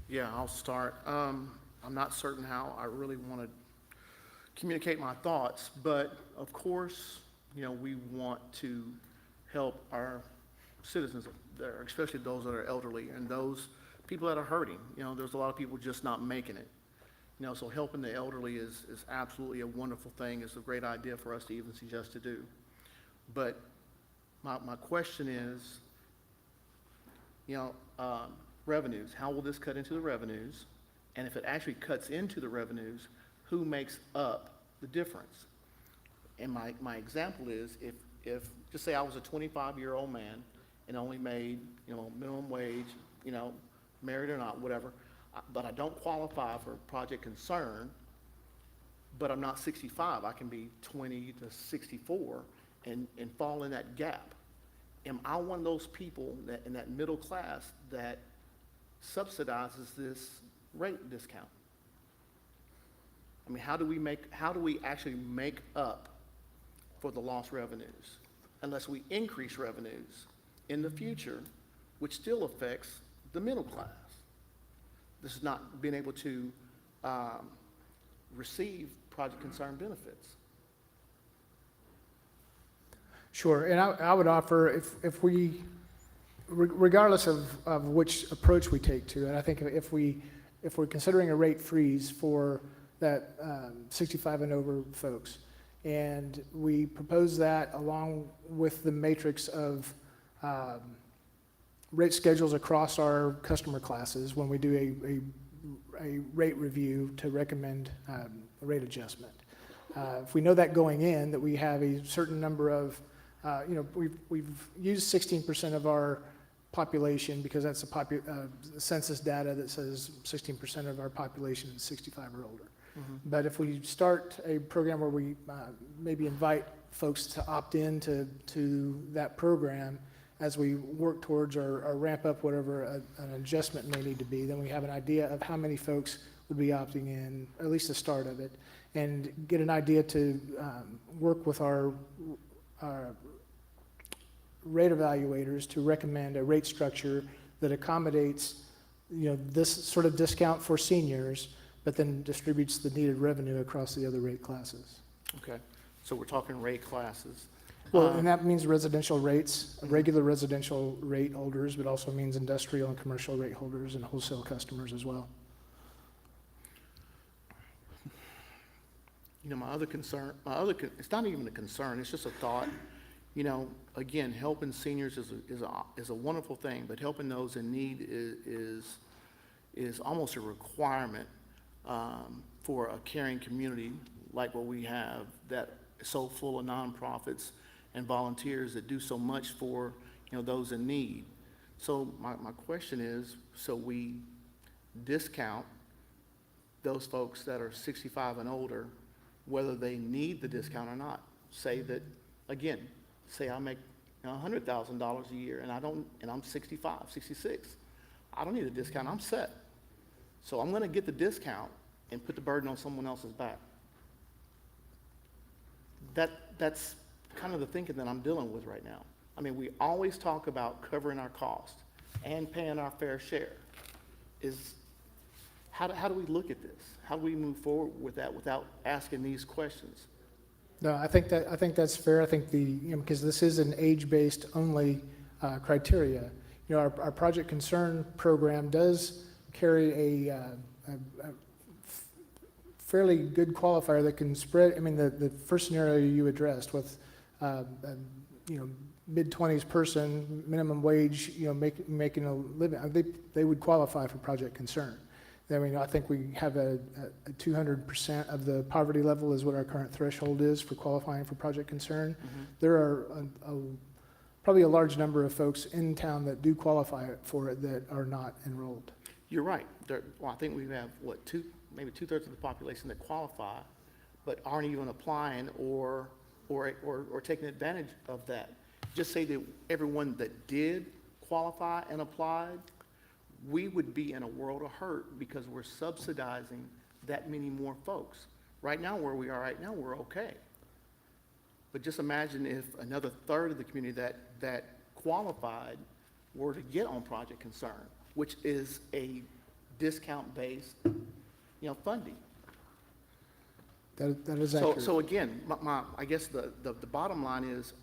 Yeah, I'll start. I'm not certain how I really want to communicate my thoughts, but of course, you know, we want to help our citizens there, especially those that are elderly and those people that are hurting. You know, there's a lot of people just not making it. You know, so helping the elderly is absolutely a wonderful thing. It's a great idea for us to even suggest to do. But my question is, you know, revenues, how will this cut into the revenues? And if it actually cuts into the revenues, who makes up the difference? And my example is, if just say I was a 25-year-old man and only made, you know, minimum wage, you know, married or not, whatever, but I don't qualify for Project Concern, but I'm not 65, I can be 20 to 64 and fall in that gap. Am I one of those people that in that middle class that subsidizes this rate discount? I mean, how do we actually make up for the lost revenues unless we increase revenues in the future, which still affects the middle class? This is not being able to receive Project Concern benefits. Sure, and I would offer, if we, regardless of which approach we take to it, I think if we're considering a rate freeze for that 65 and over folks, and we propose that along with the matrix of rate schedules across our customer classes when we do a rate review to recommend a rate adjustment. If we know that going in, that we have a certain number of, we've used 16% of our population because that's census data that says 16% of our population is 65 or older. But if we start a program where we maybe invite folks to opt in to that program as we work towards or ramp up whatever an adjustment may need to be, then we have an idea of how many folks would be opting in, or at least the start of it, and get an idea to work with our rate evaluators to recommend a rate structure that accommodates, this sort of discount for seniors, but then distributes the needed revenue across the other rate classes. Okay, so we're talking rate classes. Well, and that means residential rates, regular residential rate holders, but also means industrial and commercial rate holders and wholesale customers as well. My other concern, it's not even a concern, it's just a thought. Again, helping seniors is a wonderful thing, but helping those in need is almost a requirement for a caring community like what we have that is so full of nonprofits and volunteers that do so much for, those in need. So my question is, so we discount those folks that are 65 and older, whether they need the discount or not. Say that, again, say I make $100,000 a year and I'm 65, 66. I don't need a discount, I'm set. So I'm gonna get the discount and put the burden on someone else's back. That's kind of the thinking that I'm dealing with right now. I mean, we always talk about covering our cost and paying our fair share. How do we look at this? How do we move forward with that without asking these questions? No, I think that's fair. I think because this is an age-based only criteria. Our Project Concern program does carry a fairly good qualifier that can spread. I mean, the first scenario you addressed with, mid-20s person, minimum wage, making a living, they would qualify for Project Concern. I mean, I think we have a 200% of the poverty level is what our current threshold is for qualifying for Project Concern. There are probably a large number of folks in town that do qualify for it that are not enrolled. You're right. I think we have, maybe 2/3 of the population that qualify, but aren't even applying or taking advantage of that. Just say that everyone that did qualify and applied, we would be in a world of hurt because we're subsidizing that many more folks. Right now, where we are right now, we're okay. But just imagine if another third of the community that qualified were to get on Project Concern, which is a discount-based, funding. That is accurate. So again, I guess the bottom line is,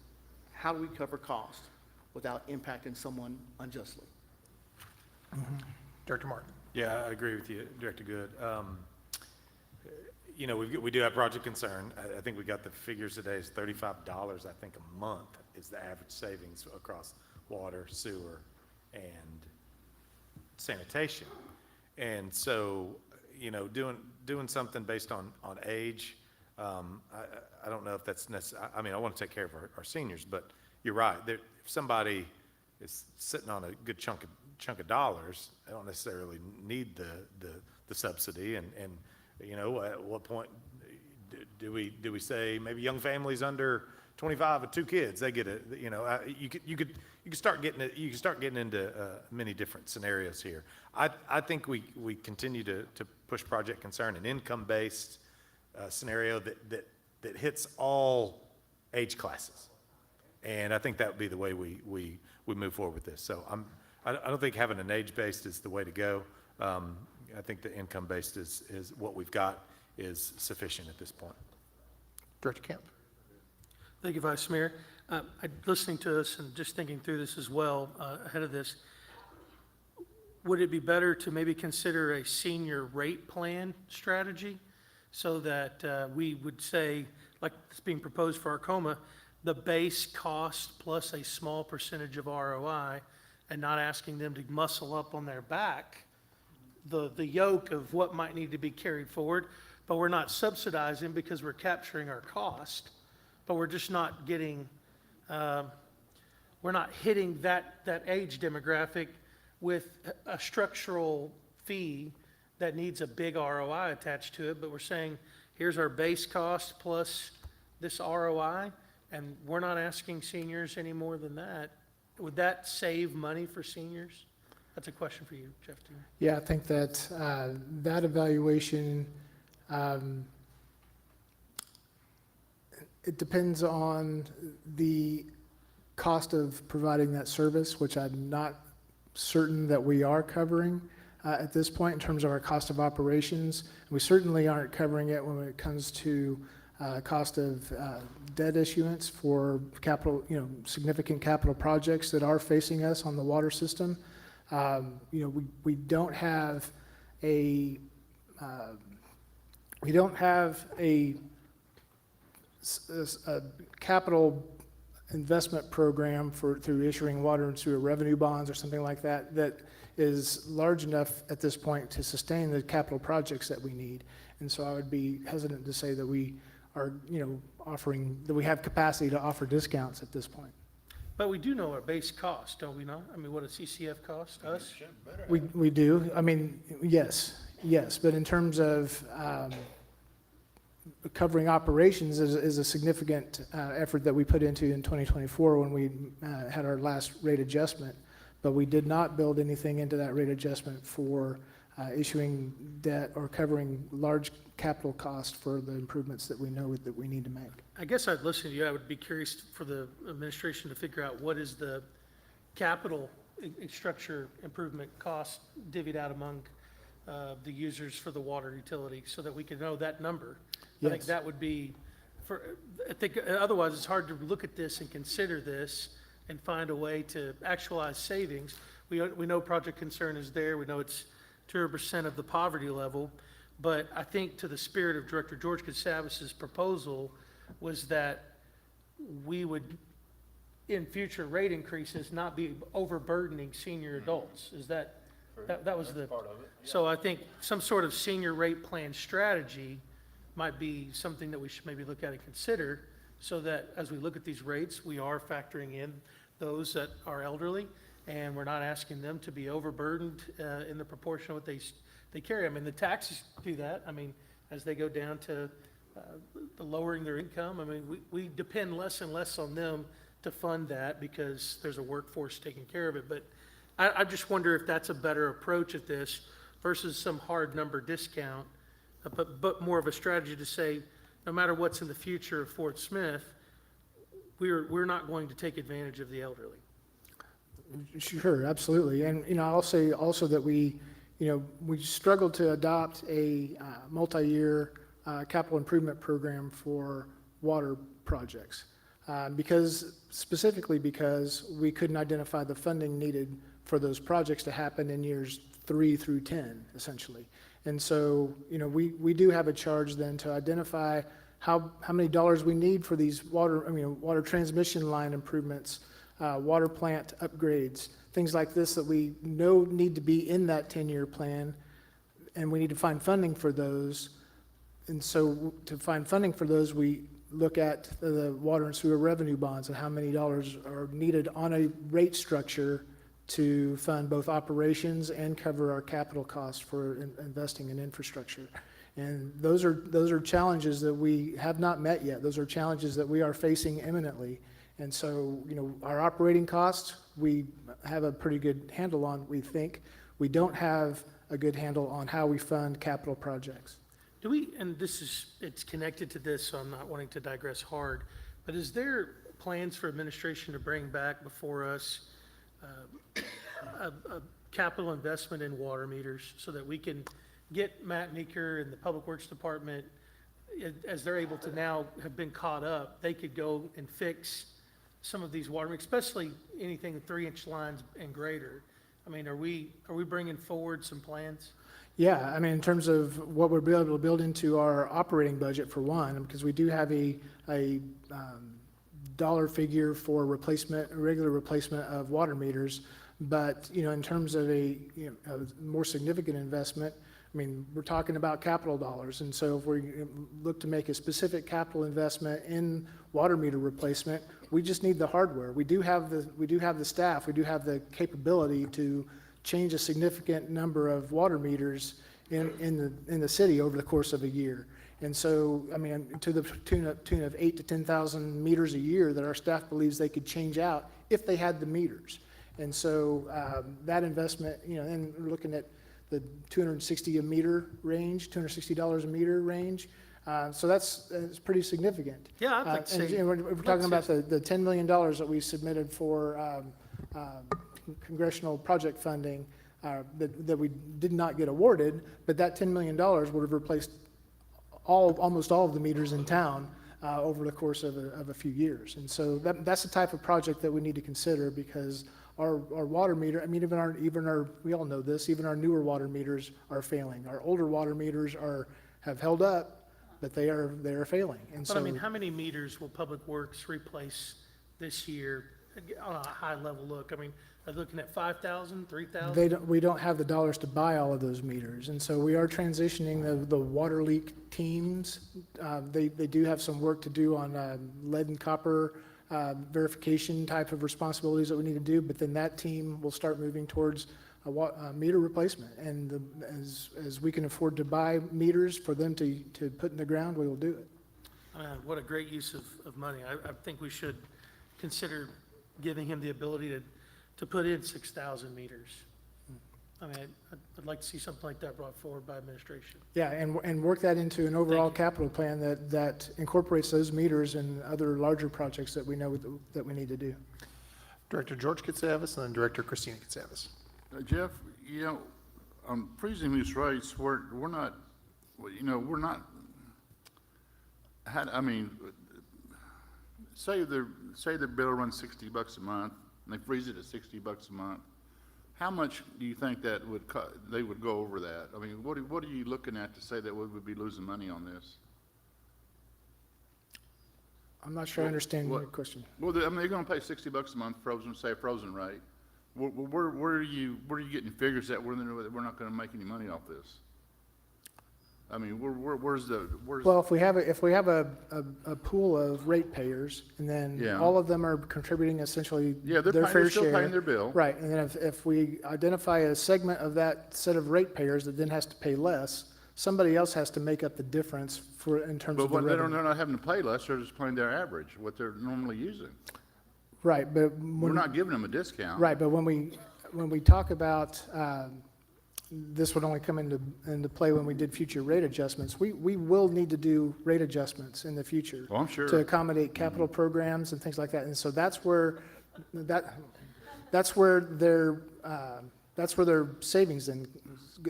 how do we cover cost without impacting someone unjustly? Director Martin. Yeah, I agree with you, Director Good. We do have Project Concern. I think we got the figures today is $35, I think, a month is the average savings across water, sewer, and sanitation. And so, doing something based on age, I don't know if that's necessary. I mean, I want to take care of our seniors, but you're right. If somebody is sitting on a good chunk of dollars, they don't necessarily need the subsidy. And at what point do we say maybe young families under 25 with 2 kids, they get it? You could start getting into many different scenarios here. I think we continue to push Project Concern, an income-based scenario that hits all age classes, and I think that would be the way we move forward with this. So I don't think having an age-based is the way to go. I think the income-based is what we've got is sufficient at this point. Director Kemp. Thank you, Vice Mayor. Listening to us and just thinking through this as well, ahead of this, would it be better to maybe consider a senior rate plan strategy? So that we would say, like it's being proposed for Arcoma, the base cost plus a small percentage of ROI, and not asking them to muscle up on their back the yoke of what might need to be carried forward, but we're not subsidizing because we're capturing our cost, but we're just not getting, we're not hitting that age demographic with a structural fee that needs a big ROI attached to it, but we're saying, here's our base cost plus this ROI, and we're not asking seniors any more than that. Would that save money for seniors? That's a question for you, Jeff. Too. Yeah, I think that that evaluation, it depends on the cost of providing that service, which I'm not certain that we are covering at this point in terms of our cost of operations. We certainly aren't covering it when it comes to cost of debt issuance for capital, significant capital projects that are facing us on the water system. We don't have a capital investment program through issuing water and sewer revenue bonds or something like that that is large enough at this point to sustain the capital projects that we need. And so I would be hesitant to say that we are, that we have capacity to offer discounts at this point. But we do know our base cost, don't we not? I mean, what a CCF cost us? We do. I mean, yes. But in terms of covering operations is a significant effort that we put into in 2024 when we had our last rate adjustment. But we did not build anything into that rate adjustment for issuing debt or covering large capital costs for the improvements that we know that we need to make. I guess I'd listen to you. I would be curious for the administration to figure out what is the capital structure improvement cost divvied out among the users for the water utility so that we can know that number. I think that would be, I think otherwise it's hard to look at this and consider this and find a way to actualize savings. We know Project Concern is there. We know it's 2% of the poverty level. But I think to the spirit of Director George Katsavas's proposal was that we would, in future rate increases, not be overburdening senior adults. Is that was the part of it? Yeah. So I think some sort of senior rate plan strategy might be something that we should maybe look at and consider, so that as we look at these rates, we are factoring in those that are elderly, and we're not asking them to be overburdened in the proportion of what they carry. I mean, the taxes do that. I mean, as they go down to the lowering their income, I mean, we depend less and less on them to fund that because there's a workforce taking care of it. But I just wonder if that's a better approach at this versus some hard number discount, but more of a strategy to say, no matter what's in the future of Fort Smith, we're not going to take advantage of the elderly. Sure, absolutely. And, I'll say also that we struggled to adopt a multi-year capital improvement program for water projects specifically because we couldn't identify the funding needed for those projects to happen in years 3 through 10, essentially. And so, we do have a charge then to identify how many dollars we need for these water transmission line improvements, water plant upgrades, things like this that we know need to be in that 10-year plan, and we need to find funding for those. And so to find funding for those, we look at the water and sewer revenue bonds and how many dollars are needed on a rate structure to fund both operations and cover our capital costs for investing in infrastructure. And those are challenges that we have not met yet. Those are challenges that we are facing imminently. And so, our operating costs, we have a pretty good handle on, we think. We don't have a good handle on how we fund capital projects. Do we, and it's connected to this, so I'm not wanting to digress hard, but is there plans for administration to bring back before us a capital investment in water meters so that we can get Matt Meeker and the Public Works Department, as they're able to now have been caught up, they could go and fix some of these water, especially anything 3-inch lines and greater. I mean, are we bringing forward some plans? Yeah, I mean, in terms of what we'll be able to build into our operating budget for one, because we do have a dollar figure for replacement, regular replacement of water meters. But, in terms of a more significant investment, I mean, we're talking about capital dollars. And so if we look to make a specific capital investment in water meter replacement, we just need the hardware. We do have the staff, we do have the capability to change a significant number of water meters in the city over the course of a year. And so, I mean, to the tune of 8,000 to 10,000 meters a year that our staff believes they could change out if they had the meters. And so that investment, and we're looking at the $260 a meter range, $260 a meter range. So that's pretty significant. Yeah, I'd like to see. And we're talking about the $10 million that we submitted for congressional project funding that we did not get awarded, but that $10 million would have replaced almost all of the meters in town over the course of a few years. And so that's the type of project that we need to consider, because our water meter, I mean, even our, we all know this, even our newer water meters are failing. Our older water meters have held up, but they are failing. And But so, I mean, how many meters will Public Works replace this year on a high level look? I mean, are they looking at 5,000, 3,000? we don't have the dollars to buy all of those meters. And so we are transitioning the water leak teams. They do have some work to do on lead and copper verification type of responsibilities that we need to do, but then that team will start moving towards a meter replacement. And as we can afford to buy meters for them to put in the ground, we will do it. What a great use of money. I think we should consider giving him the ability to put in 6,000 meters. I mean, I'd like to see something like that brought forward by administration. Yeah, and work that into an overall capital plan that incorporates those meters and other larger projects that we know that we need to do. Director George Katsavas and then Director Christina Katsavas. Jeff, on freezing these rates, we're not, I mean, say their bill runs $60 a month, and they freeze it at $60 a month. How much do you think that they would go over that? I mean, what are you looking at to say that we would be losing money on this? I'm not sure I understand your question. Well, I mean, they're going to pay $60 a month, frozen rate. Where are you getting figures that we're not going to make any money off this? I mean, where's Well, if we have a pool of ratepayers, and then Yeah. all of them are contributing essentially their fair they're still share. paying their bill. Right, and then if we identify a segment of that set of ratepayers that then has to pay less, somebody else has to make up the difference in terms But of the what they're revenue. not having to pay less, they're just paying their average, what they're normally using. Right, but We're not giving them a discount. right, but when we talk about, this would only come into play when we did future rate adjustments. We will need to do rate adjustments in the future. Oh, I'm sure. To accommodate capital programs and things like that. And so that's where their savings and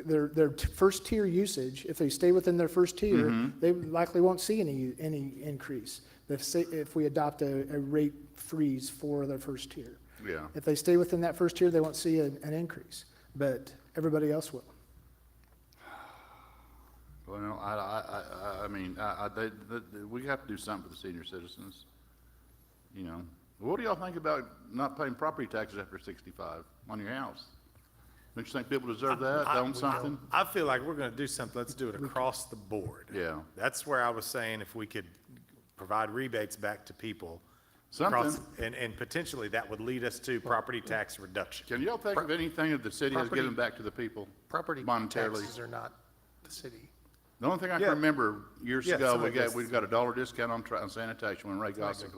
their first tier usage, if they stay within their first tier, they likely won't see any increase if we adopt a rate freeze for their first tier. Yeah. If they stay within that first tier, they won't see an increase, but everybody else will. Well, I mean, we have to do something for the senior citizens, What do y'all think about not paying property taxes after 65 on your house? Don't you think people deserve that, own something? I feel like we're gonna do something, let's do it across the board. Yeah. That's where I was saying if we could provide rebates back to people. across- Something. And potentially that would lead us to property tax reduction. Can y'all think of anything that the city has given back to the people Property monetarily? taxes are not the city. The only thing I can Yeah. remember years Yeah, ago, some of this- we got a $1 discount on sanitation when Ray Gossick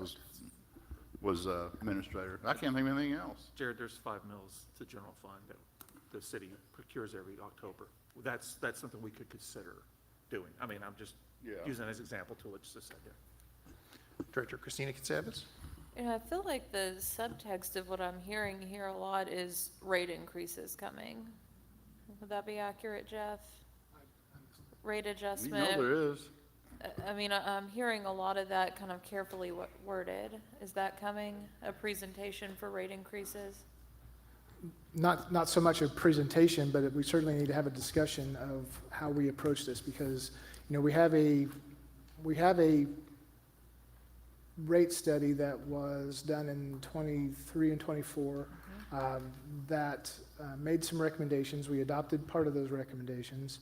was administrator. I can't think of anything else. Jared, there's 5 mils to general fund that the city procures every October. That's something we could consider doing. I mean, I'm just Yeah. using that as an example to what you just said, yeah. Director Christina Katsavas. I feel like the subtext of what I'm hearing here a lot is rate increases coming. Would that be accurate, Jeff? Rate You adjustment. know there is. I mean, I'm hearing a lot of that kind of carefully worded. Is that coming, a presentation for rate increases? Not so much a presentation, but we certainly need to have a discussion of how we approach this, because, you know, we have a rate study that was done in 23 and 24 that made some recommendations. We adopted part of those recommendations.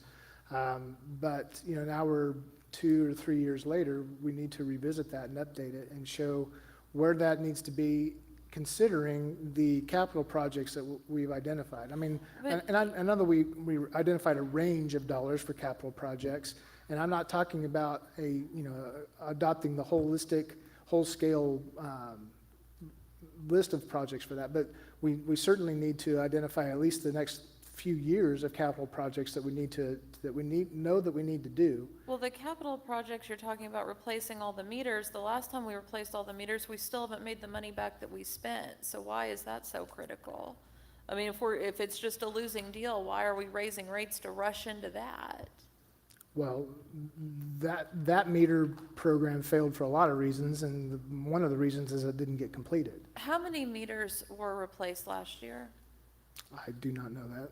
But, you know, now we're 2 or 3 years later, we need to revisit that and update it and show where that needs to be, considering the capital projects that we've identified. I mean, and I know that we identified a range of dollars for capital projects, and I'm not talking about adopting the holistic, whole-scale list of projects for that, but we certainly need to identify at least the next few years of capital projects that we need to do. Well, the capital projects, you're talking about replacing all the meters. The last time we replaced all the meters, we still haven't made the money back that we spent. So why is that so critical? I mean, if it's just a losing deal, why are we raising rates to rush into that? Well, that meter program failed for a lot of reasons, and one of the reasons is it didn't get completed. How many meters were replaced last year? I do not know that.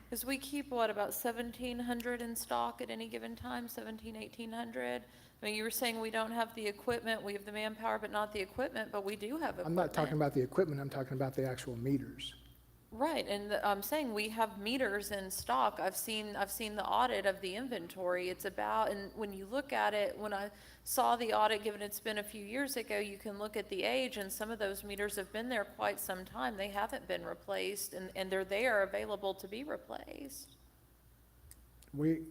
Because we keep, what, about 1,700 in stock at any given time, 1,800? I mean, you were saying we don't have the equipment, we have the manpower, but not the equipment, but we do have equipment. I'm not talking about the equipment, I'm talking about the actual meters. Right, and I'm saying we have meters in stock. I've seen the audit of the inventory. It's about, and when you look at it, when I saw the audit, given it's been a few years ago, you can look at the age, and some of those meters have been there quite some time. They haven't been replaced, and they're there available to be replaced. We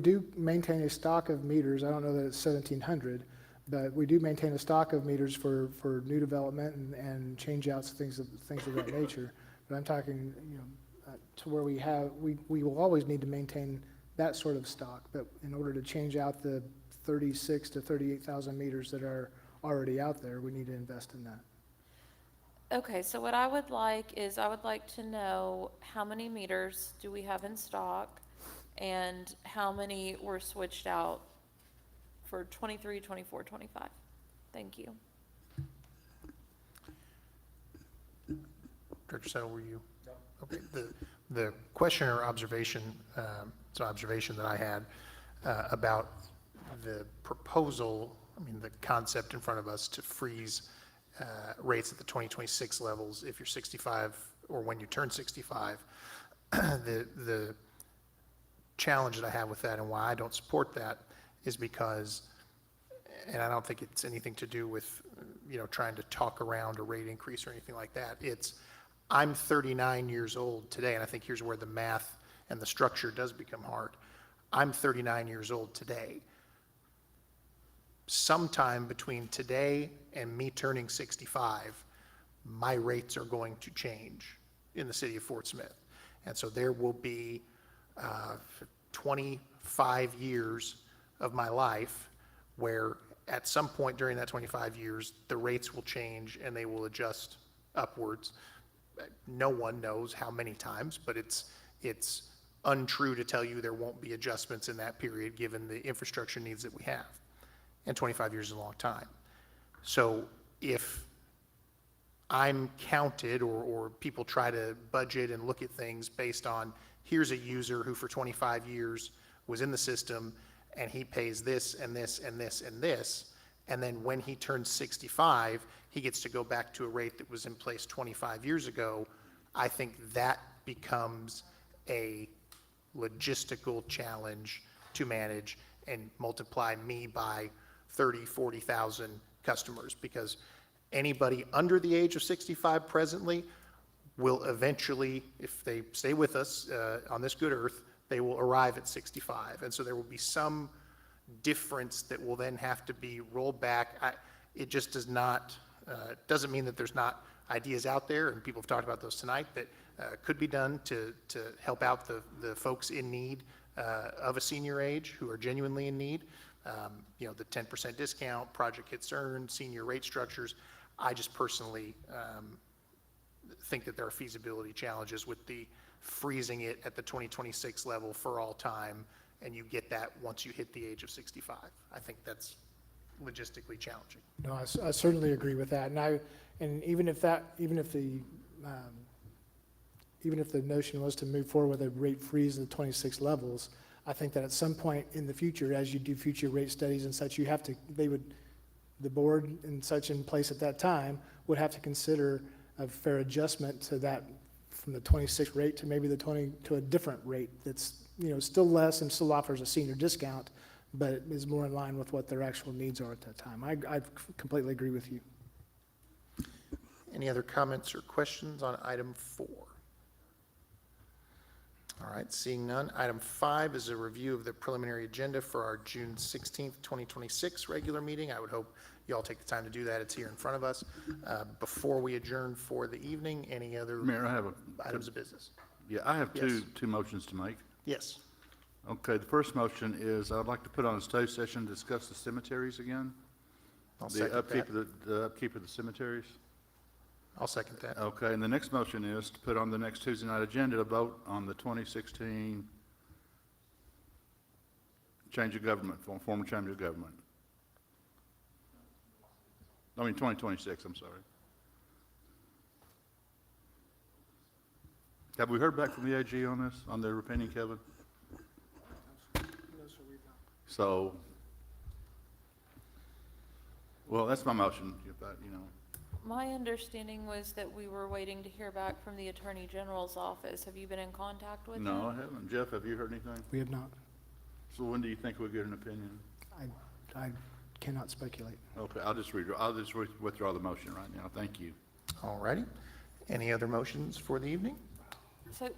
do maintain a stock of meters. I don't know that it's 1,700, but we do maintain a stock of meters for new development and change outs, things of that nature. But I'm talking, to where we will always need to maintain that sort of stock. But in order to change out the 36 to 38,000 meters that are already out there, we need to invest in that. Okay, so what I would like is, I would like to know how many meters do we have in stock and how many were switched out for 23, 24, 25. Thank you. Director Settle, were you? No. Okay, the question or observation, it's an observation that I had about the proposal, I mean, the concept in front of us to freeze rates at the 2026 levels if you're 65 or when you turn 65. The challenge that I have with that and why I don't support that is because, and I don't think it's anything to do with, trying to talk around a rate increase or anything like that. I'm 39 years old today, and I think here's where the math and the structure does become hard. I'm 39 years old today. Sometime between today and me turning 65, my rates are going to change in the city of Fort Smith. And so there will be 25 years of my life where at some point during that 25 years, the rates will change and they will adjust upwards. No one knows how many times, but it's untrue to tell you there won't be adjustments in that period given the infrastructure needs that we have. And 25 years is a long time. So if I'm counted or people try to budget and look at things based on, here's a user who for 25 years was in the system and he pays this and this and this and this, and then when he turns 65, he gets to go back to a rate that was in place 25 years ago, I think that becomes a logistical challenge to manage and multiply me by 30, 40,000 customers, because anybody under the age of 65 presently will eventually, if they stay with us on this good earth, they will arrive at 65. And so there will be some difference that will then have to be rolled back. It just does not, doesn't mean that there's not ideas out there, and people have talked about those tonight, that could be done to help out the folks in need of a senior age who are genuinely in need. The 10% discount, project hits earned, senior rate structures. I just personally think that there are feasibility challenges with the freezing it at the 2026 level for all time and you get that once you hit the age of 65. I think that's logistically challenging. No, I certainly agree with that, and even if the notion was to move forward with a rate freeze of the 26 levels, I think that at some point in the future, as you do future rate studies and such, the board and such in place at that time would have to consider a fair adjustment to that, from the 26 rate to maybe to a different rate that's, still less and still offers a senior discount, but is more in line with what their actual needs are at that time. I completely agree with you. Any other comments or questions on item 4? All right, seeing none. Item 5 is a review of the preliminary agenda for our June 16th, 2026 regular meeting. I would hope you all take the time to do that. It's here in front of us. Before we adjourn for the evening, any other Mayor, I have items of business? yeah, I have Yes. two motions to make. Yes. Okay, the first motion is I'd like to put on a study session to discuss the cemeteries again. I'll The second upkeep that. of the upkeep of the cemeteries. I'll second that. Okay, and the next motion is to put on the next Tuesday night agenda to vote on the 2016 change of government, former change of government. 2026, I'm sorry. Have we heard back from the AG on this, on their opinion, Kevin? So, well, that's my motion, if that, My understanding was that we were waiting to hear back from the Attorney General's office. Have you been in contact with him? No, I haven't. Jeff, have you heard anything? We have not. So when do you think we'll get an opinion? I cannot speculate. Okay, I'll just withdraw the motion right now. Thank you. All righty. Any other motions for the evening? So,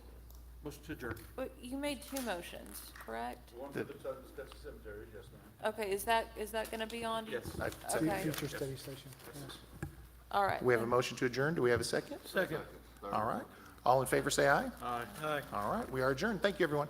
Motion to adjourn. but you made 2 motions, correct? One for the discuss the cemetery, yes, ma'am. Okay, is that gonna be on? Yes. Okay, Future study session, yes. all right. We have a motion to adjourn. Do we have a second? Second. All right. All in favor, say aye. Aye. Aye. All right, we are adjourned. Thank you, everyone.